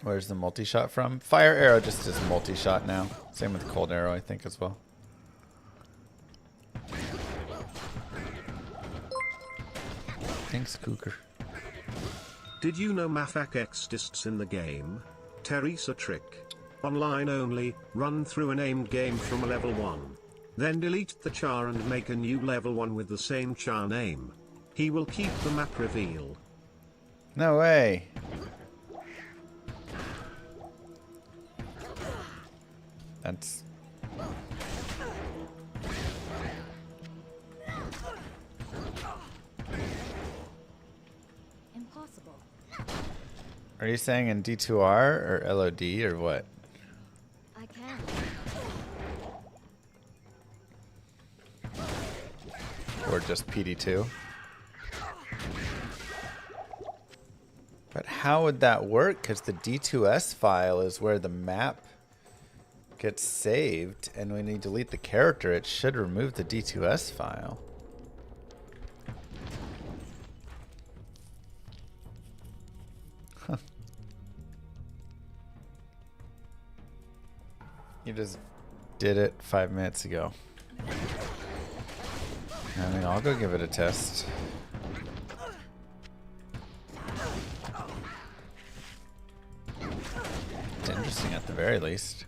Where's the multi-shot from? Fire arrow just is multi-shot now. Same with cold arrow, I think, as well. Thanks, Cougar. Did you know Mafak exists in the game? Teresa trick. Online only, run through a named game from level 1. Then delete the char and make a new level 1 with the same char name. He will keep the map reveal. No way. That's... Impossible. Are you saying in D2R or LOD or what? I can. Or just PD2? But how would that work? Because the D2S file is where the map gets saved, and when you delete the character, it should remove the D2S file. Huh. You just did it 5 minutes ago. I mean, I'll go give it a test. It's interesting at the very least.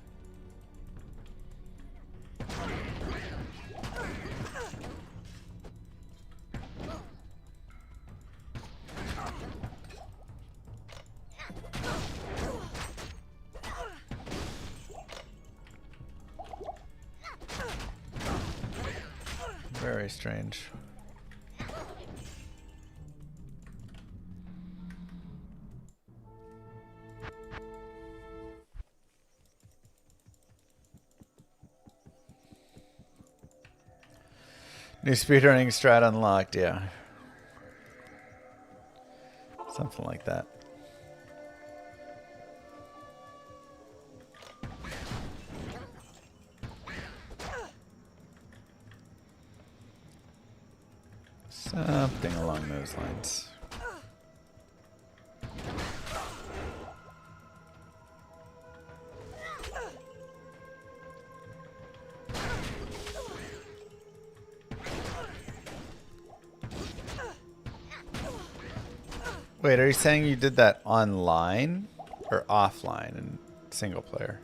Very strange. New speedrunning strat unlocked, yeah. Something like that. Something along those lines. Wait, are you saying you did that online or offline in single player?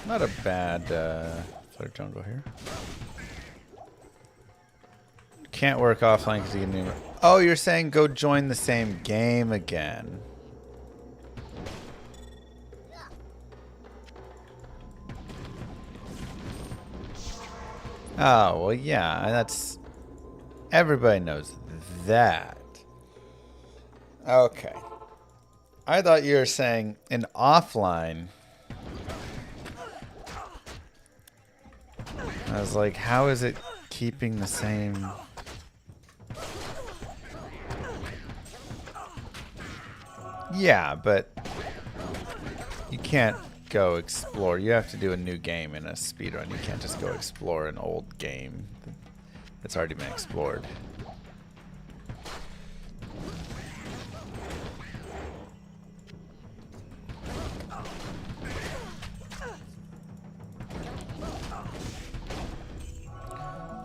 Not a bad flare jungle here. Can't work offline because you can do. Oh, you're saying go join the same game again. Oh, well, yeah, that's... Everybody knows that. Okay. I thought you were saying in offline... I was like, how is it keeping the same... Yeah, but you can't go explore. You have to do a new game in a speedrun. You can't just go explore an old game that's already been explored.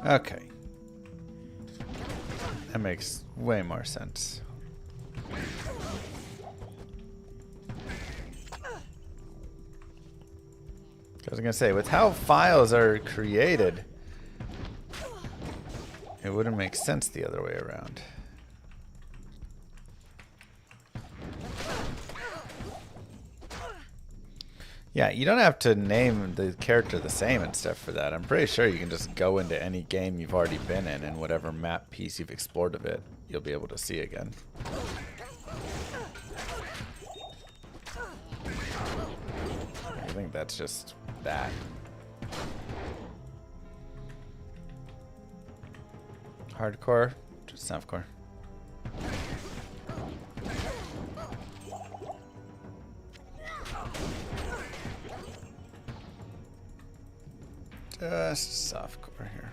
Okay. That makes way more sense. I was gonna say, with how files are created, it wouldn't make sense the other way around. Yeah, you don't have to name the character the same and stuff for that. I'm pretty sure you can just go into any game you've already been in and whatever map piece you've explored of it, you'll be able to see again. I think that's just that. Hardcore, just softcore. Just softcore here.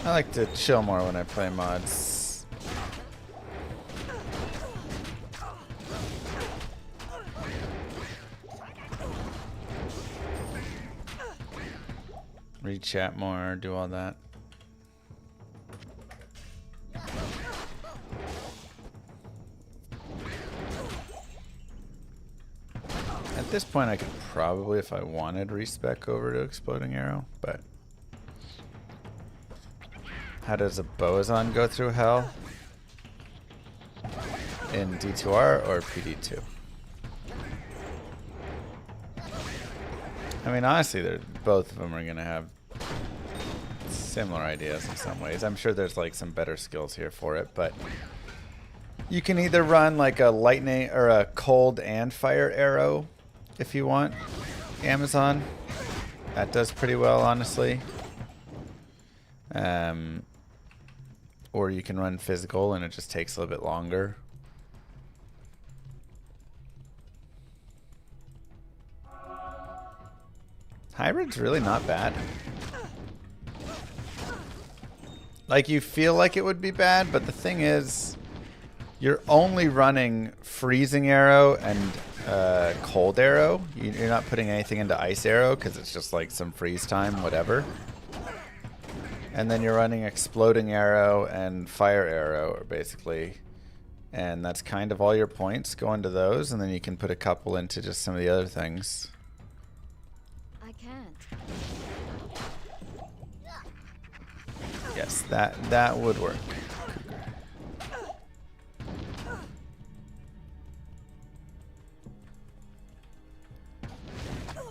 I like to chill more when I play mods. Read chat more, do all that. At this point, I could probably, if I wanted, respec over to Exploding Arrow, but how does a Boazon go through hell? In D2R or PD2? I mean, honestly, both of them are going to have similar ideas in some ways. I'm sure there's like some better skills here for it, but you can either run like a lightning or a cold and fire arrow if you want. Amazon, that does pretty well, honestly. Or you can run physical and it just takes a little bit longer. Hybrid's really not bad. Like, you feel like it would be bad, but the thing is, you're only running freezing arrow and cold arrow. You're not putting anything into ice arrow because it's just like some freeze time, whatever. And then you're running exploding arrow and fire arrow, basically. And that's kind of all your points go into those, and then you can put a couple into just some of the other things. I can't. Yes, that would work.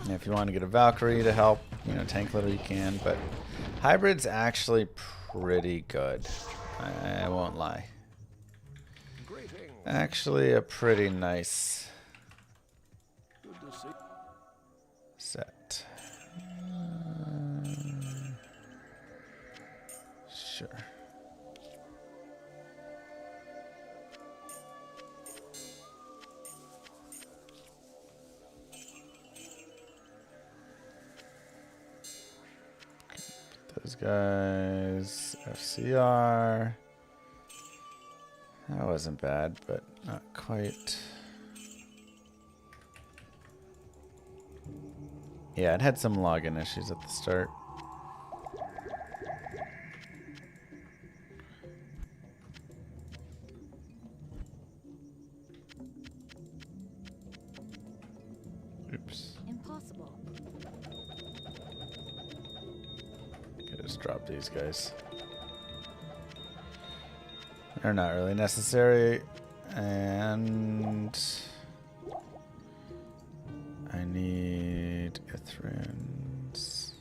And if you want to get a Valkyrie to help, tank a little, you can. But hybrid's actually pretty good. I won't lie. Actually, a pretty nice set. Sure. Those guys, FCR. That wasn't bad, but not quite. Yeah, it had some login issues at the start. Oops. Impossible. Could just drop these guys. They're not really necessary. And I need Ithrins.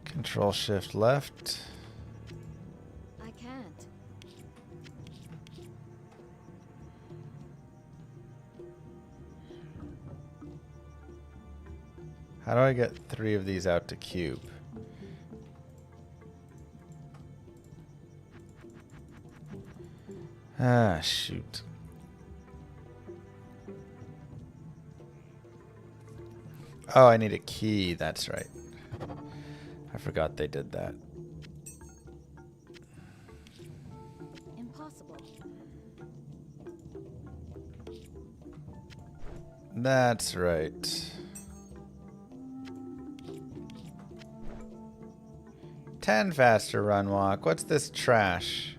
Control shift left. I can't. How do I get 3 of these out to cube? Ah, shoot. Oh, I need a key. That's right. I forgot they did that. Impossible. That's right. 10 faster run walk. What's this trash?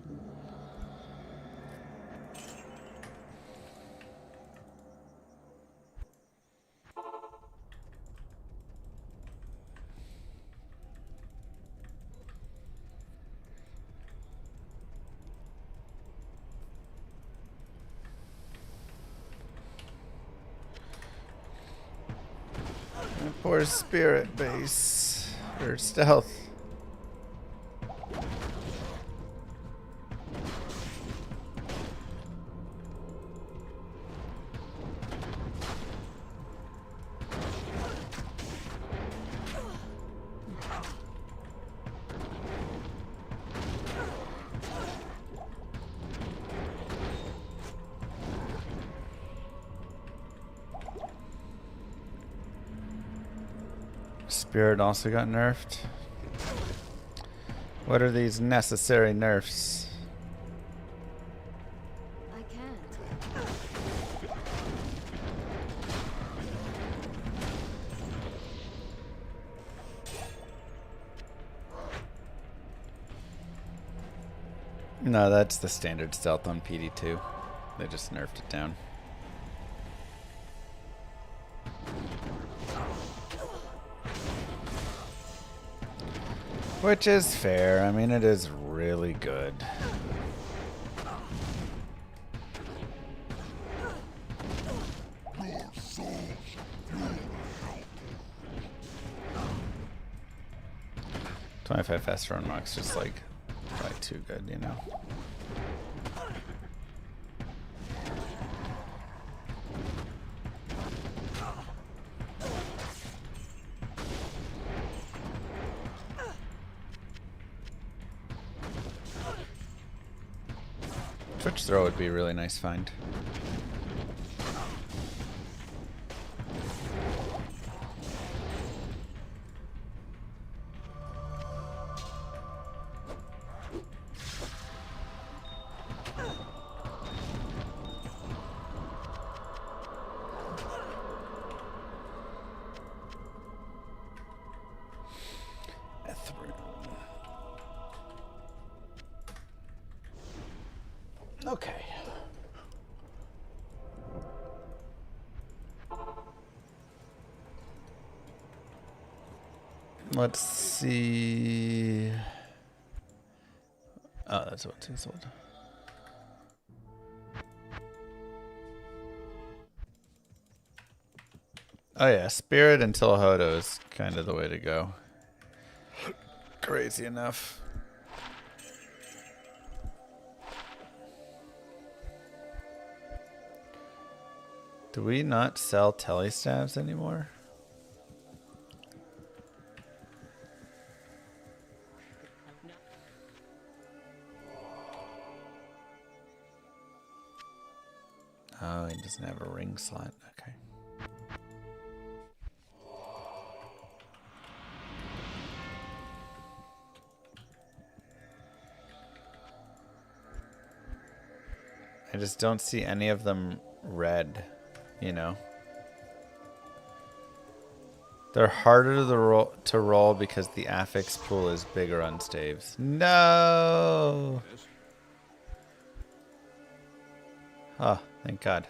Poor spirit base. Or stealth. Spirit also got nerfed. What are these necessary nerfs? I can't. No, that's the standard stealth on PD2. They just nerfed it down. Which is fair. I mean, it is really good. $25 fast run marks, just like probably too good, you know. Twitch throw would be a really nice find. Okay. Let's see. Oh, that's what it's old. Oh yeah, Spirit until Hodo is kind of the way to go. Crazy enough. Do we not sell telestabs anymore? Oh, he doesn't have a ring slot. Okay. I just don't see any of them red, you know? They're harder to roll because the affix pool is bigger on staves. No! Oh, thank God.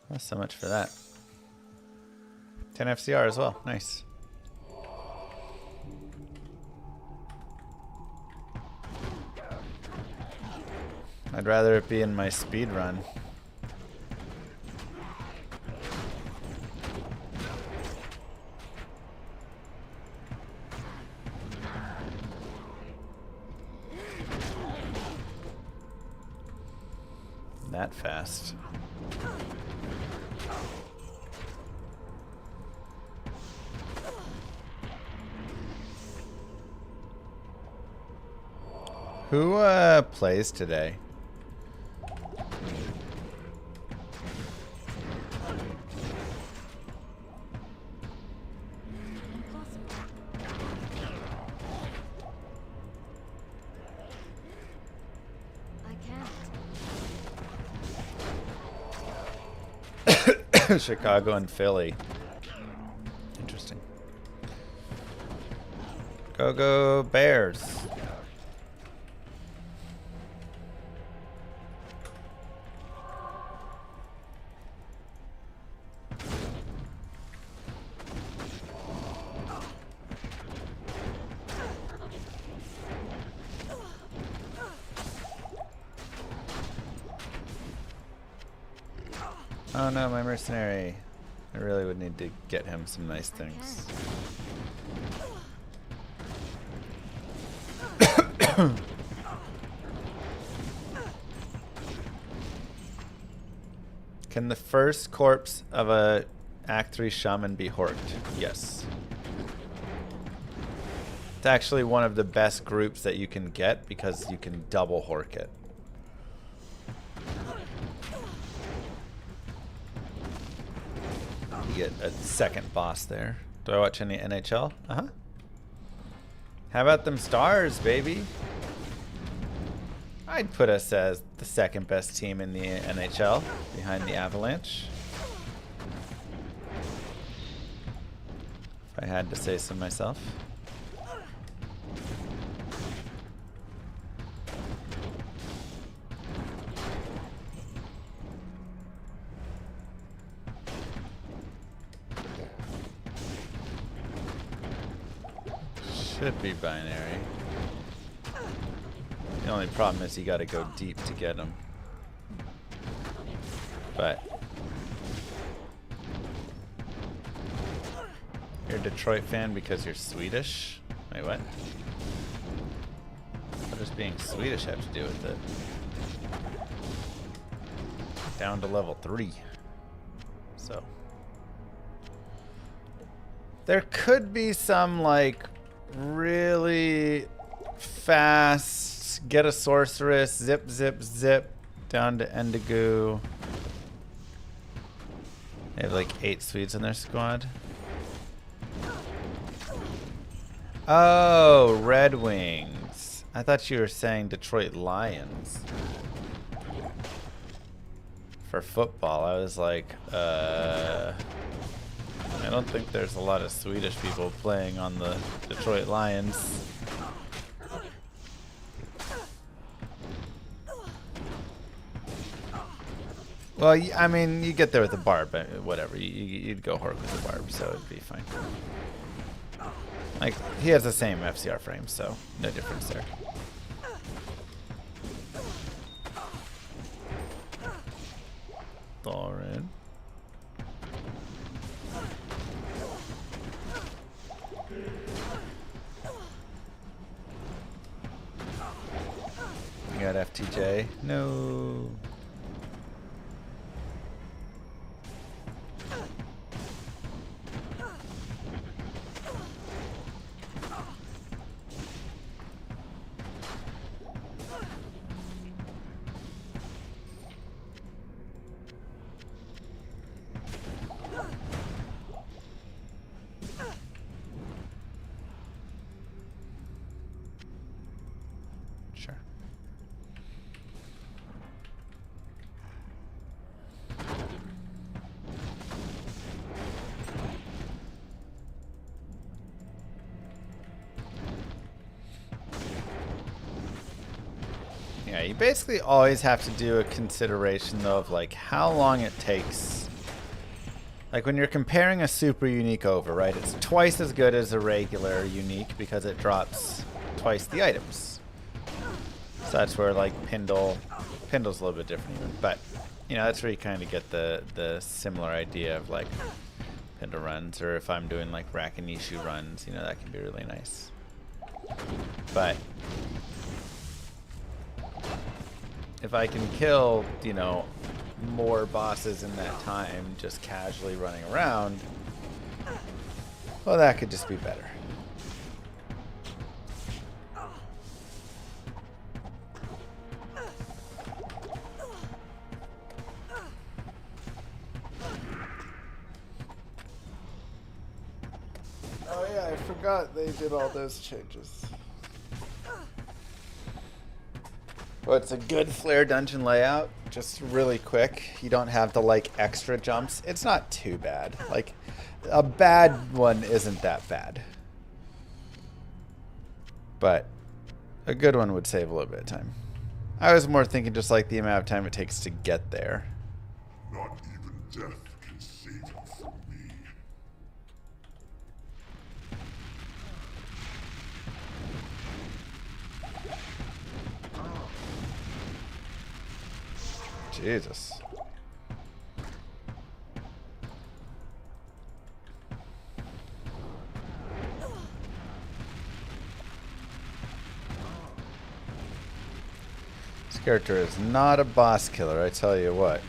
Well, so much for that. 10 FCR as well. Nice. I'd rather it be in my speed run. That fast. Who plays today? Chicago and Philly. Interesting. Go Bears. Oh no, my mercenary. I really would need to get him some nice things. Can the first corpse of a Act 3 shaman be horked? Yes. It's actually one of the best groups that you can get because you can double hork it. Get a second boss there. Do I watch any NHL? Uh-huh. How about them Stars, baby? I'd put us as the second best team in the NHL, behind the Avalanche. If I had to say so myself. Should be binary. The only problem is you gotta go deep to get them. But you're a Detroit fan because you're Swedish? Wait, what? What does being Swedish have to do with it? Down to level 3. So there could be some like really fast get a sorceress, zip zip zip down to Endigu. They have like 8 Swedes in their squad. Oh, Red Wings. I thought you were saying Detroit Lions. For football, I was like, I don't think there's a lot of Swedish people playing on the Detroit Lions. Well, I mean, you get there with the barb, but whatever. You'd go Hork with the barb, so it'd be fine. Like, he has the same FCR frame, so no difference there. Thorin. god, FTJ. No. Sure. Yeah, you basically always have to do a consideration though of like how long it takes. Like when you're comparing a super unique over, right? It's twice as good as a regular unique because it drops twice the items. So that's where like Pindle's a little bit different even, but you know, that's where you kind of get the similar idea of like Pindle runs, or if I'm doing like Rakanishu runs, you know, that can be really nice. But if I can kill, you know, more bosses in that time just casually running around, well, that could just be better. Oh yeah, I forgot they did all those changes. Well, it's a good flare dungeon layout, just really quick. You don't have the like extra jumps. It's not too bad. Like a bad one isn't that bad. But a good one would save a little bit of time. I was more thinking just like the amount of time it takes to get there. Not even death can save you from me. Jesus. This character is not a boss killer, I tell you what.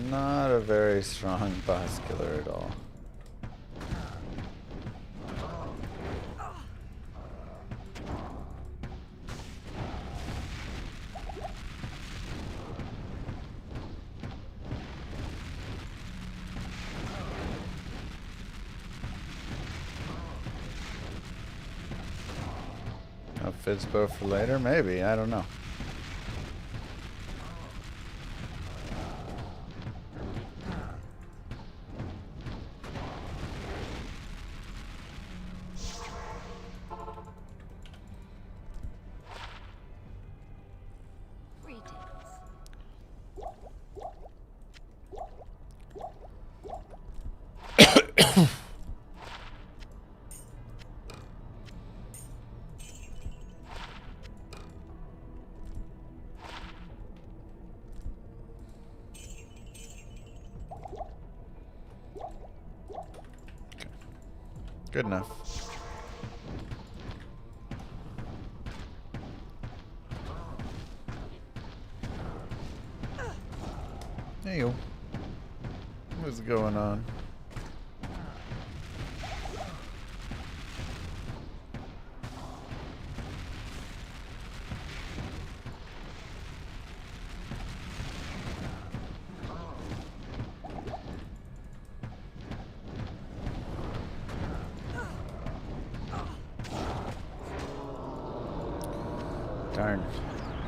Not a very strong boss killer at all. A Fizzbo for later? Maybe, I don't know. Greetings. Good enough. Hey, yo. What's going on? Darn.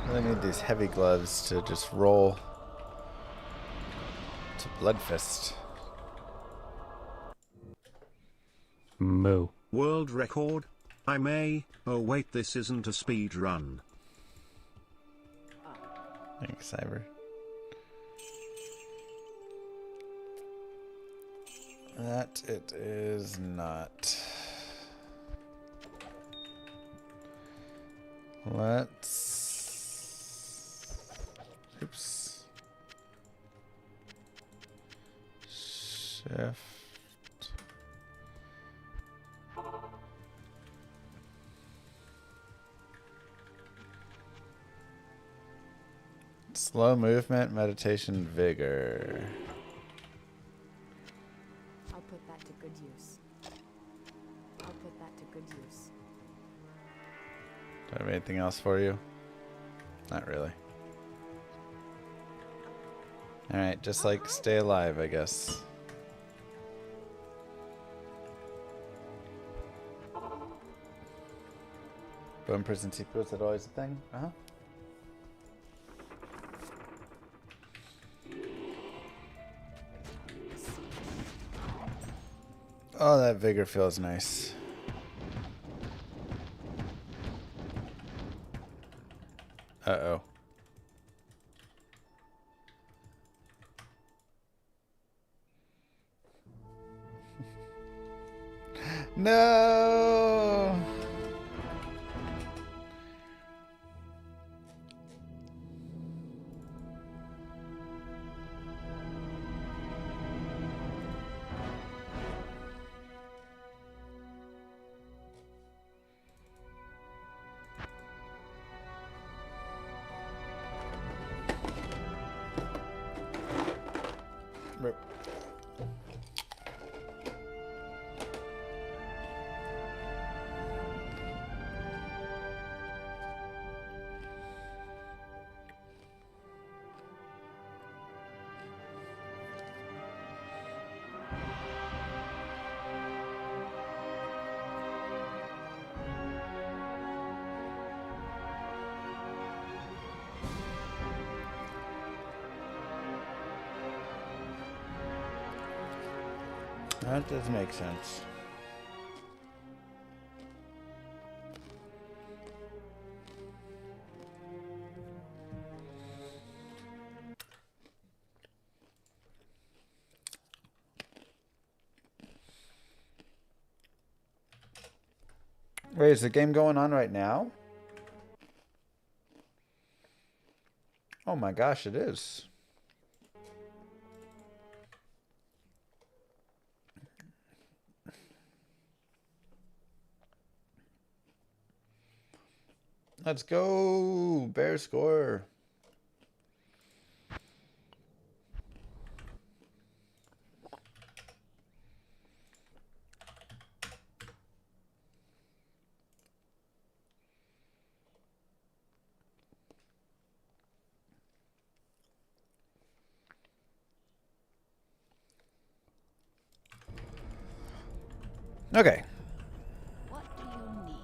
I really need these heavy gloves to just roll to Bloodfist. Moo. World record? I may. Oh wait, this isn't a speed run. Thanks, Cyber. That it is not. Let's. Oops. Shift. Slow movement, meditation, vigor. I'll put that to good use. I'll put that to good use. Do I have anything else for you? Not really. Alright, just like stay alive, I guess. Bone prison CPU, is that always a thing? Uh-huh. Oh, that vigor feels nice. Uh-oh. No! Rip. That does make sense. Wait, is the game going on right now? Oh my gosh, it is. Let's go. Bear score. Okay. What do you need?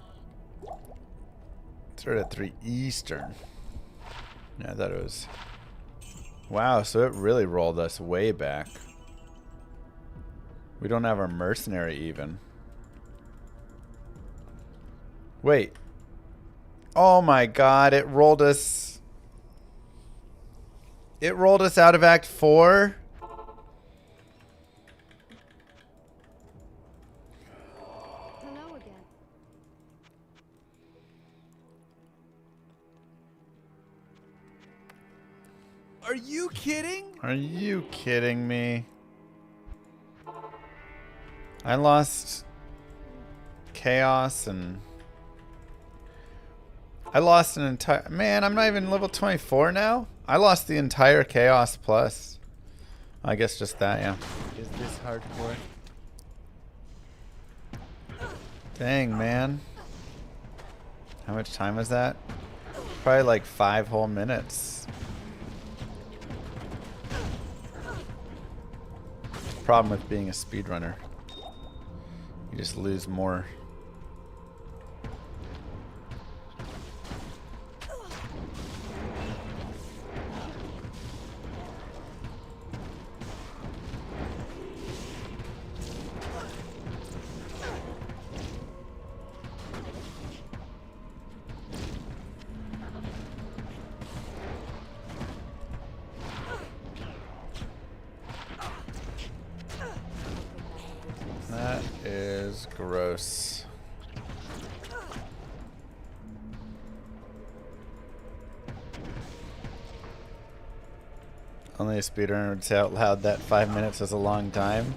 Start at 3 Eastern. Yeah, I thought it was... Wow, so it really rolled us way back. We don't have our mercenary even. Wait. Oh my god, it rolled us... It rolled us out of Act 4? Hello again. Are you kidding? Are you kidding me? I lost Chaos and... I lost an entire... Man, I'm not even level 24 now? I lost the entire Chaos Plus. I guess just that, yeah. Is this hardcore? Dang, man. How much time was that? Probably like 5 whole minutes. Problem with being a speedrunner. You just lose more. That is gross. Only a speedrunner would say out loud that 5 minutes is a long time.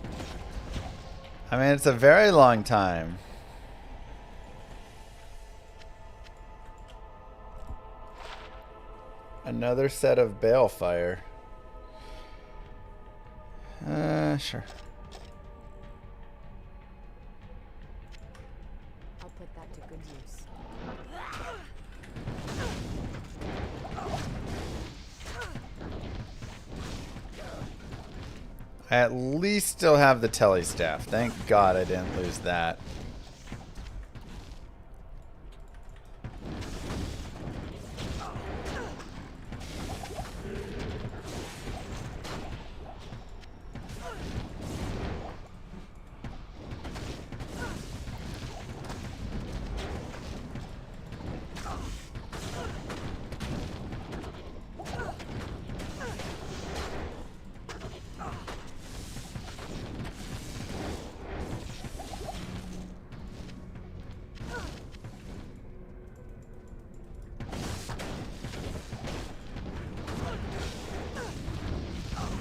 I mean, it's a very long time. Another set of balefire. Sure. I'll put that to good use. I at least still have the telestaff. Thank God I didn't lose that.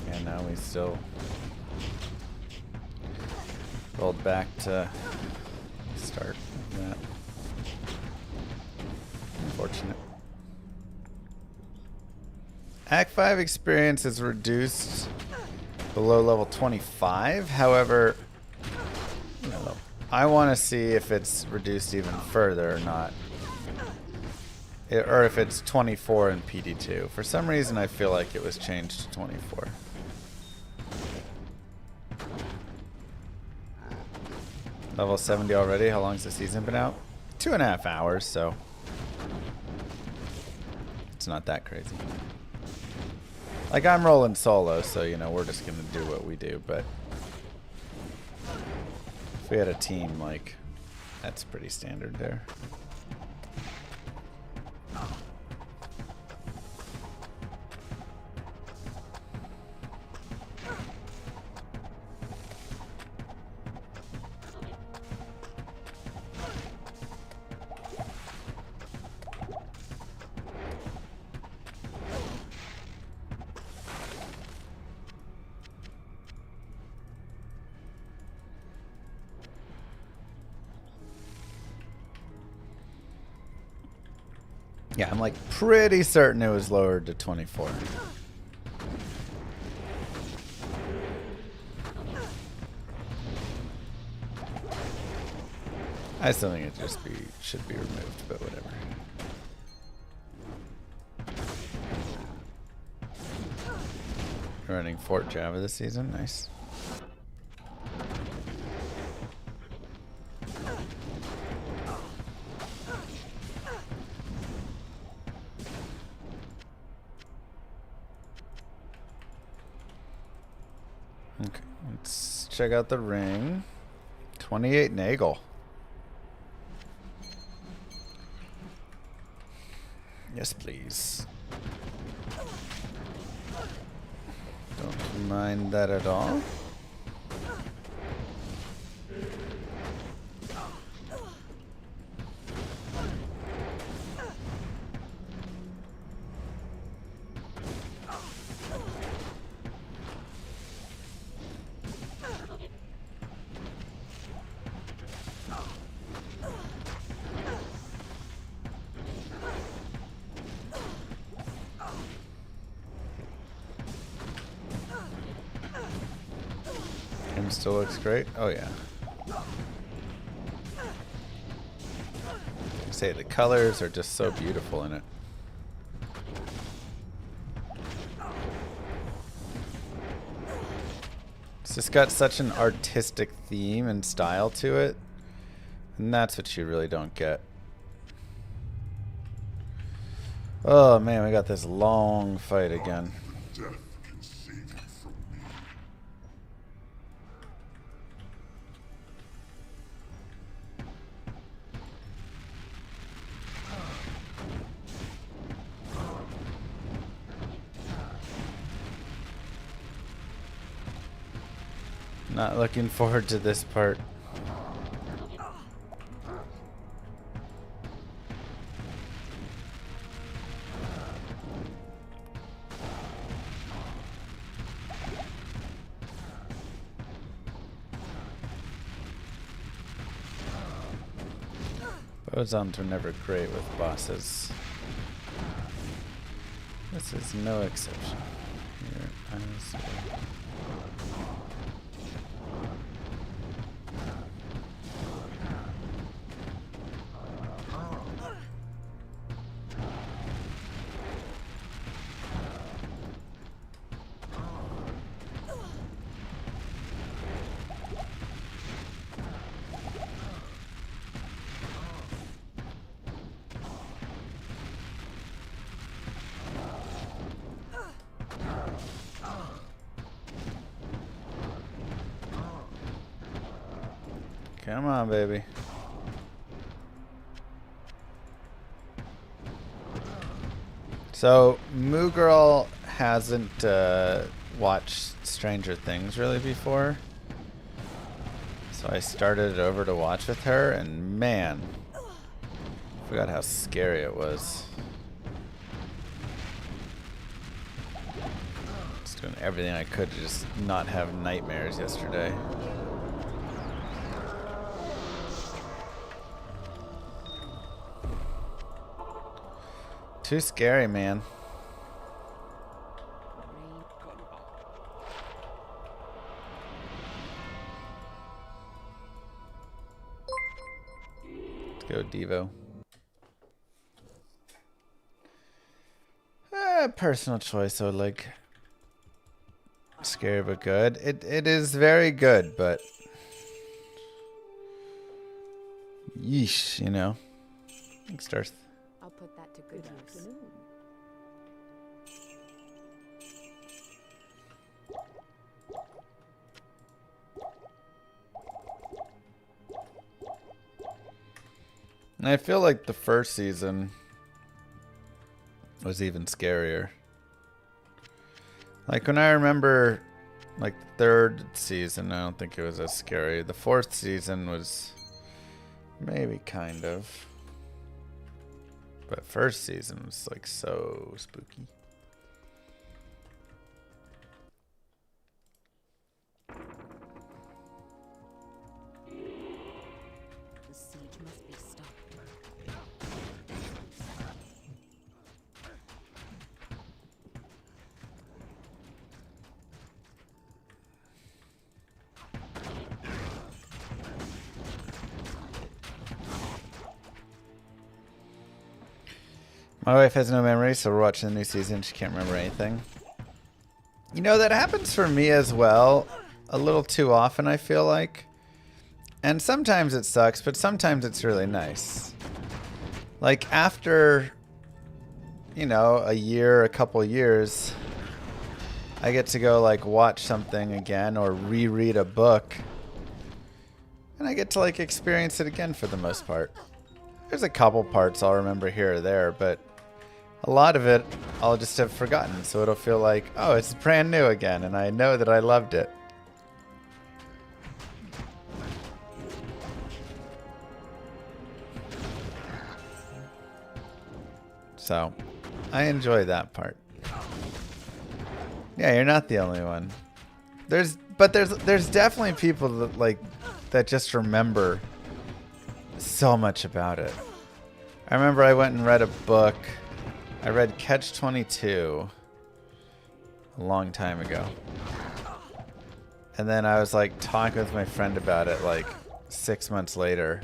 And now we still rolled back to start of that. Unfortunate. Act 5 experience is reduced below level 25. However, you know, I want to see if it's reduced even further or not. Or if it's 24 in PD2. For some reason, I feel like it was changed to 24. Level 70 already? How long's the season been out? 2.5 hours, so it's not that crazy. Like, I'm rolling solo, so, you know, we're just gonna do what we do, but if we had a team, like, that's pretty standard there. Yeah, I'm like pretty certain it was lowered to 24. I still think it should be removed, but whatever. Running Fort Java this season, nice. Okay, let's check out the ring. 28 Nagel. Yes, please. Don't mind that at all. Him still looks great. Oh yeah. I say the colors are just so beautiful in it. It's just got such an artistic theme and style to it, and that's what you really don't get. Oh man, we got this long fight again. Not looking forward to this part. Bosons were never great with bosses. This is no exception. Here, come on, baby. So, Moo Girl hasn't watched Stranger Things really before. So I started over to watch with her, and man, I forgot how scary it was. Just doing everything I could to just not have nightmares yesterday. Too scary, man. Let's go, Devo. Personal choice, so like scary but good. It is very good, but yeesh, you know. Thanks, Darth. I'll put that to good use. And I feel like the first season was even scarier. Like when I remember like the third season, I don't think it was as scary. The fourth season was maybe kind of. But first season was like so spooky. The siege must be stopped. My wife has no memory, so we're watching the new season. She can't remember anything. You know, that happens for me as well. A little too often, I feel like. And sometimes it sucks, but sometimes it's really nice. Like after, you know, a year, a couple years, I get to go like watch something again or reread a book. And I get to like experience it again for the most part. There's a couple parts I'll remember here or there, but a lot of it I'll just have forgotten. So it'll feel like, oh, it's brand new again, and I know that I loved it. So I enjoy that part. Yeah, you're not the only one. There's definitely people that like that just remember so much about it. I remember I went and read a book. I read Catch-22 a long time ago. And then I was like talking with my friend about it like 6 months later.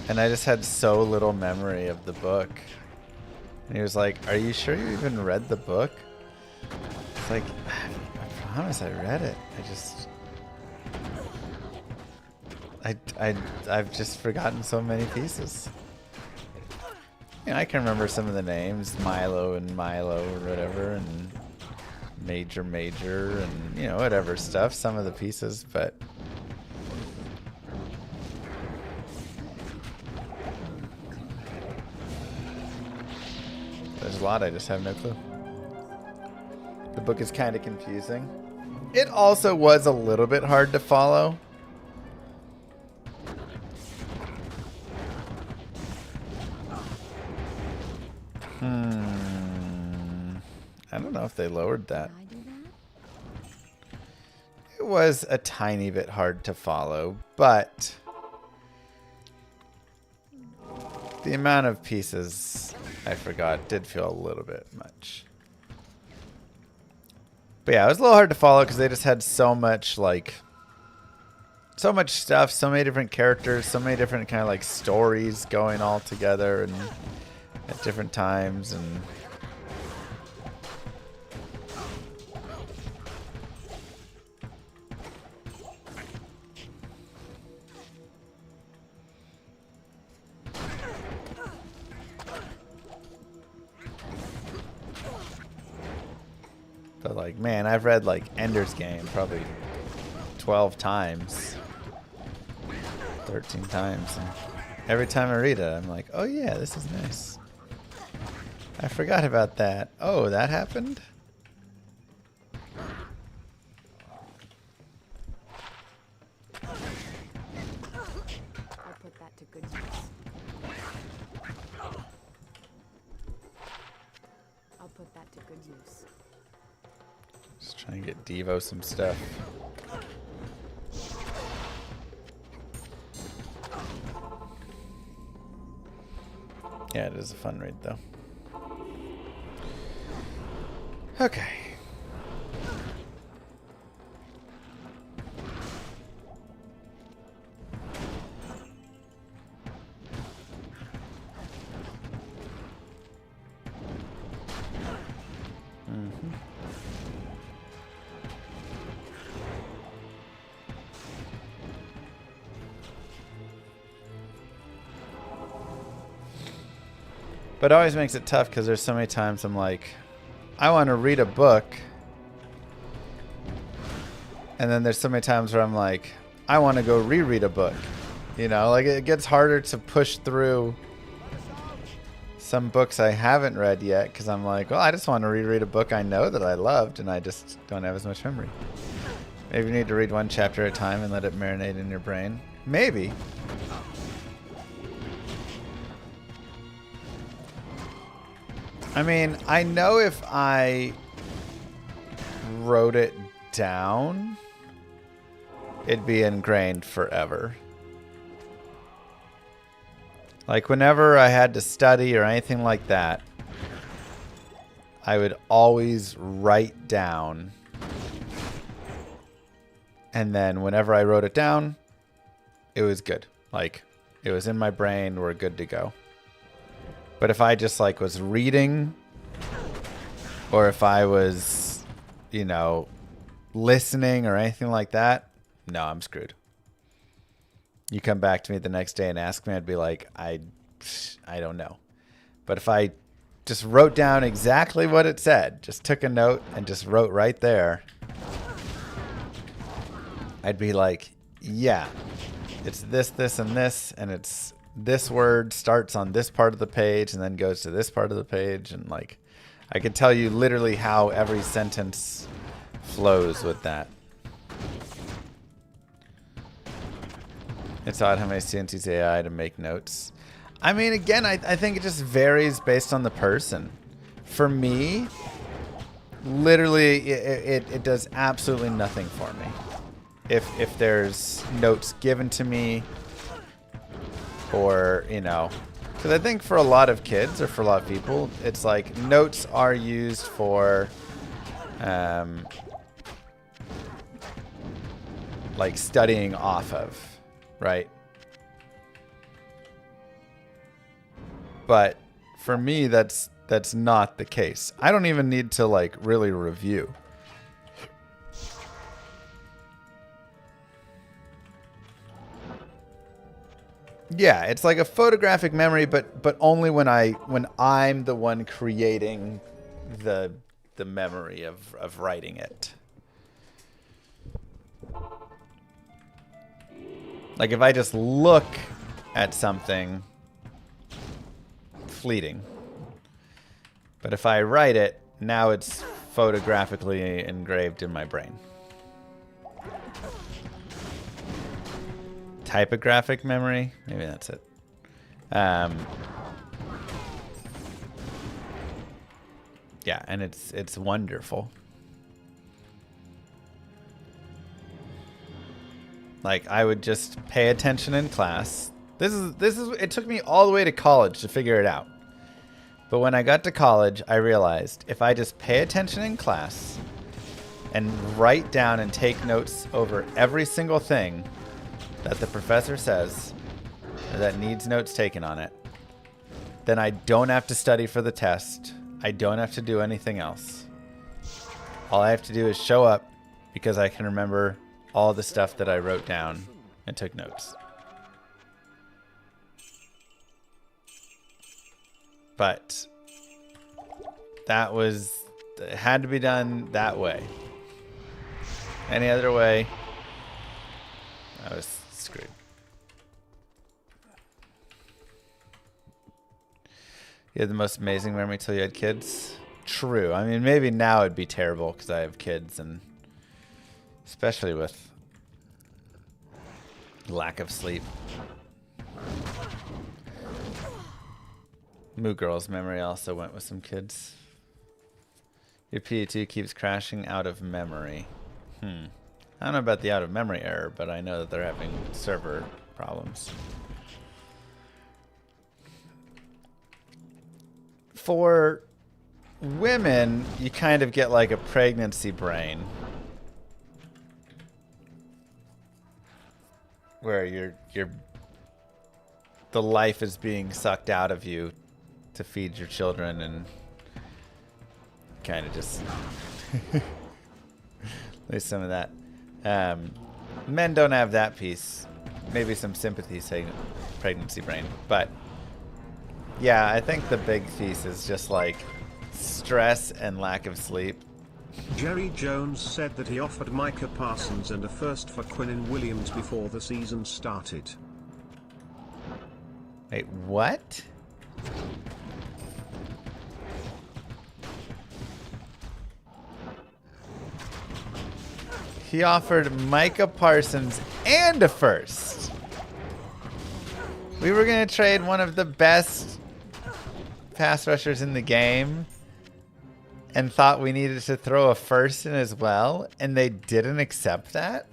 And I just had so little memory of the book. And he was like, "Are you sure you even read the book?" It's like, I promise I read it. I've just forgotten so many pieces. You know, I can remember some of the names, Milo and Milo or whatever, and Major and, you know, whatever stuff, some of the pieces, but there's a lot I just have no clue. The book is kind of confusing. It also was a little bit hard to follow. I don't know if they lowered that. Can I do that? It was a tiny bit hard to follow, but The amount of pieces I forgot did feel a little bit much. But yeah, it was a little hard to follow because they just had so much, like, so much stuff, so many different characters, so many different kind of like stories going all together and at different times. And but like, man, I've read like Ender's Game probably 12 times, 13 times. And every time I read it, I'm like, oh yeah, this is nice. I forgot about that. Oh, that happened? I'll put that to good use. I'll put that to good use. Just trying to get Devo some stuff. Yeah, it is a fun read, though. Okay. But it always makes it tough because there's so many times I'm like, I want to read a book. And then there's so many times where I'm like, I want to go reread a book. You know, like it gets harder to push through some books I haven't read yet because I'm like, well, I just want to reread a book I know that I loved and I just don't have as much memory. Maybe you need to read one chapter at a time and let it marinate in your brain. Maybe. I mean, I know if I wrote it down, it'd be ingrained forever. Like whenever I had to study or anything like that, I would always write down. And then whenever I wrote it down, it was good. Like it was in my brain, we're good to go. But if I just like was reading or if I was, you know, listening or anything like that, no, I'm screwed. You come back to me the next day and ask me, I'd be like, I don't know. But if I just wrote down exactly what it said, just took a note and just wrote right there, I'd be like, yeah, it's this, this, and this, and it's this word starts on this part of the page and then goes to this part of the page. And like, I could tell you literally how every sentence flows with that. It's odd how many students use AI to make notes. I mean, again, I think it just varies based on the person. For me, literally, it does absolutely nothing for me. If there's notes given to me, or, you know, because I think for a lot of kids or for a lot of people, it's like notes are used for, like studying off of, right? But for me, that's not the case. I don't even need to like really review. Yeah, it's like a photographic memory, but only when I'm the one creating the memory of writing it. Like if I just look at something, fleeting. But if I write it, now it's photographically engraved in my brain. Typographic memory, maybe that's it. Yeah, and it's wonderful. Like I would just pay attention in class, This is it took me all the way to college to figure it out. But when I got to college, I realized if I just pay attention in class and write down and take notes over every single thing that the professor says or that needs notes taken on it, then I don't have to study for the test. I don't have to do anything else. All I have to do is show up because I can remember all the stuff that I wrote down and took notes. But that it had to be done that way. Any other way, I was screwed. You had the most amazing memory till you had kids? True. I mean, maybe now it'd be terrible because I have kids, and especially with lack of sleep. Moo Girl's memory also went with some kids. Your PE2 keeps crashing out of memory. I don't know about the out of memory error, but I know that they're having server problems. For women, you kind of get like a pregnancy brain. Where the life is being sucked out of you to feed your children, and kind of just lose some of that. Men don't have that piece. Maybe some sympathy saying pregnancy brain. But yeah, I think the big piece is just like stress and lack of sleep. Jerry Jones said that he offered Micah Parsons and a first for Quinnen Williams before the season started. Wait, what? He offered Micah Parsons and a first. We were going to trade one of the best pass rushers in the game and thought we needed to throw a first in as well, and they didn't accept that?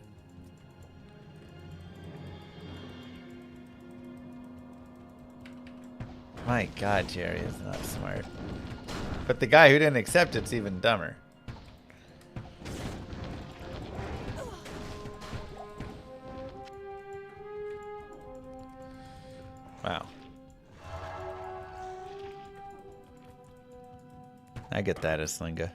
My God, Jerry is not smart. But the guy who didn't accept it's even dumber. Wow. I get that, Islinga.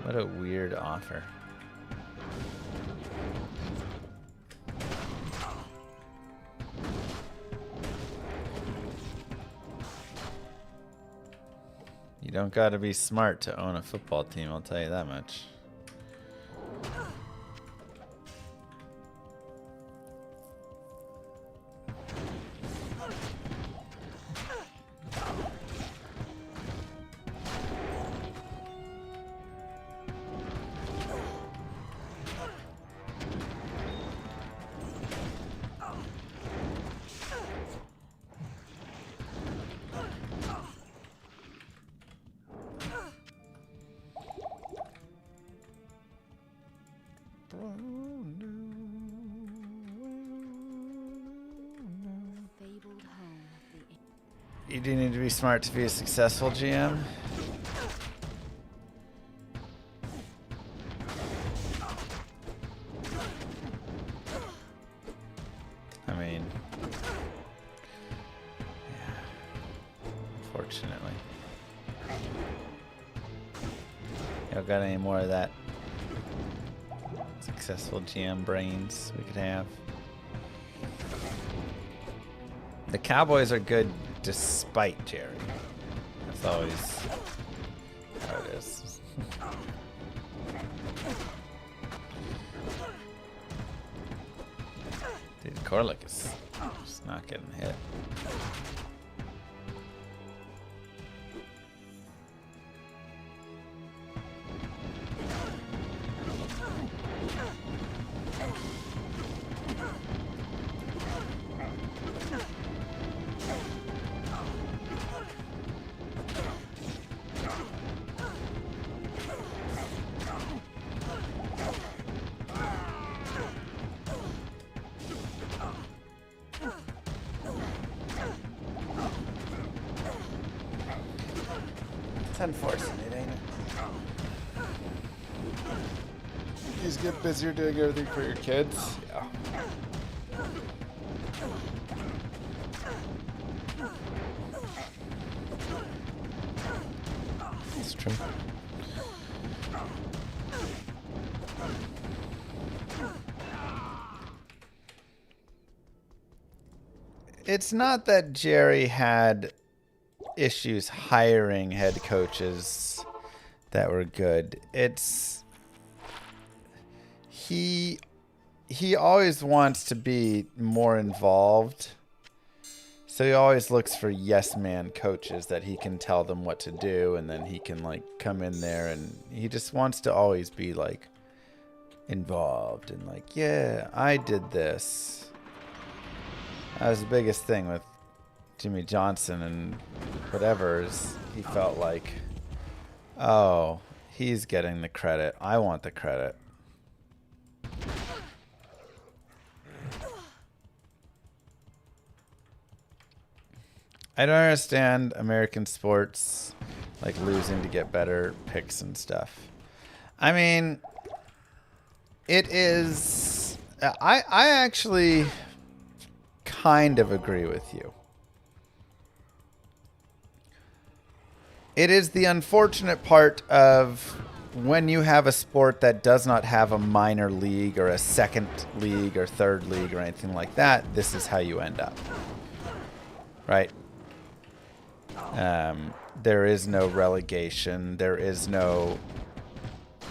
What a weird offer. You don't gotta be smart to own a football team, I'll tell you that much. You do need to be smart to be a successful GM. I mean, yeah, unfortunately. Y'all got any more of that successful GM brains we could have? The Cowboys are good despite Jerry. That's always how it is. Dude, Corlick is just not getting hit. It's unfortunate, ain't it? You just get busier doing everything for your kids. Yeah. It's true. It's not that Jerry had issues hiring head coaches that were good. It's he always wants to be more involved. So he always looks for yes man coaches that he can tell them what to do, and then he can like come in there, and he just wants to always be like involved and like, yeah, I did this. That was the biggest thing with Jimmy Johnson and whatever, is he felt like, oh, he's getting the credit. I want the credit. I don't understand American sports, like losing to get better picks and stuff. I mean, it is... I actually kind of agree with you. It is the unfortunate part of when you have a sport that does not have a minor league or a second league or third league or anything like that, this is how you end up. Right? There is no relegation. There is no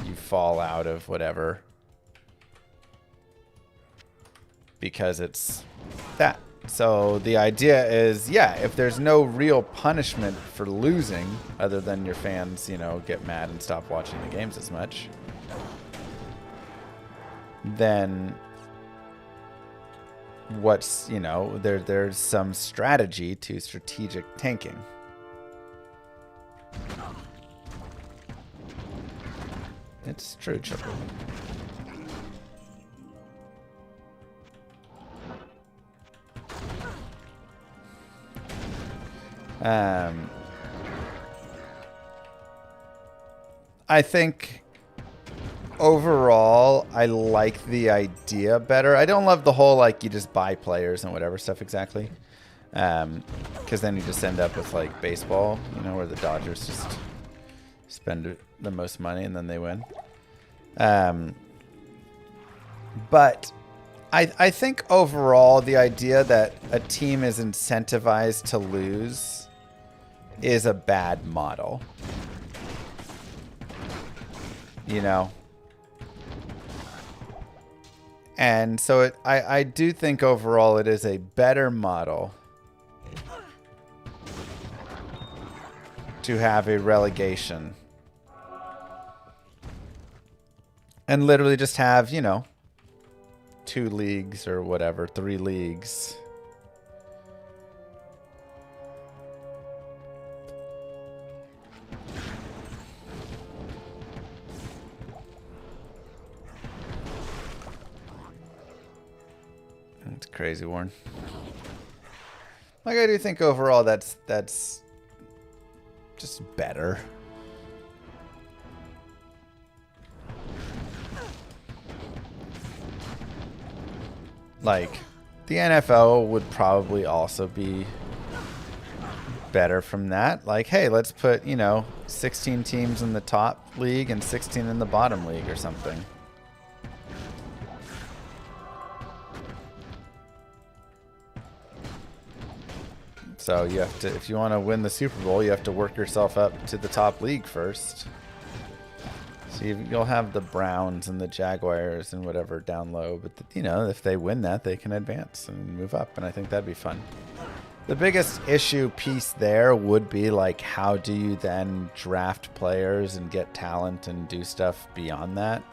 you fall out of whatever. Because it's that. So the idea is, yeah, if there's no real punishment for losing, other than your fans, you know, get mad and stop watching the games as much, then what's, you know, there's some strategy to strategic tanking. It's true, Triple. I think overall I like the idea better. I don't love the whole like you just buy players and whatever stuff exactly, because then you just end up with like baseball, you know, where the Dodgers just spend the most money and then they win. But I think overall the idea that a team is incentivized to lose is a bad model. You know? And so I do think overall it is a better model to have a relegation. And literally just have, you know, 2 leagues or whatever, 3 leagues. It's crazy, Warren. Like, I do think overall that's just better. Like, the NFL would probably also be better from that. Like, hey, let's put, you know, 16 teams in the top league and 16 in the bottom league or something. So you have to, if you want to win the Super Bowl, you have to work yourself up to the top league first. So you'll have the Browns and the Jaguars and whatever down low. But, you know, if they win that, they can advance and move up. And I think that'd be fun. The biggest issue piece there would be, like, how do you then draft players and get talent and do stuff beyond that?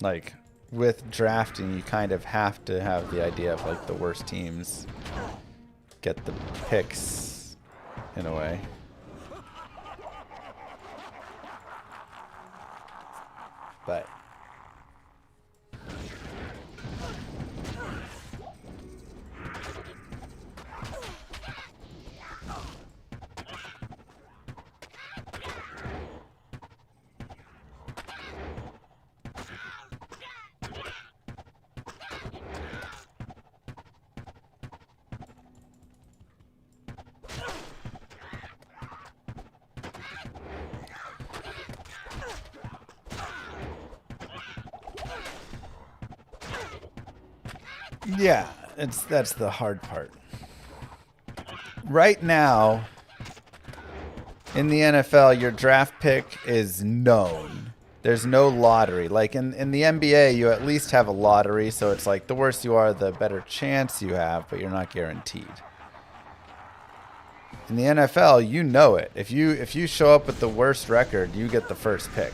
Like, with drafting, you kind of have to have the idea of, like, the worst teams get the picks in a way. But yeah, that's the hard part. Right now, in the NFL, your draft pick is known. There's no lottery. Like in the NBA, you at least have a lottery, so it's like the worse you are, the better chance you have, but you're not guaranteed. In the NFL, you know it. If you show up with the worst record, you get the first pick.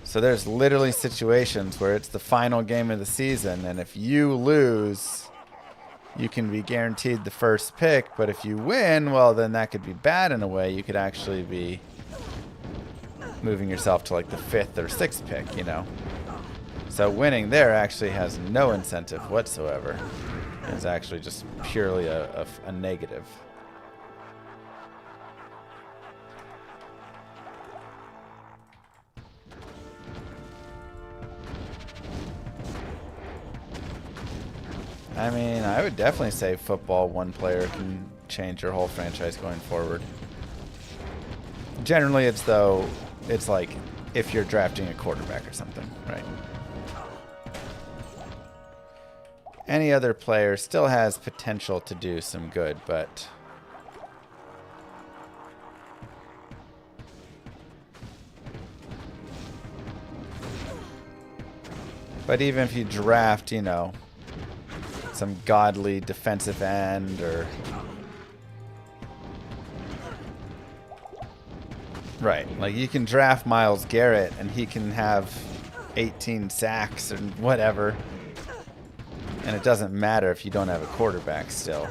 So there's literally situations where it's the final game of the season, and if you lose, you can be guaranteed the first pick, but if you win, well, then that could be bad in a way. You could actually be moving yourself to like the 5th or 6th pick, you know. So winning there actually has no incentive whatsoever. It's actually just purely a negative. I mean, I would definitely say football, one player can change your whole franchise going forward. Generally, it's like if you're drafting a quarterback or something, right? Any other player still has potential to do some good, but even if you draft, you know, some godly defensive end or right, like you can draft Myles Garrett and he can have 18 sacks and whatever, and it doesn't matter if you don't have a quarterback still.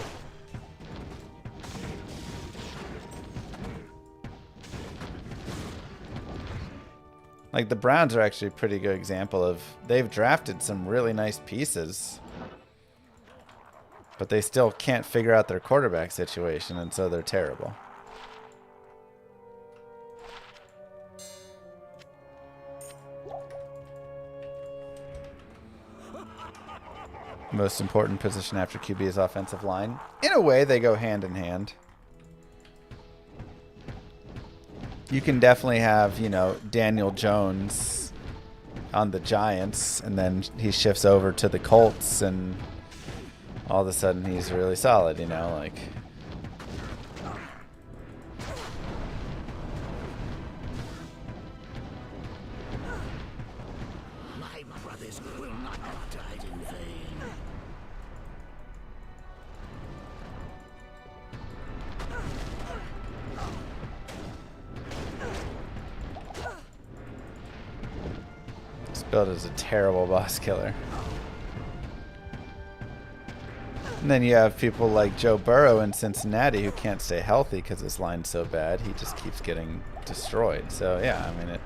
Like the Browns are actually a pretty good example of they've drafted some really nice pieces, but they still can't figure out their quarterback situation, and so they're terrible. Most important position after QB is offensive line. In a way, they go hand in hand. You can definitely have, you know, Daniel Jones on the Giants, and then he shifts over to the Colts, and all of a sudden he's really solid, you know, like. My brothers will not have died in vain. This build is a terrible boss killer. And then you have people like Joe Burrow in Cincinnati who can't stay healthy because his line's so bad. He just keeps getting destroyed. So, yeah, I mean,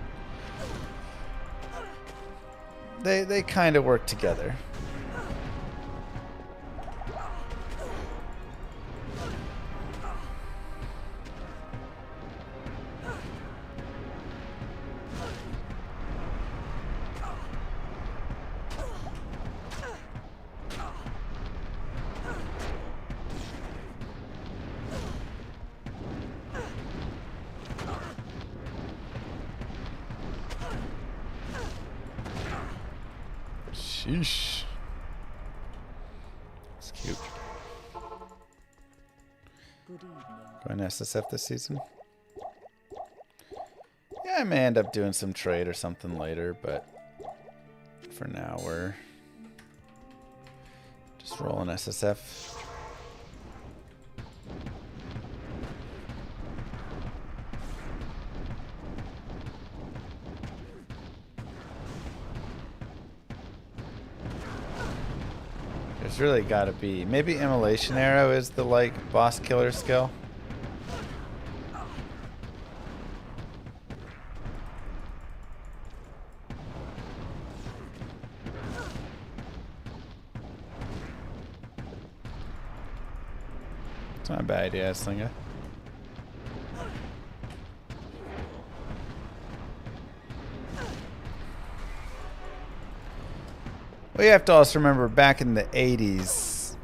they kind of work together. Sheesh. It's cute. Going SSF this season? Yeah, I may end up doing some trade or something later, but for now we're just rolling SSF. There's really got to be, maybe Immolation Arrow is the like boss killer skill. It's not a bad idea, Slinga. Well, you have to also remember back in the 80s,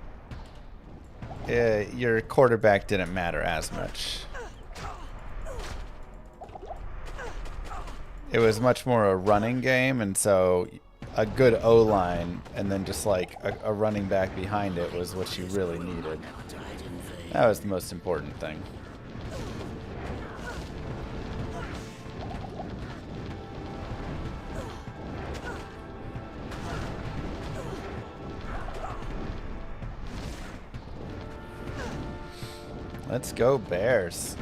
your quarterback didn't matter as much. It was much more a running game, and so a good O-line and then just like a running back behind it was what you really needed. That was the most important thing. Let's go Bears.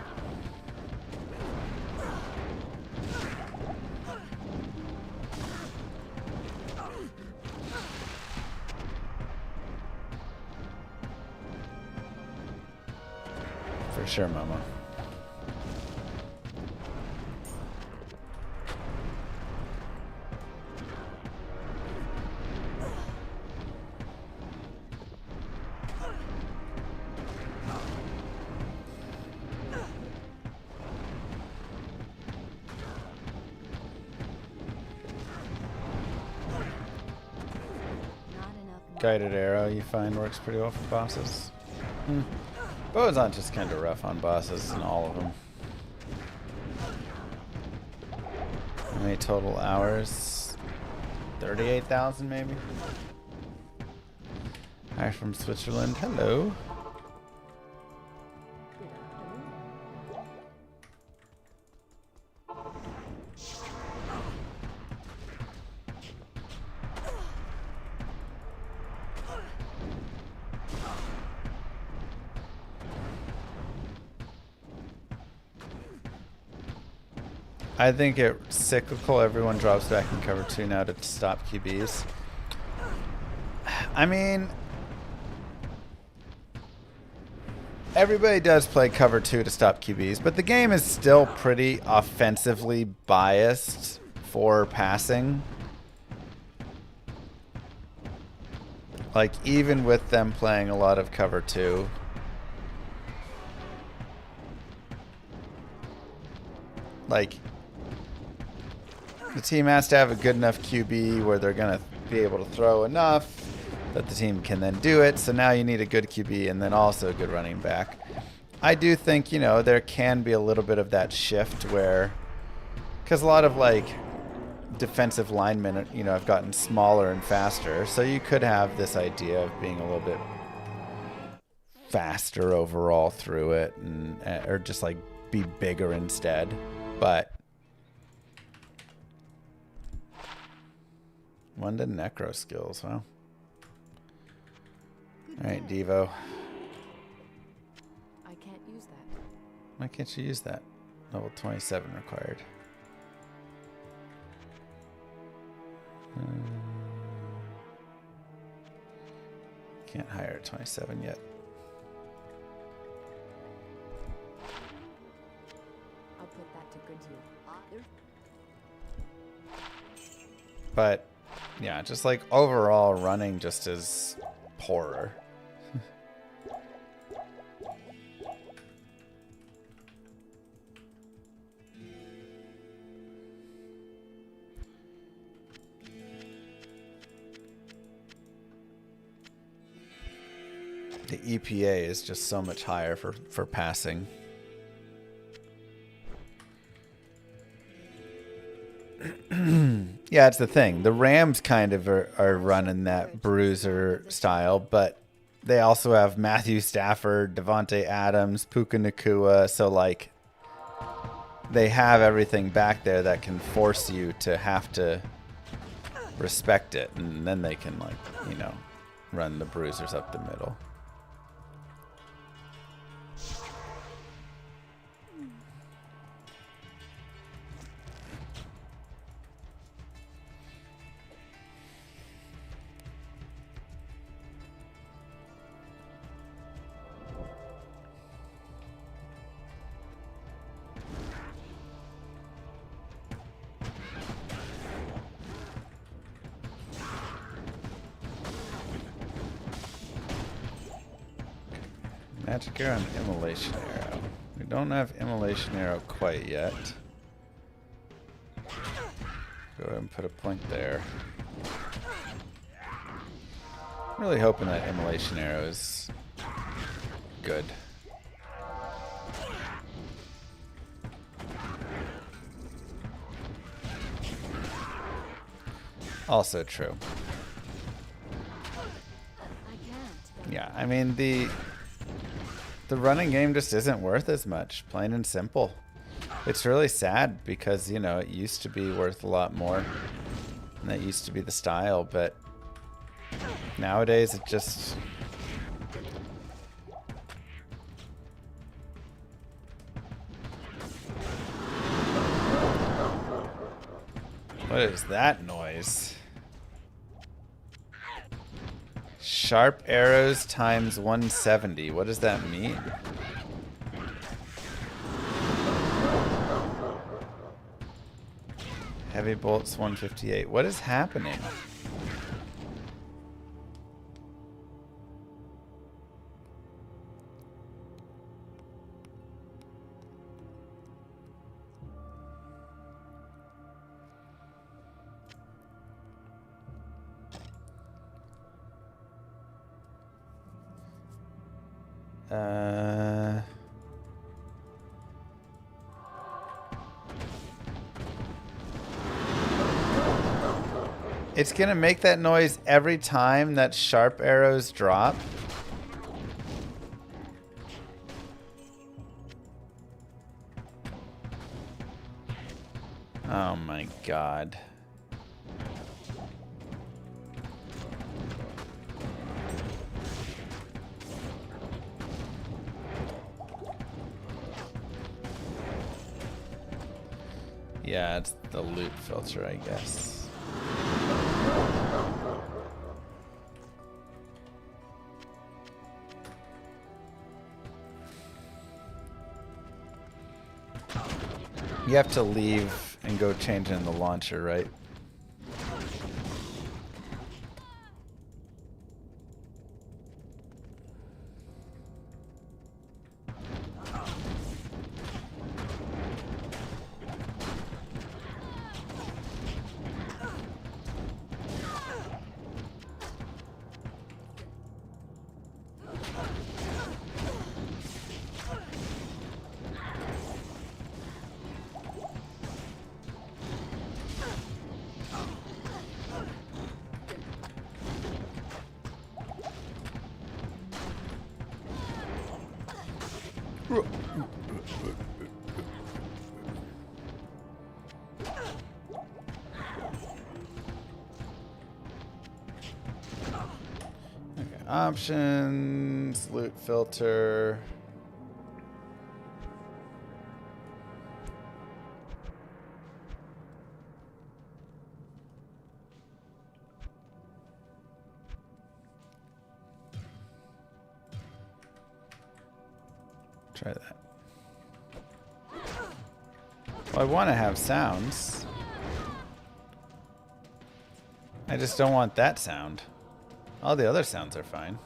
For sure, Mama. Guided arrow you find works pretty well for bosses. Bow's just kind of rough on bosses and all of them. How many total hours? 38,000 maybe? Hi from Switzerland. Hello. I think it's cyclical. Everyone drops back in cover 2 now to stop QBs. I mean, everybody does play cover 2 to stop QBs, but the game is still pretty offensively biased for passing. Like, even with them playing a lot of cover 2. Like, the team has to have a good enough QB where they're going to be able to throw enough that the team can then do it. So now you need a good QB and then also a good running back. I do think, you know, there can be a little bit of that shift where, because a lot of like defensive linemen, you know, have gotten smaller and faster. So you could have this idea of being a little bit faster overall through it, and or just like be bigger instead. But one to necro skills, huh? Alright, Devo. I can't use that. Why can't you use that? Level 27 required. Can't hire a 27 yet. I'll put that to good use. But yeah, just like overall running just is poorer. The EPA is just so much higher for passing. Yeah, it's the thing. The Rams kind of are running that bruiser style, but they also have Matthew Stafford, Devontae Adams, Puka Nacua. So, like, they have everything back there that can force you to have to respect it. And then they can, like, you know, run the bruisers up the middle. Magic arrow and immolation arrow. We don't have immolation arrow quite yet. Go ahead and put a point there. Really hoping that immolation arrow is good. Also true. Yeah, I mean the running game just isn't worth as much, plain and simple. It's really sad because, you know, it used to be worth a lot more. And that used to be the style, but nowadays it just... What is that noise? Sharp arrows times 170. What does that mean? Heavy bolts 158. What is happening? It's gonna make that noise every time that sharp arrows drop. Oh my god. Yeah, it's the loot filter, I guess. You have to leave and go change in the launcher, right? Okay, options, loot filter. Try that. Well, I want to have sounds. I just don't want that sound. All the other sounds are fine.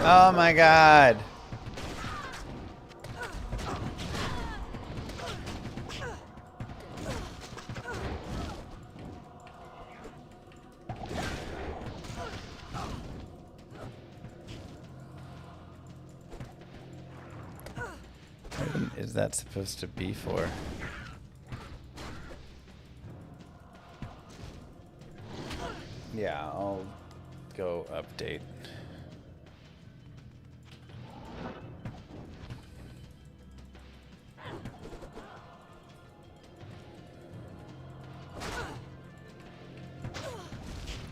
Oh my god. What is that supposed to be for? Yeah, I'll go update.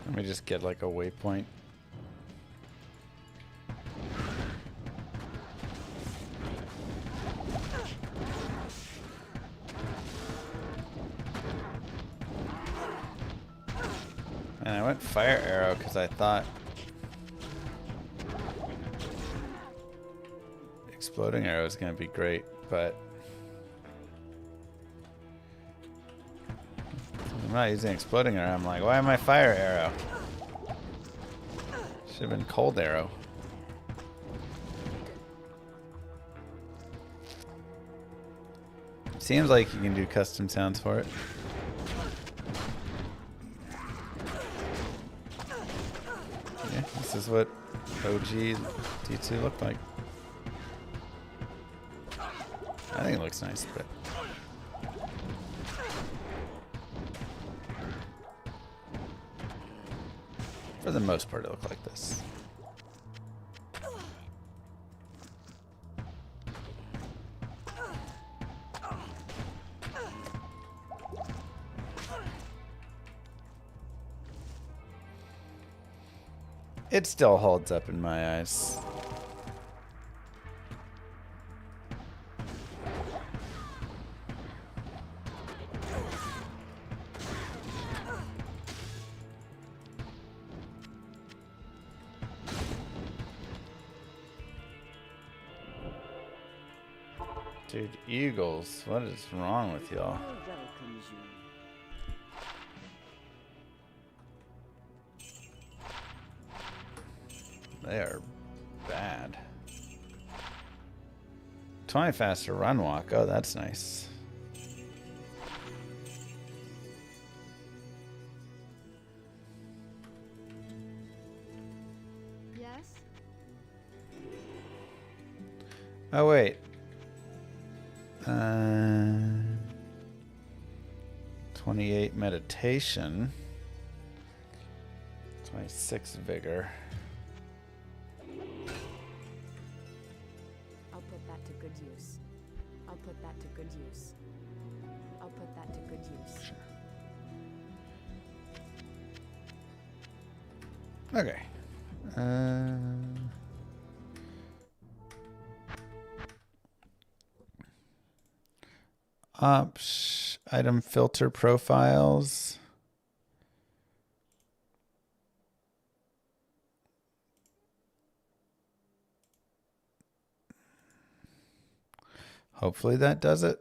Let me just get like a waypoint. And I went fire arrow because I thought exploding arrow is going to be great, but I'm not using exploding arrow. I'm like, why am I fire arrow? Should have been Cold Arrow. Seems like you can do custom sounds for it. Yeah, this is what OG D2 looked like. I think it looks nice, but for the most part, it looked like this. It still holds up in my eyes. Dude, Eagles, what is wrong with y'all? They are bad. 20 faster run walk. Oh, that's nice. Yes? Oh, wait. 28 meditation. 26 vigor. I'll put that to good use. I'll put that to good use. I'll put that to good use. Okay. Item filter profiles. Hopefully that does it.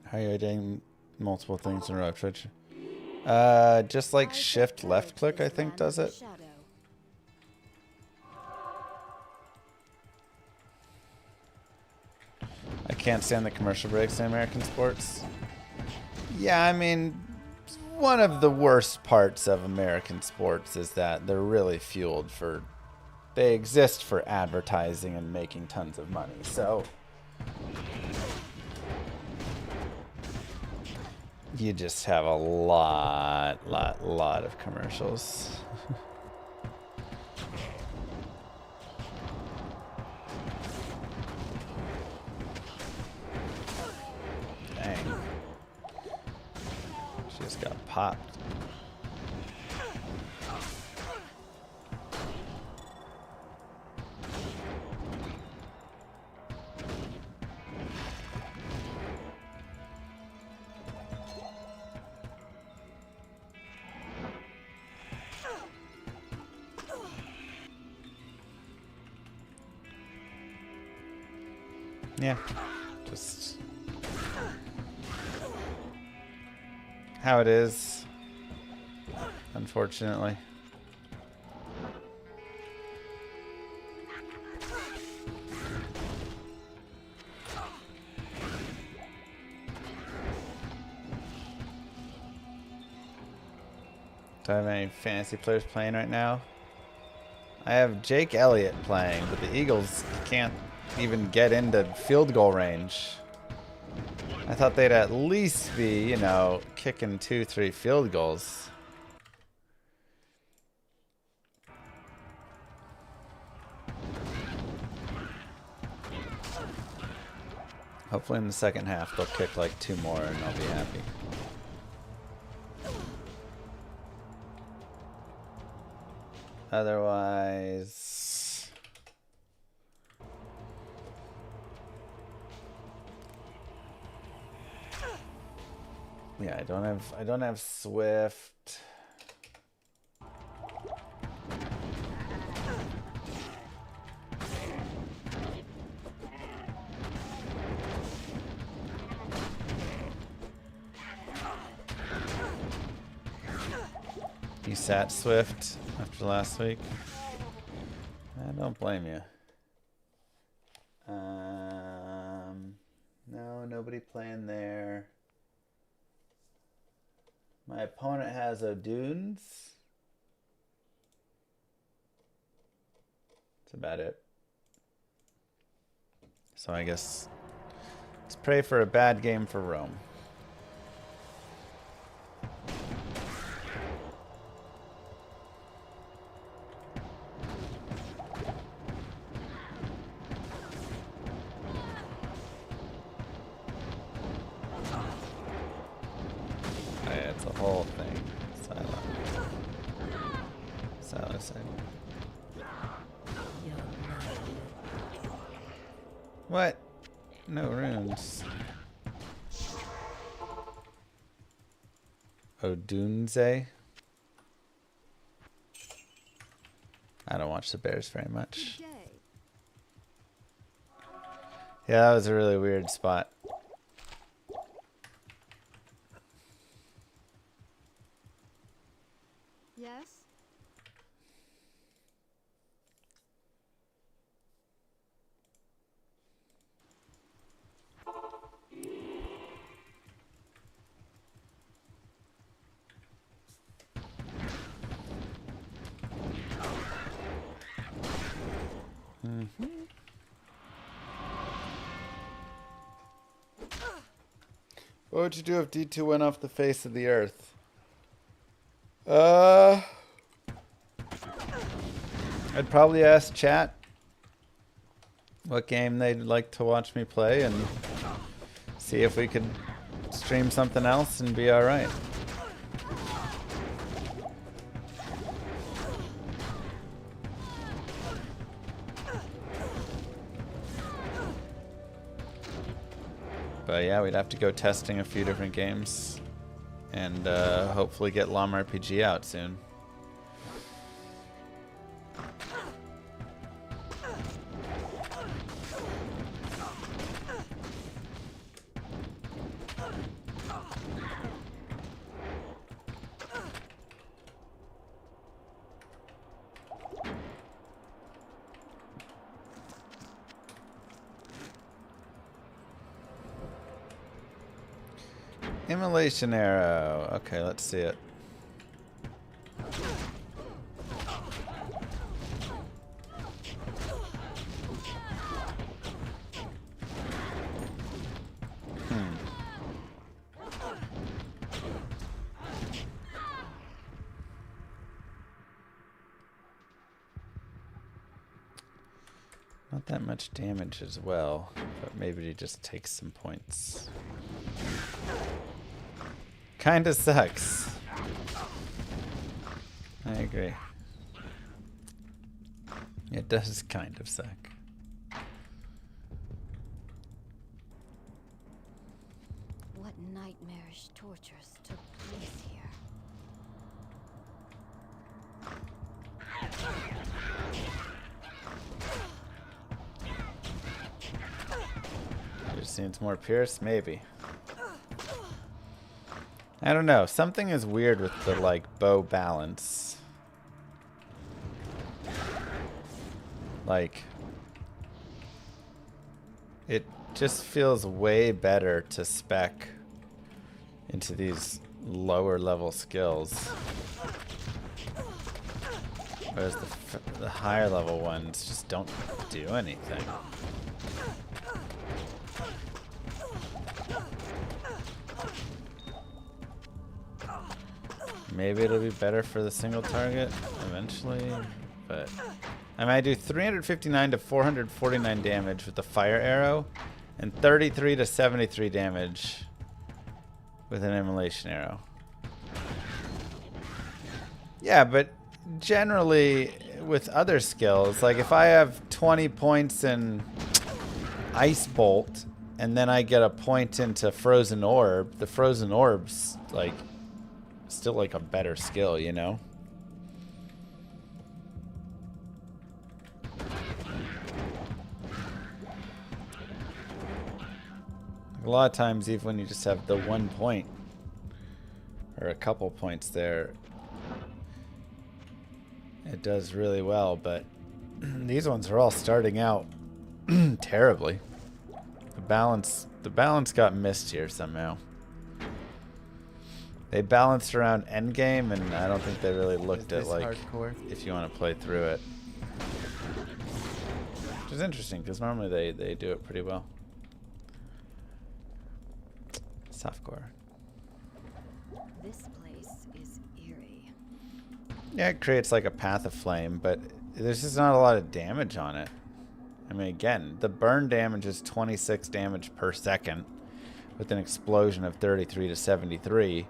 How are you doing multiple things in a row, Twitch? Just like shift left click, I think does it. I can't stand the commercial breaks in American sports. Yeah, I mean, one of the worst parts of American sports is that they're really fueled for, they exist for advertising and making tons of money. So you just have a lot of commercials. Dang. She just got popped. Yeah, just how it is, unfortunately. Do I have any fantasy players playing right now? I have Jake Elliott playing, but the Eagles can't even get into field goal range. I thought they'd at least be, you know, kicking 2-3 field goals. Hopefully in the second half they'll kick like 2 more and I'll be happy. Otherwise, yeah, I don't have Swift. You sat Swift after last week. I don't blame you. No, nobody playing there. My opponent has O'Dunes. That's about it. So I guess let's pray for a bad game for Rome. It's a whole thing. Silo said. What? No runes. Odunze? I don't watch the Bears very much. Yeah, that was a really weird spot. Yes? What would you do if D2 went off the face of the earth? I'd probably ask chat what game they'd like to watch me play and see if we could stream something else and be alright. But yeah, we'd have to go testing a few different games and hopefully get Llama RPG out soon. Immolation arrow. Okay, let's see it. Not that much damage as well, but maybe he just takes some points. Kinda sucks. I agree. It does kind of suck. What nightmarish tortures took place here? Just needs more Pierce? Maybe. I don't know. Something is weird with the, like, bow balance. Like, it just feels way better to spec into these lower level skills. Whereas the higher level ones just don't do anything. Maybe it'll be better for the single target eventually, but I might do 359 to 449 damage with the fire arrow and 33 to 73 damage with an immolation arrow. Yeah, but generally with other skills, like if I have 20 points in Ice Bolt and then I get a point into Frozen Orb, the Frozen Orb's like still like a better skill, you know? A lot of times, even when you just have the 1 point or a couple points there, it does really well, but these ones are all starting out terribly. The balance got missed here somehow. They balanced around endgame, and I don't think they really looked at like hardcore? if you want to play through it. Which is interesting because normally they do it pretty well. Softcore. This place is eerie. Yeah, it creates like a path of flame, but there's just not a lot of damage on it. I mean, again, the burn damage is 26 damage per second with an explosion of 33 to 73,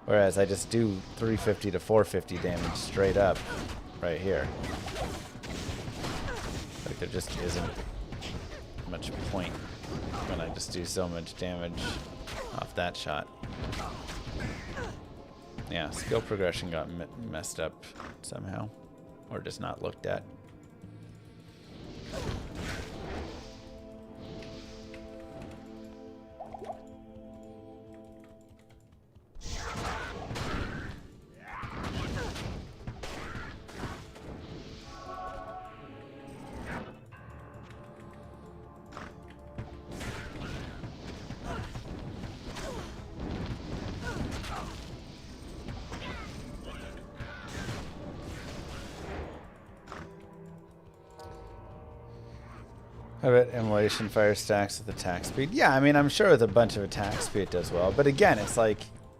whereas I just do 350 to 450 damage straight up right here. Like, there just isn't much point when I just do so much damage off that shot. Yeah, skill progression got messed up somehow, or just not looked at. I bet immolation fire stacks with attack speed. Yeah, I mean, I'm sure with a bunch of attack speed it does well. But again, it's like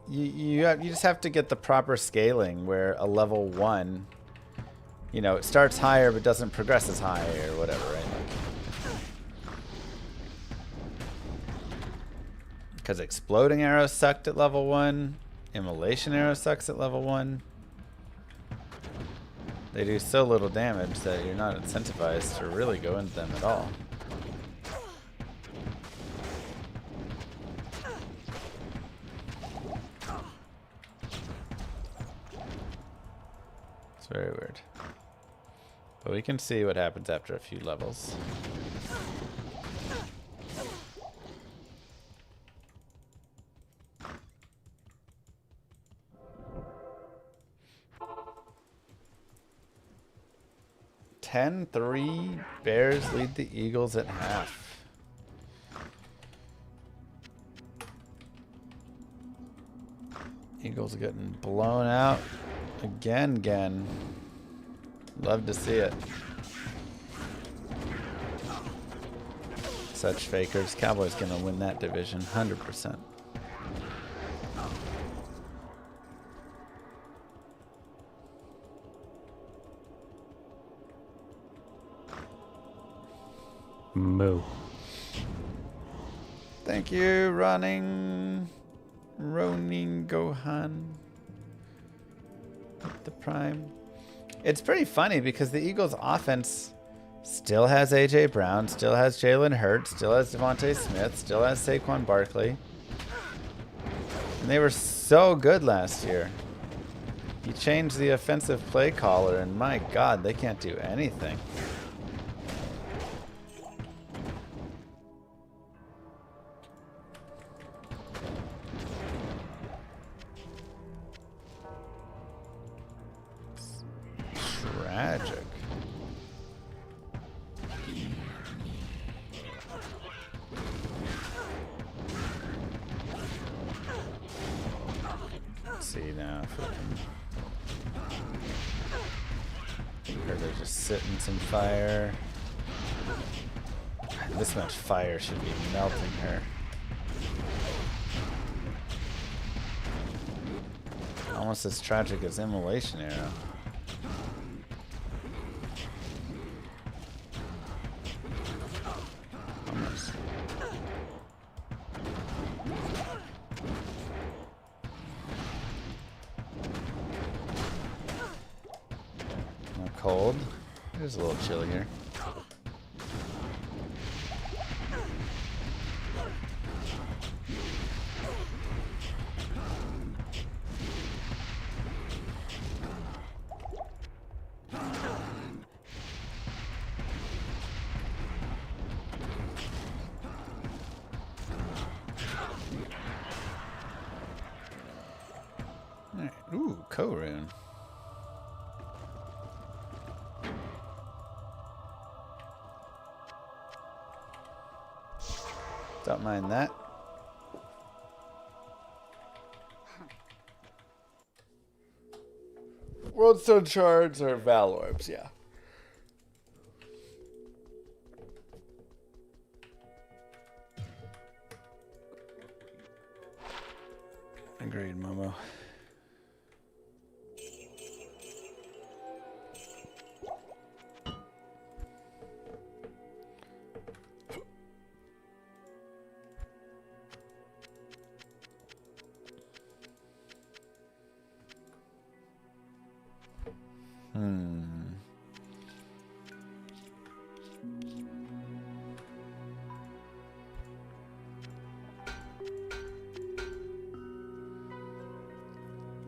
you just have to get the proper scaling where a level 1, you know, it starts higher but doesn't progress as high or whatever, right? Because exploding arrow sucked at level 1, immolation arrow sucks at level 1. They do so little damage that you're not incentivized to really go into them at all. It's very weird. But we can see what happens after a few levels. Ten, 3 Bears lead the Eagles at half. Eagles getting blown out again. Love to see it. Such fakers. Cowboys gonna win that division 100%. Moo. Thank you, Ronin Gohan. With the prime. It's pretty funny because the Eagles' offense still has A.J. Brown, still has Jalen Hurts, still has Devontae Smith, still has Saquon Barkley. And they were so good last year. You changed the offensive play caller, and my God, they can't do anything. Tragic. Let's see now if we can. Or they're just sitting some fire. This much fire should be melting her. Almost as tragic as immolation arrow. Almost. Not cold. It is a little chilly here. Ooh, Korun. Don't mind that. World Stone Shards or Val Orbs, yeah. Agreed, Momo.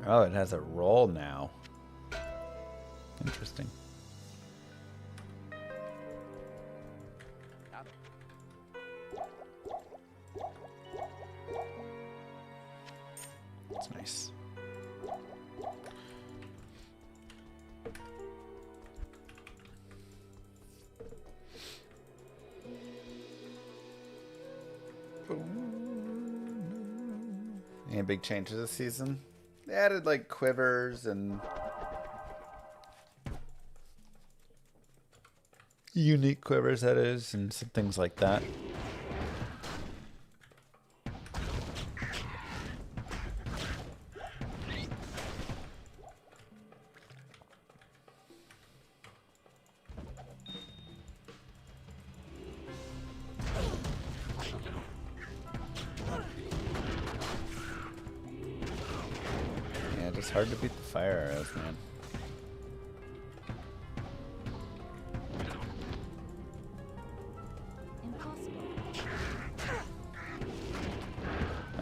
Oh, it has a roll now. Interesting. That's nice. Any big changes this season? They added like quivers and unique quivers, that is, and some things like that. It's hard to beat the fire arrows, man.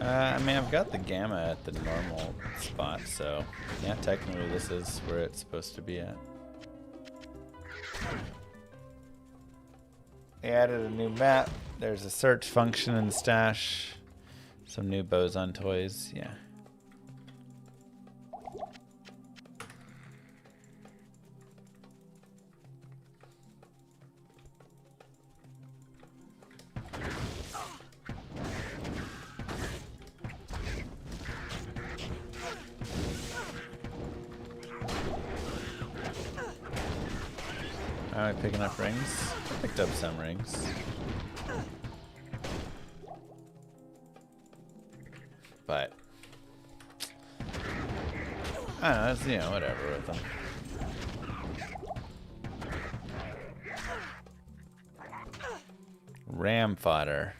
I mean, I've got the gamma at the normal spot, so yeah, technically this is where it's supposed to be at. They added a new map. There's a search function in the stash. Some new boson toys, yeah. Alright, picking up rings. Picked up some rings. But I don't know, it's, you know, whatever with them. Ram fodder.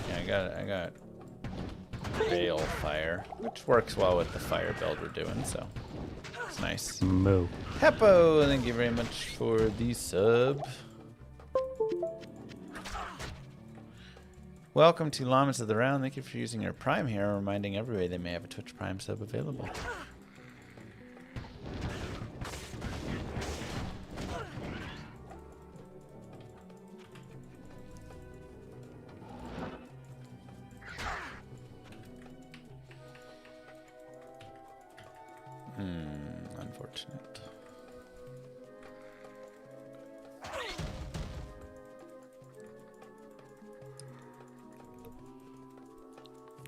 Yeah, I got Veil Fire, which works well with the fire build we're doing, so it's nice. Moo. Heppo, thank you very much for the sub. Welcome to Llamas of the Round. Thank you for using your Prime here, reminding everybody they may have a Twitch Prime sub available. Unfortunate.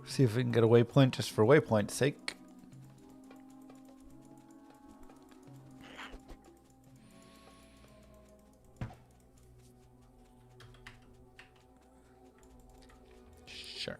See if we can get a waypoint just for waypoint's sake. Sure.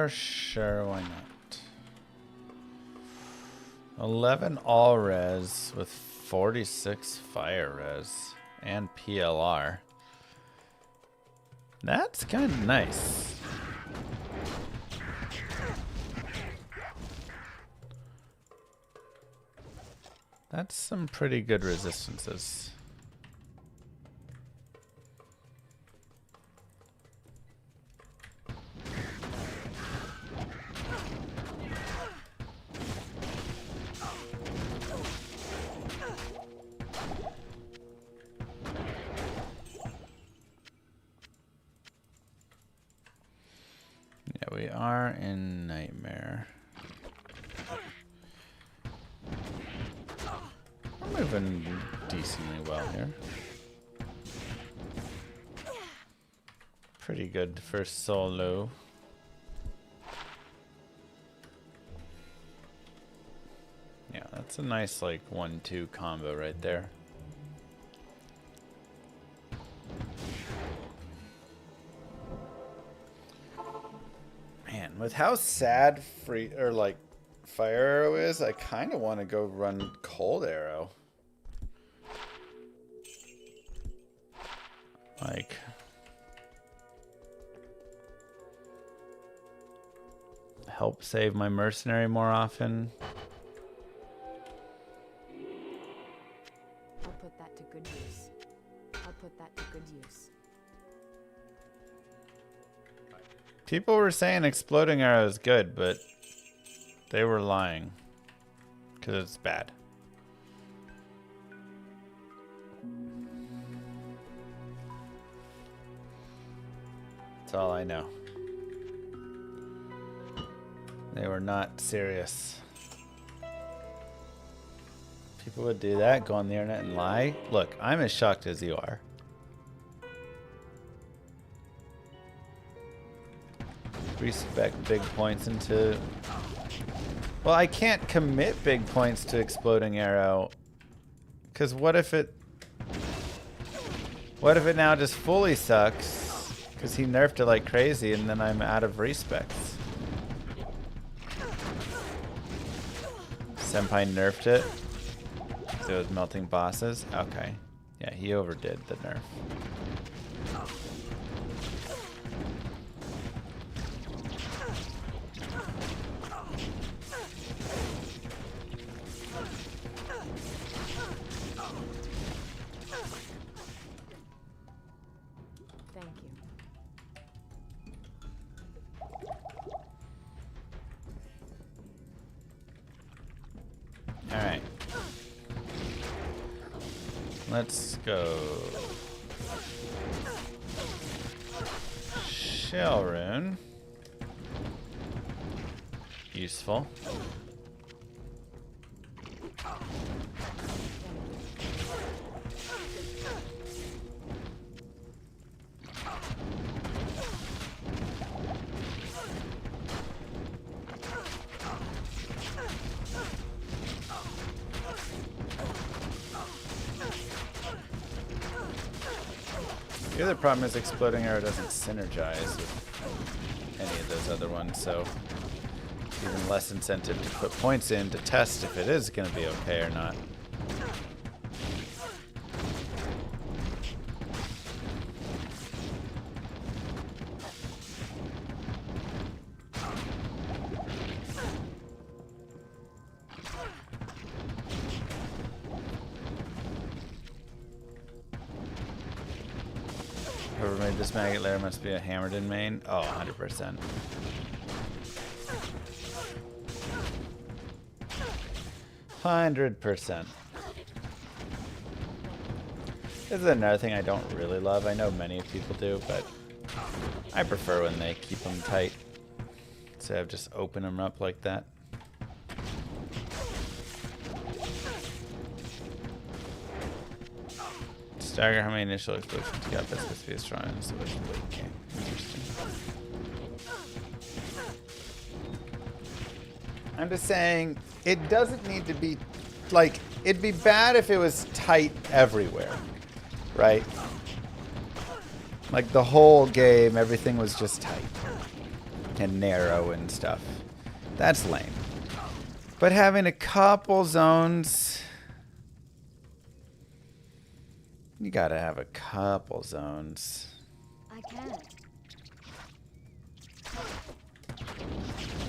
Sure, why not? 11 all res with 46 fire res and PLR. That's kind of nice. That's some pretty good resistances. we are in Nightmare. I'm moving decently well here. Pretty good for solo. Yeah, that's a nice like 1-2 combo right there. Man, with how sad free or like Fire Arrow is, I kind of want to go run Cold Arrow. Like, help save my mercenary more often. I'll put that to good use. I'll put that to good use. People were saying Exploding Arrow is good, but they were lying. Because it's bad. That's all I know. They were not serious. People would do that, go on the internet and lie. Look, I'm as shocked as you are. Respect big points into... Well, I can't commit big points to Exploding Arrow. Because what if it... What if it now just fully sucks? Because he nerfed it like crazy and then I'm out of respects. Senpai nerfed it. So it was melting bosses? Okay. Yeah, he overdid the nerf. Thank you. Alright. Let's go. Shell rune. Useful. The other problem is Exploding Arrow doesn't synergize with any of those other ones, so even less incentive to put points in to test if it is going to be okay or not. Whoever made this maggot lair must be a hammered in main. Oh, 100%. 100%. This is another thing I don't really love. I know many people do, but I prefer when they keep them tight instead of just open them up like that. Stagger how many initial explosions you got. That's supposed to be as strong as the late game. Interesting. I'm just saying, it doesn't need to be, like, it'd be bad if it was tight everywhere, right? Like the whole game, everything was just tight and narrow and stuff. That's lame. But having a couple zones, you gotta have a couple zones. I can.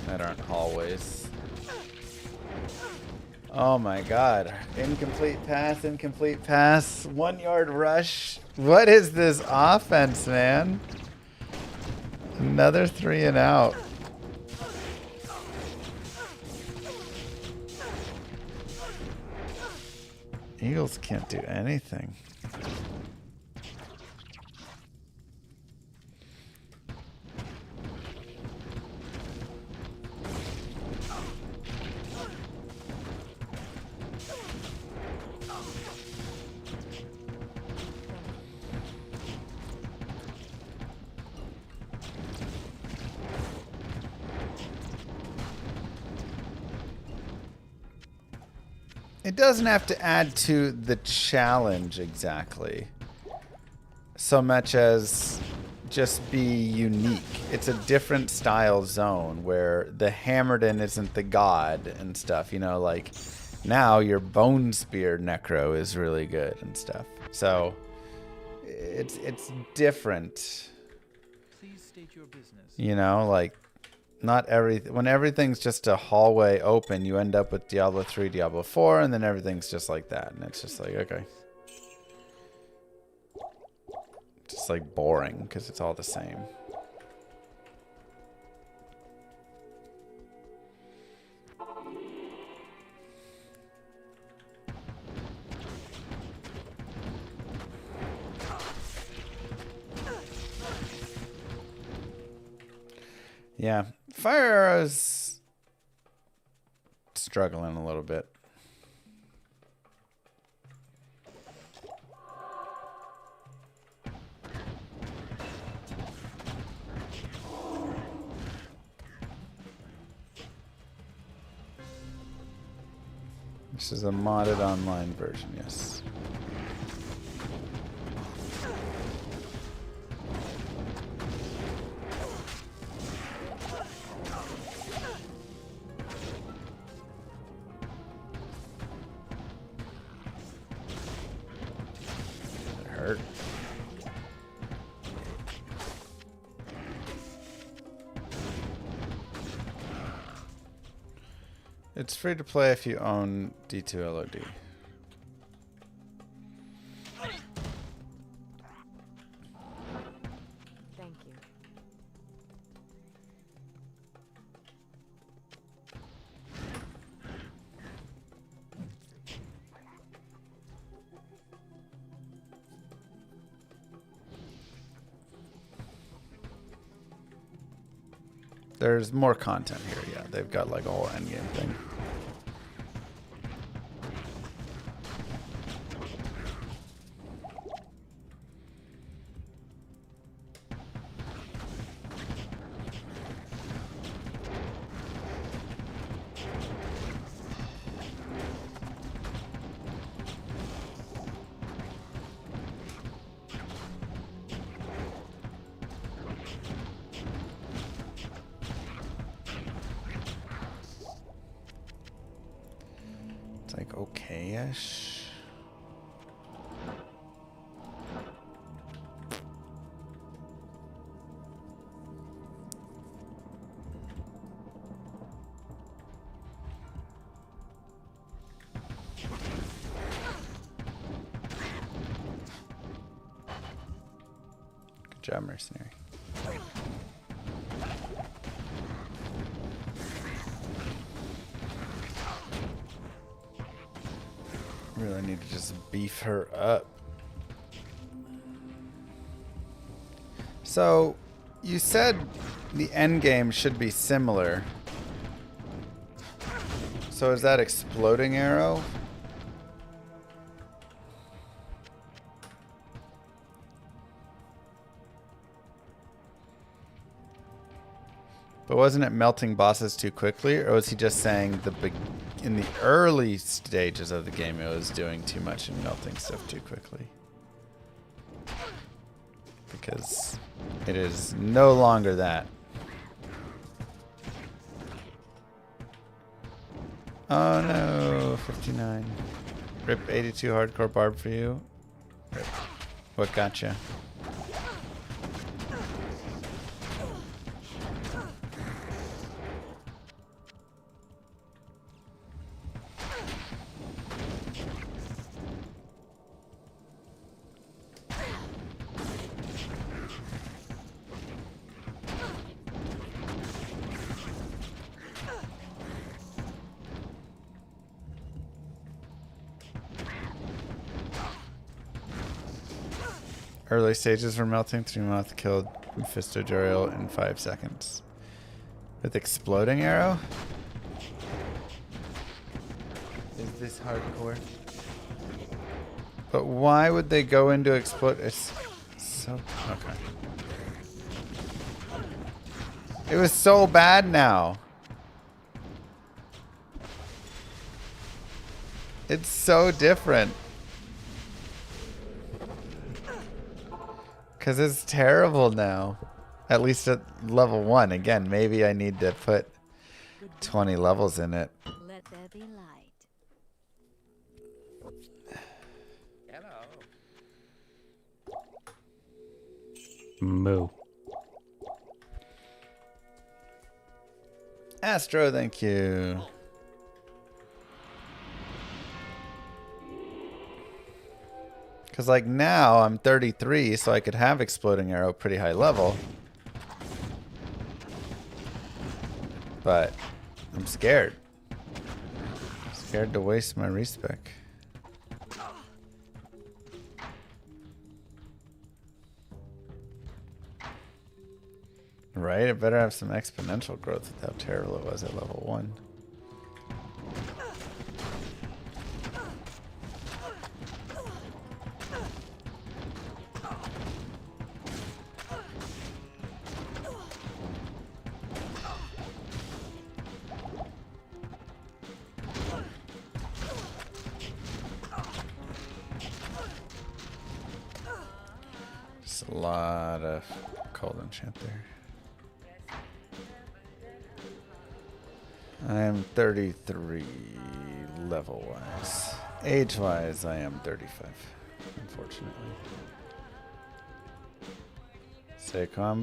That aren't hallways. Oh my god. Incomplete pass, 1 yard rush. What is this offense, man? Another 3 and out. Eagles can't do anything. It doesn't have to add to the challenge exactly, so much as just be unique. It's a different style zone where the Hammerden isn't the god and stuff, you know, like now your Bone Spear Necro is really good and stuff. So it's different. Please state your business. You know, like not when everything's just a hallway open, you end up with Diablo 3, Diablo 4, and then everything's just like that. And it's just like, okay. Just like boring because it's all the same. Yeah, fire arrows struggling a little bit. This is a modded online version, yes. It hurt. It's free to play if you own D2LOD. Thank you. There's more content here, yeah. They've got like a whole endgame thing. It's like okay-ish. Good job, mercenary. Really need to just beef her up. So, you said the end game should be similar. So is that exploding arrow? But wasn't it melting bosses too quickly, or was he just saying in the early stages of the game it was doing too much and melting stuff too quickly? Because it is no longer that. Oh no, 59. Rip 82 hardcore barb for you. Rip. What gotcha? Early stages were melting. 3-moth killed Mephisto Joriel in 5 seconds. With exploding arrow? Is this hardcore? But why would they go into explode? It's so... Okay. It was so bad now. It's so different. Because it's terrible now. At least at level 1. Again, maybe I need to put 20 levels in it. Let there be light. Moo. Astro, thank you. Because, like, now I'm 33, so I could have Exploding Arrow pretty high level. But I'm scared. Scared to waste my respec. Right? It better have some exponential growth with how terrible it was at level 1. Just a lot of cold enchant there. I am 33 level-wise. Age-wise, I am 35, unfortunately. Saquon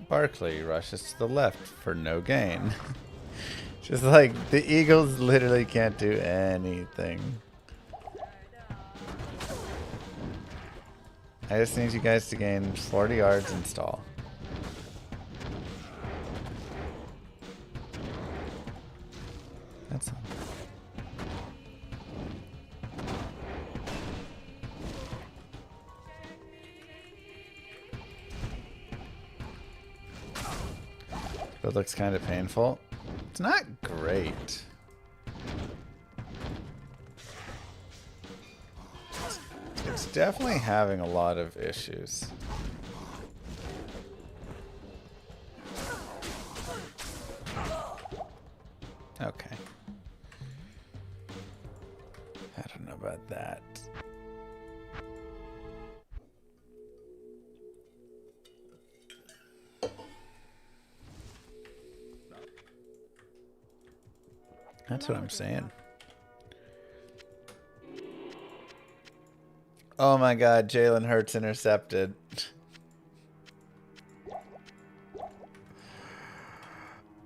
Barkley rushes to the left for no gain. Just like the Eagles literally can't do anything. I just need you guys to gain 40 yards and stall. That's all. It looks kind of painful. It's not great. It's definitely having a lot of issues. Okay. I don't know about that. That's what I'm saying. Oh my god, Jalen Hurts intercepted.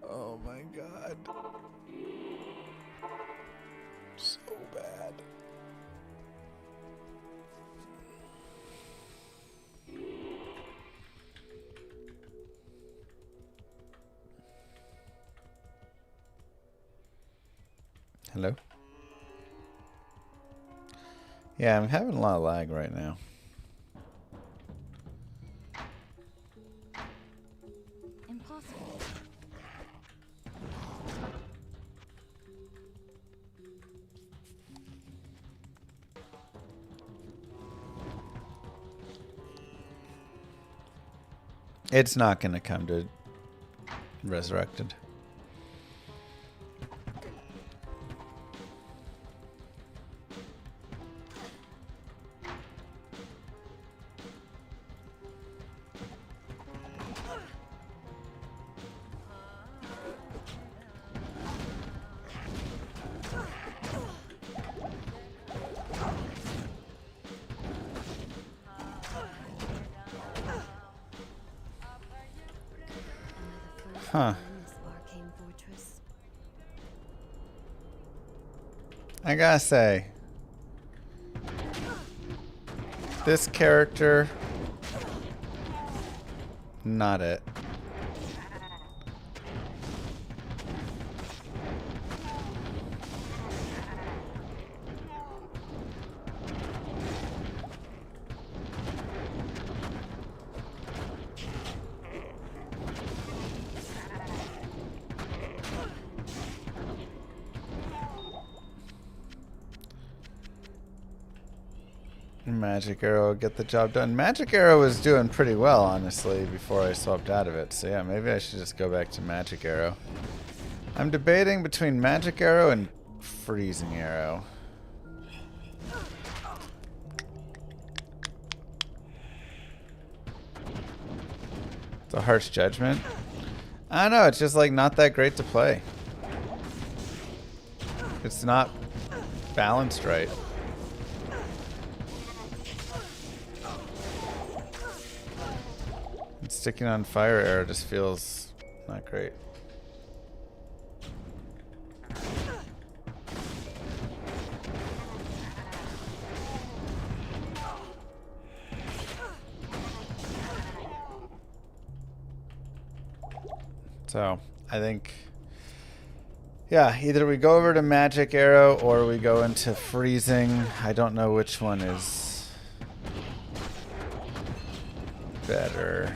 Oh my god. So bad. Hello? Yeah, I'm having a lot of lag right now. Impossible. It's not going to come to Resurrected. Huh. I gotta say, this character, not it. Magic Arrow get the job done. Magic Arrow was doing pretty well, honestly, before I swapped out of it. So yeah, maybe I should just go back to Magic Arrow. I'm debating between Magic Arrow and Freezing Arrow. It's a harsh judgment. I don't know, it's just like not that great to play. It's not balanced right. And sticking on fire arrow just feels not great. So, I think, yeah, either we go over to magic arrow or we go into freezing. I don't know which one is better.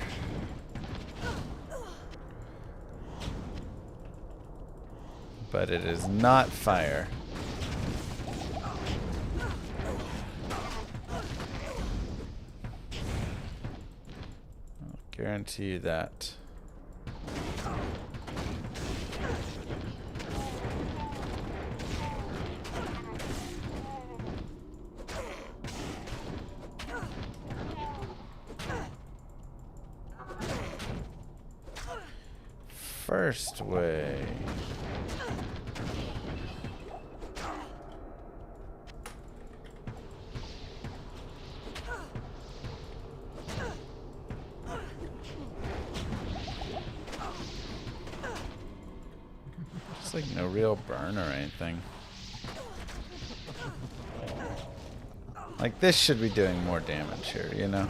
But it is not fire. I'll guarantee you that. First way. Just like no real burn or anything. Like this should be doing more damage here, you know?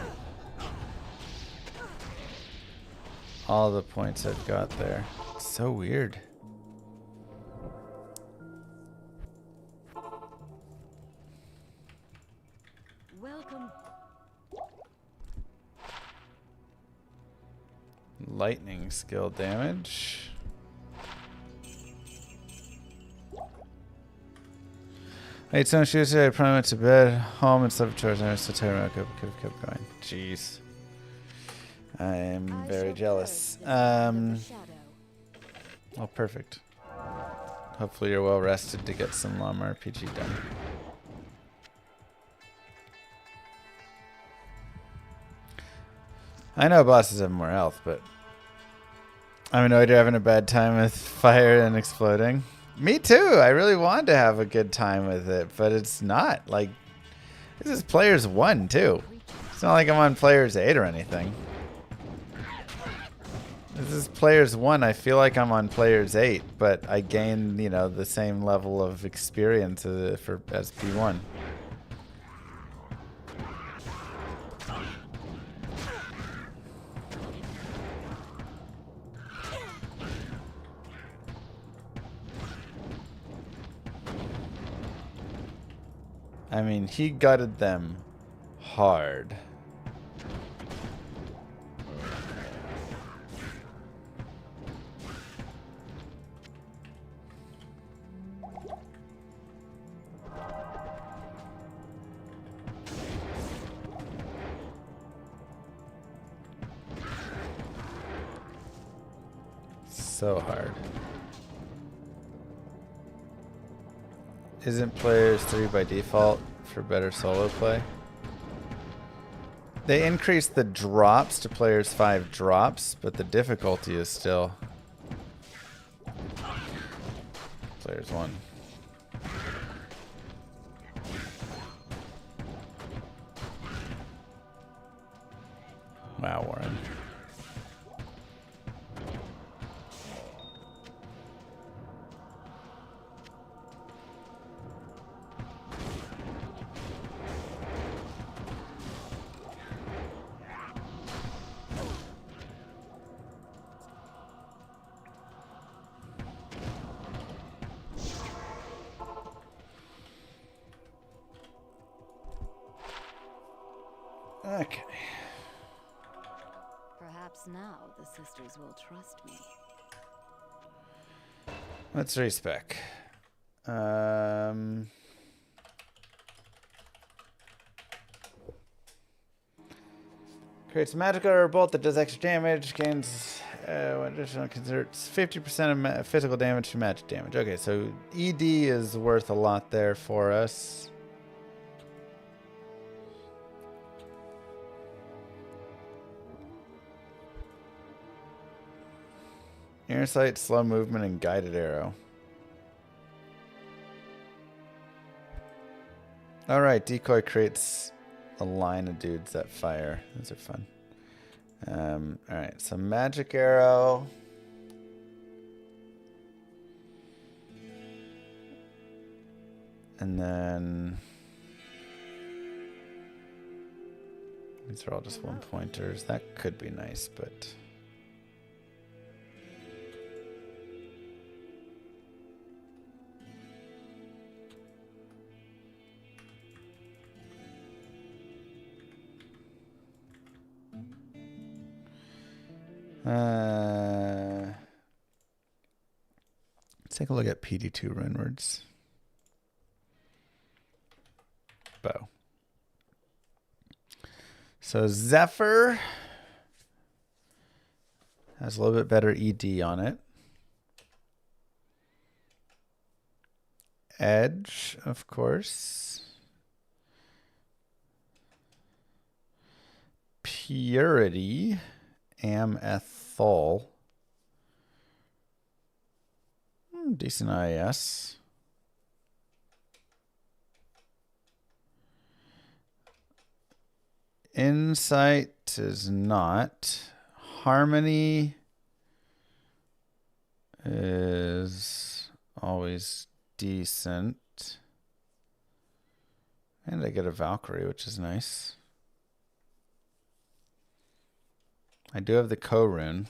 All the points I've got there. It's so weird. Welcome. Lightning skill damage. I ate some shoes today. I probably went to bed, home, and slept for chores. And I was so tired. I could have kept going. Jeez. I am very jealous. Oh, perfect. Hopefully you're well rested to get some Llama RPG done. I know bosses have more health, but I'm annoyed you're having a bad time with fire and exploding. Me too. I really wanted to have a good time with it, but it's not. Like, this is players 1 too. It's not like I'm on players 8 or anything. This is players 1. I feel like I'm on players 8, but I gain, you know, the same level of experience as P1. I mean, he gutted them hard. So hard. Isn't players 3 by default for better solo play? They increased the drops to players 5 drops, but the difficulty is still players 1. Wow, Warren. Okay. Perhaps now the sisters will trust me. Let's respec. Creates a magical or bolt that does extra damage. Gains what additional converts 50% of physical damage to magic damage. Okay, so ED is worth a lot there for us. Inner sight, slow movement, and guided arrow. Alright, decoy creates a line of dudes that fire. Those are fun. Alright, so magic arrow. And then these are all just one pointers. That could be nice, but let's take a look at PD2 rune words. Bow. So Zephyr has a little bit better ED on it. Edge, of course. Purity, Am-ethol. Decent IAS. Insight is not. Harmony is always decent. And I get a Valkyrie, which is nice. I do have the Co-rune.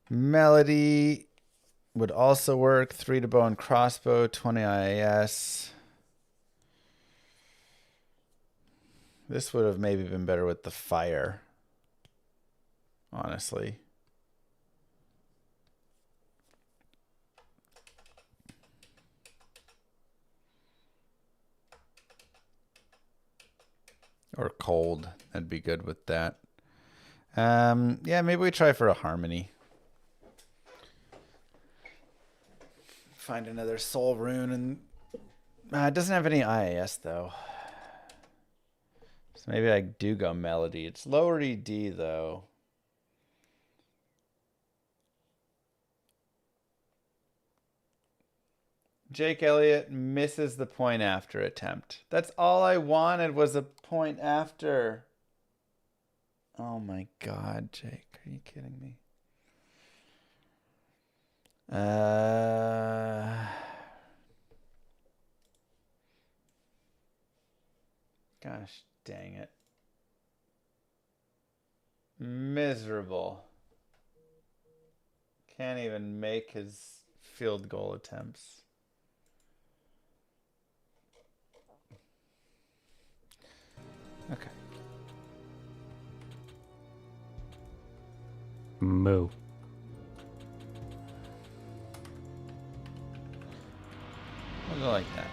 Melody would also work. 3 to bow and crossbow, 20 IAS. This would have maybe been better with the fire, honestly. Or cold. That'd be good with that. Yeah, maybe we try for a harmony. Find another soul rune. And it doesn't have any IAS, though. So maybe I do go melody. It's lower ED, though. Jake Elliott misses the point after attempt. That's all I wanted was a point after. Oh my God, Jake. Are you kidding me? Gosh dang it. Miserable. Can't even make his field goal attempts. Okay. Moo. We'll go like that.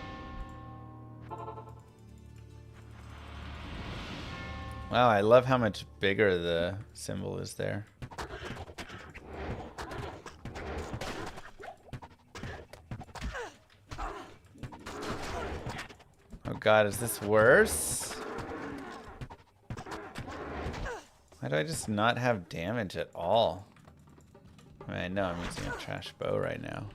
Wow, I love how much bigger the symbol is there. Oh God, is this worse? Why do I just not have damage at all? I mean, I know I'm using a trash bow right now.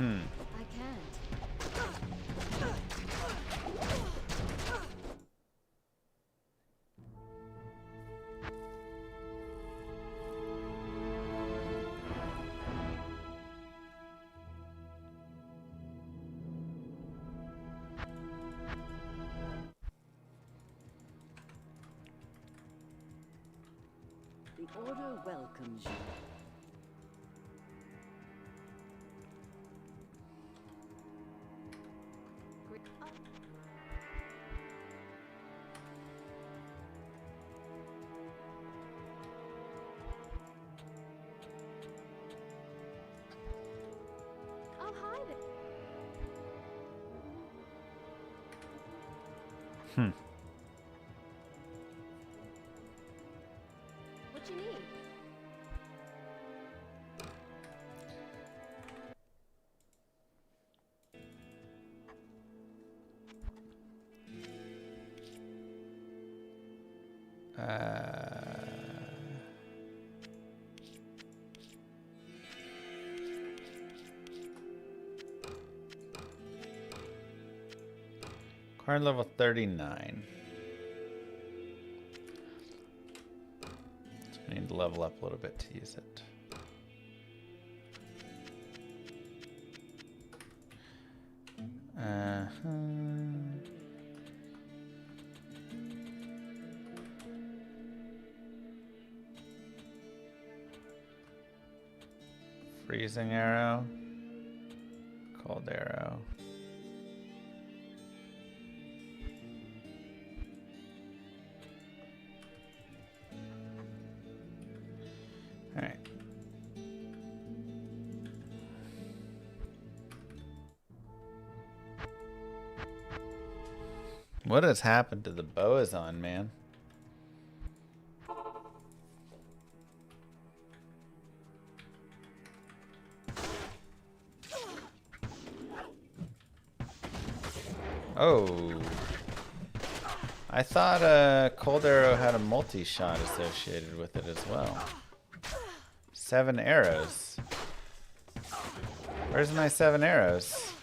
I can't. The Order welcomes you. I'll hide it. you need? Card level 39. So we need to level up a little bit to use it. Freezing arrow, cold arrow. All right. What has happened to the Boazon, man? Oh. I thought Cold Arrow had a multi-shot associated with it as well. 7 arrows. Where's my 7 arrows?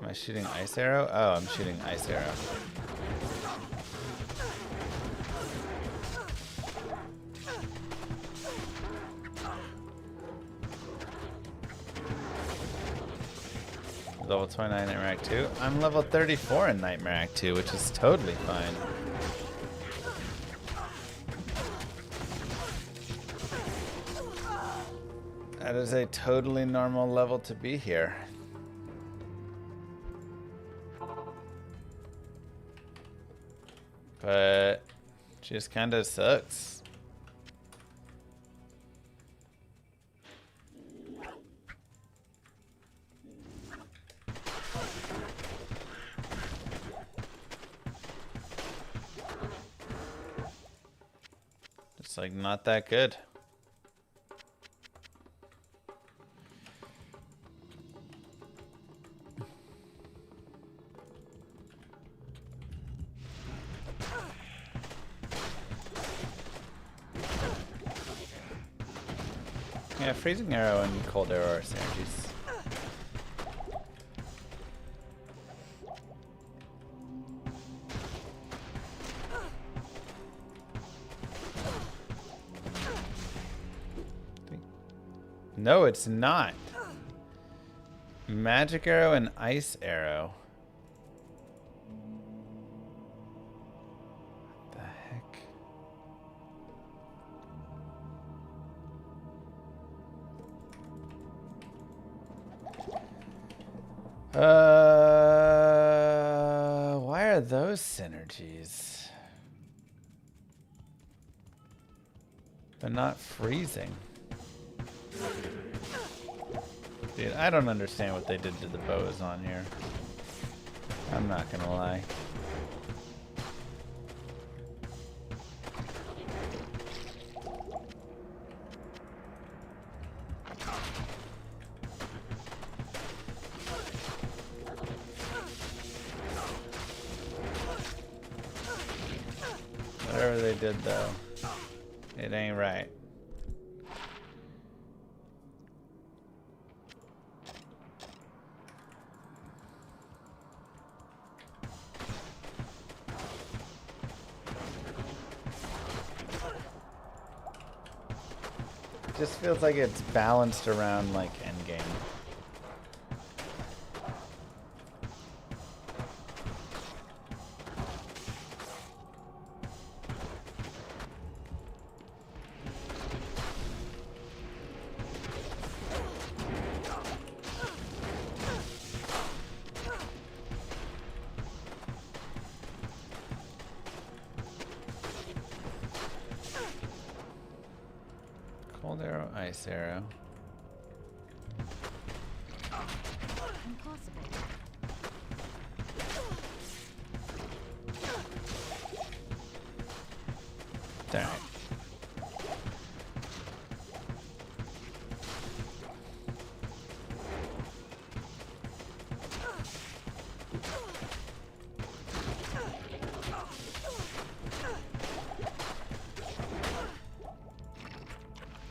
Am I shooting ice arrow? Oh, I'm shooting ice arrow. Level 29 Nightmare Act 2. I'm level 34 in Nightmare Act 2, which is totally fine. That is a totally normal level to be here. But just kind of sucks. It's like not that good. Yeah, freezing arrow and cold arrow are synergies. No, it's not. Magic arrow and ice arrow. What the heck? Why are those synergies? They're not freezing. Dude, I don't understand what they did to the Boazon here. I'm not gonna lie. Whatever they did though, it ain't right. Just feels like it's balanced around like endgame. Cold arrow, ice arrow. Impossible. Darn.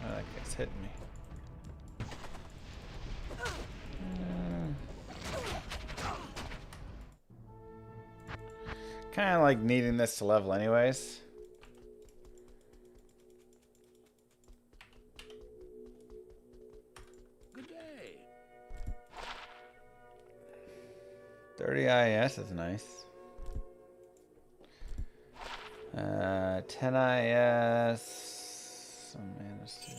Oh, that guy's hitting me. Kind of like needing this to level anyways. Good day. 30 IS is nice. 10 IS. Some mana steel.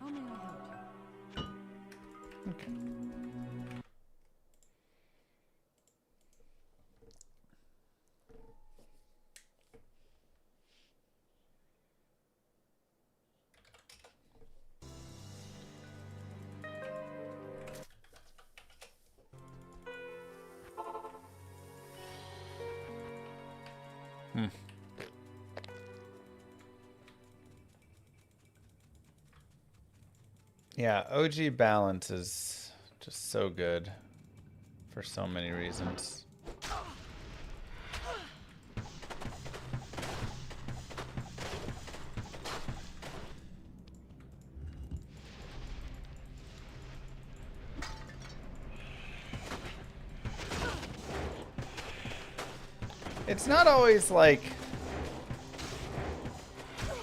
How may I help you? Okay. Yeah, OG balance is just so good for so many reasons. It's not always like,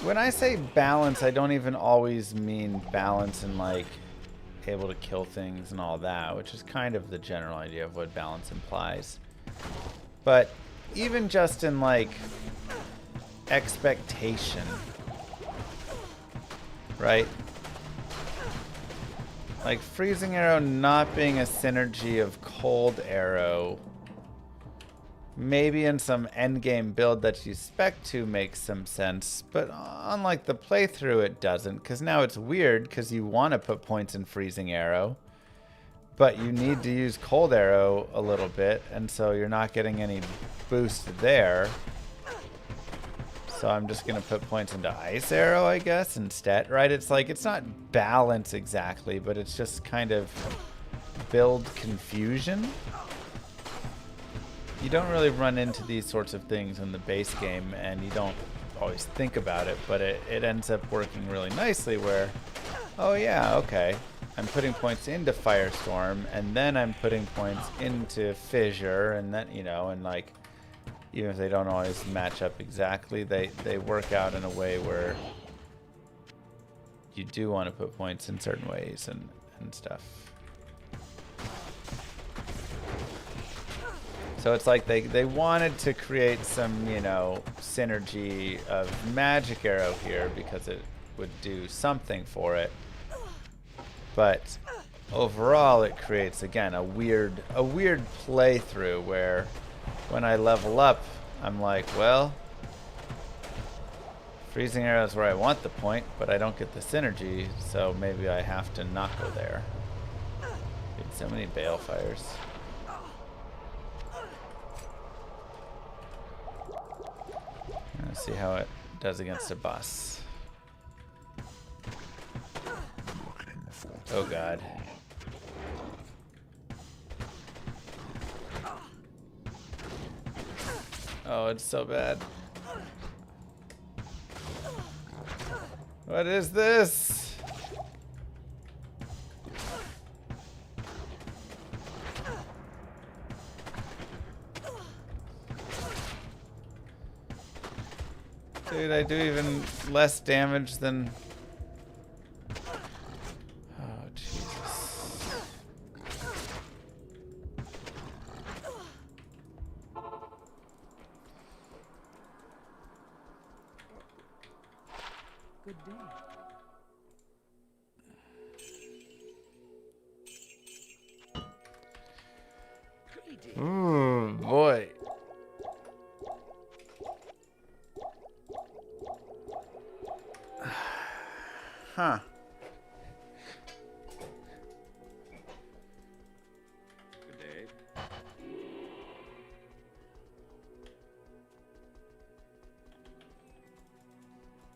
when I say balance, I don't even always mean balance and like able to kill things and all that, which is kind of the general idea of what balance implies. But even just in like expectation, right? Like freezing arrow not being a synergy of cold arrow, maybe in some endgame build that you spec to makes some sense, but unlike the playthrough it doesn't, because now it's weird because you want to put points in freezing arrow, but you need to use cold arrow a little bit, and so you're not getting any boost there. So I'm just going to put points into ice arrow, I guess, instead, right? It's like, it's not balance exactly, but it's just kind of build confusion. You don't really run into these sorts of things in the base game, and you don't always think about it, but it ends up working really nicely where, oh yeah, okay, I'm putting points into Firestorm, and then I'm putting points into Fissure, and then, you know, and like, even if they don't always match up exactly, they work out in a way where you do want to put points in certain ways and stuff. So it's like they wanted to create some, you know, synergy of magic arrow here because it would do something for it. But overall it creates, again, a weird playthrough where when I level up, I'm like, well, freezing arrow is where I want the point, but I don't get the synergy, so maybe I have to not go there. Dude, so many balefires. Let's see how it does against a boss. Oh god. Oh, it's so bad. What is this? Dude, I do even less damage than... Oh, Jesus. Good day. Ooh, boy. Huh. Good day.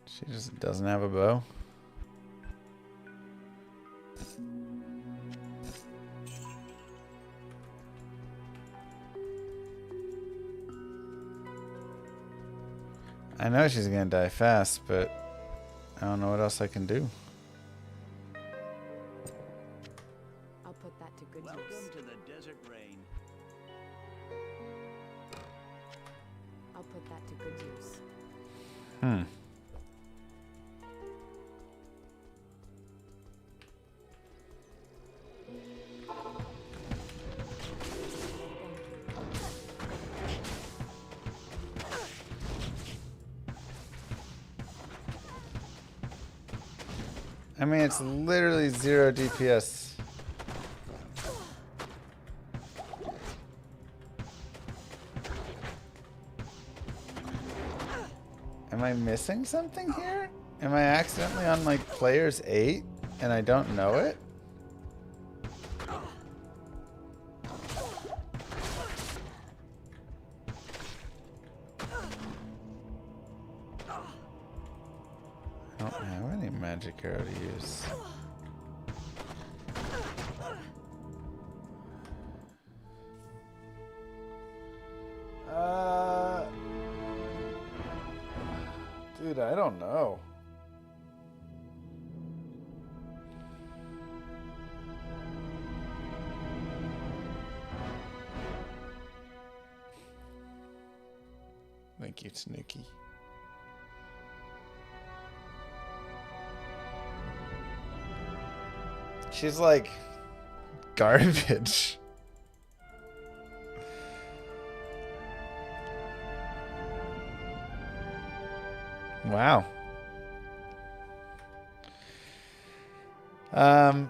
She just doesn't have a bow. I know she's gonna die fast, but I don't know what else I can do. I'll put that to good Welcome use. to the desert rain. I'll put that to good use. Hmm. I mean, it's literally 0 DPS. Am I missing something here? Am I accidentally on like players 8 and I don't know it? I don't have any magic arrow to use. Dude, I don't know. Thank you, Snooky. She's like garbage. Wow.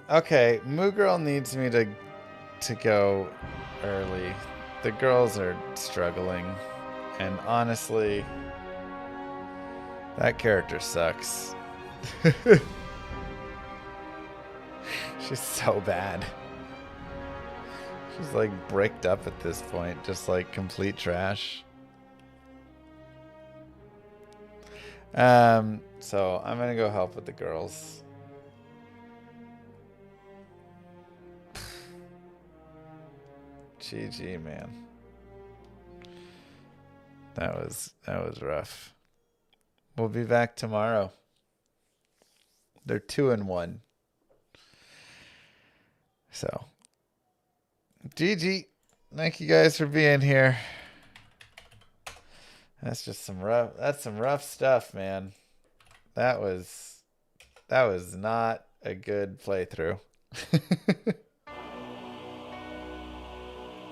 Okay, Moo Girl needs me to go early. The girls are struggling, and honestly, that character sucks. She's so bad. She's like bricked up at this point, just like complete trash. So I'm gonna go help with the girls. GG, man. That was rough. We'll be back tomorrow. They're 2-1. So, GG. Thank you guys for being here. That's just some rough stuff, man. That was not a good playthrough.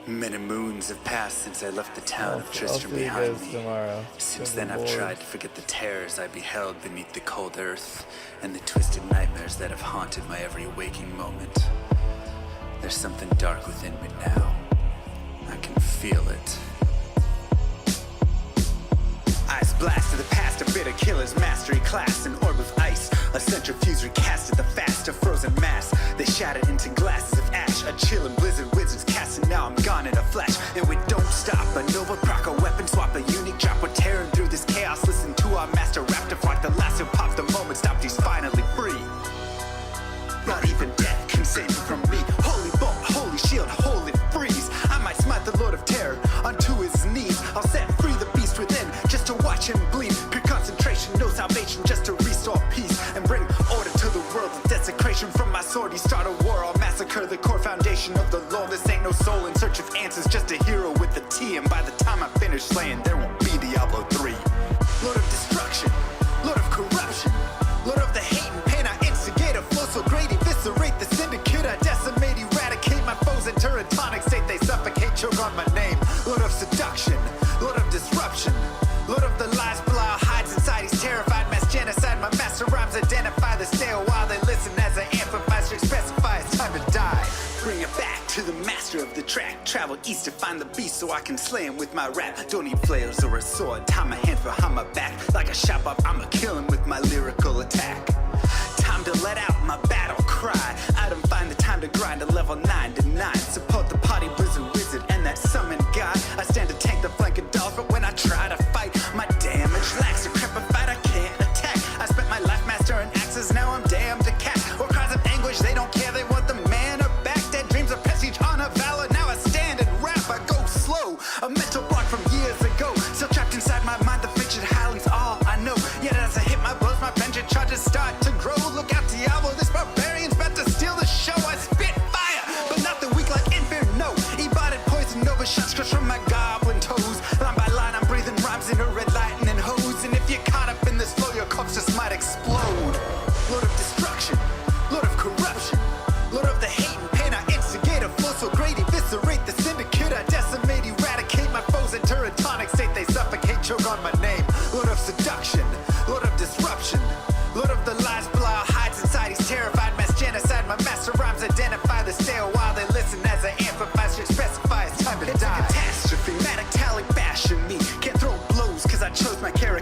Many moons have passed since I left the town of I'll Tristram see you behind guys me. tomorrow. Since Good then I've lord. tried to forget the terrors I beheld beneath the cold earth and the twisted nightmares that have haunted my every waking moment. There's something dark within me now. I can feel it. Eyes blast to the past, a bitter killer's mastery class, an orb of ice, a centrifuge recasted the fast, a frozen mass. They shattered into glasses of ash, a chill and blizzard wizards cast, and now I'm gone in a flash. And we don't stop, a Nova proc, a weapon swap, a unique drop. We're tearing through this chaos, listen to our master raptor fight. The lasso popped, the moment stopped, he's finally free. Not even death can save me from me. Holy bolt, holy shield, holy freeze. I might smite the Lord of Terror onto his knees. I'll set free the beast within just to watch him bleed. Pure concentration, no salvation, just to restore peace and bring order to the world. The desecration from my sword, he start a war. I'll massacre the core foundation of the law. This ain't no soul in search of answers, just a hero with a T. And by the time I finish slaying, there won't be Diablo 3. Lord of destruction, Lord of corruption, Lord of the hate and pain. I instigate a flow so great, eviscerate the syndicate. I decimate, eradicate my foes in tonic state. They suffocate, choke on my name. Lord of seduction, Lord of disruption, Lord of the lies, Belial hides inside. He's terrified, mass genocide. My master rhymes identify the stale while they listen as I amplify, strict specify. It's time to die. Bring it back to the master of the track. Travel east to find the beast so I can slay him with my rap. Don't need flails or a sword, tie my hands behind my back. Like a shop up, I'ma kill him with my lyrical attack. Time to let out my battle cry. I don't find the time to grind a level 9 to 9. Support the party, blizzard wizard, and that summon guy. I stand to tank the flanking dolls, but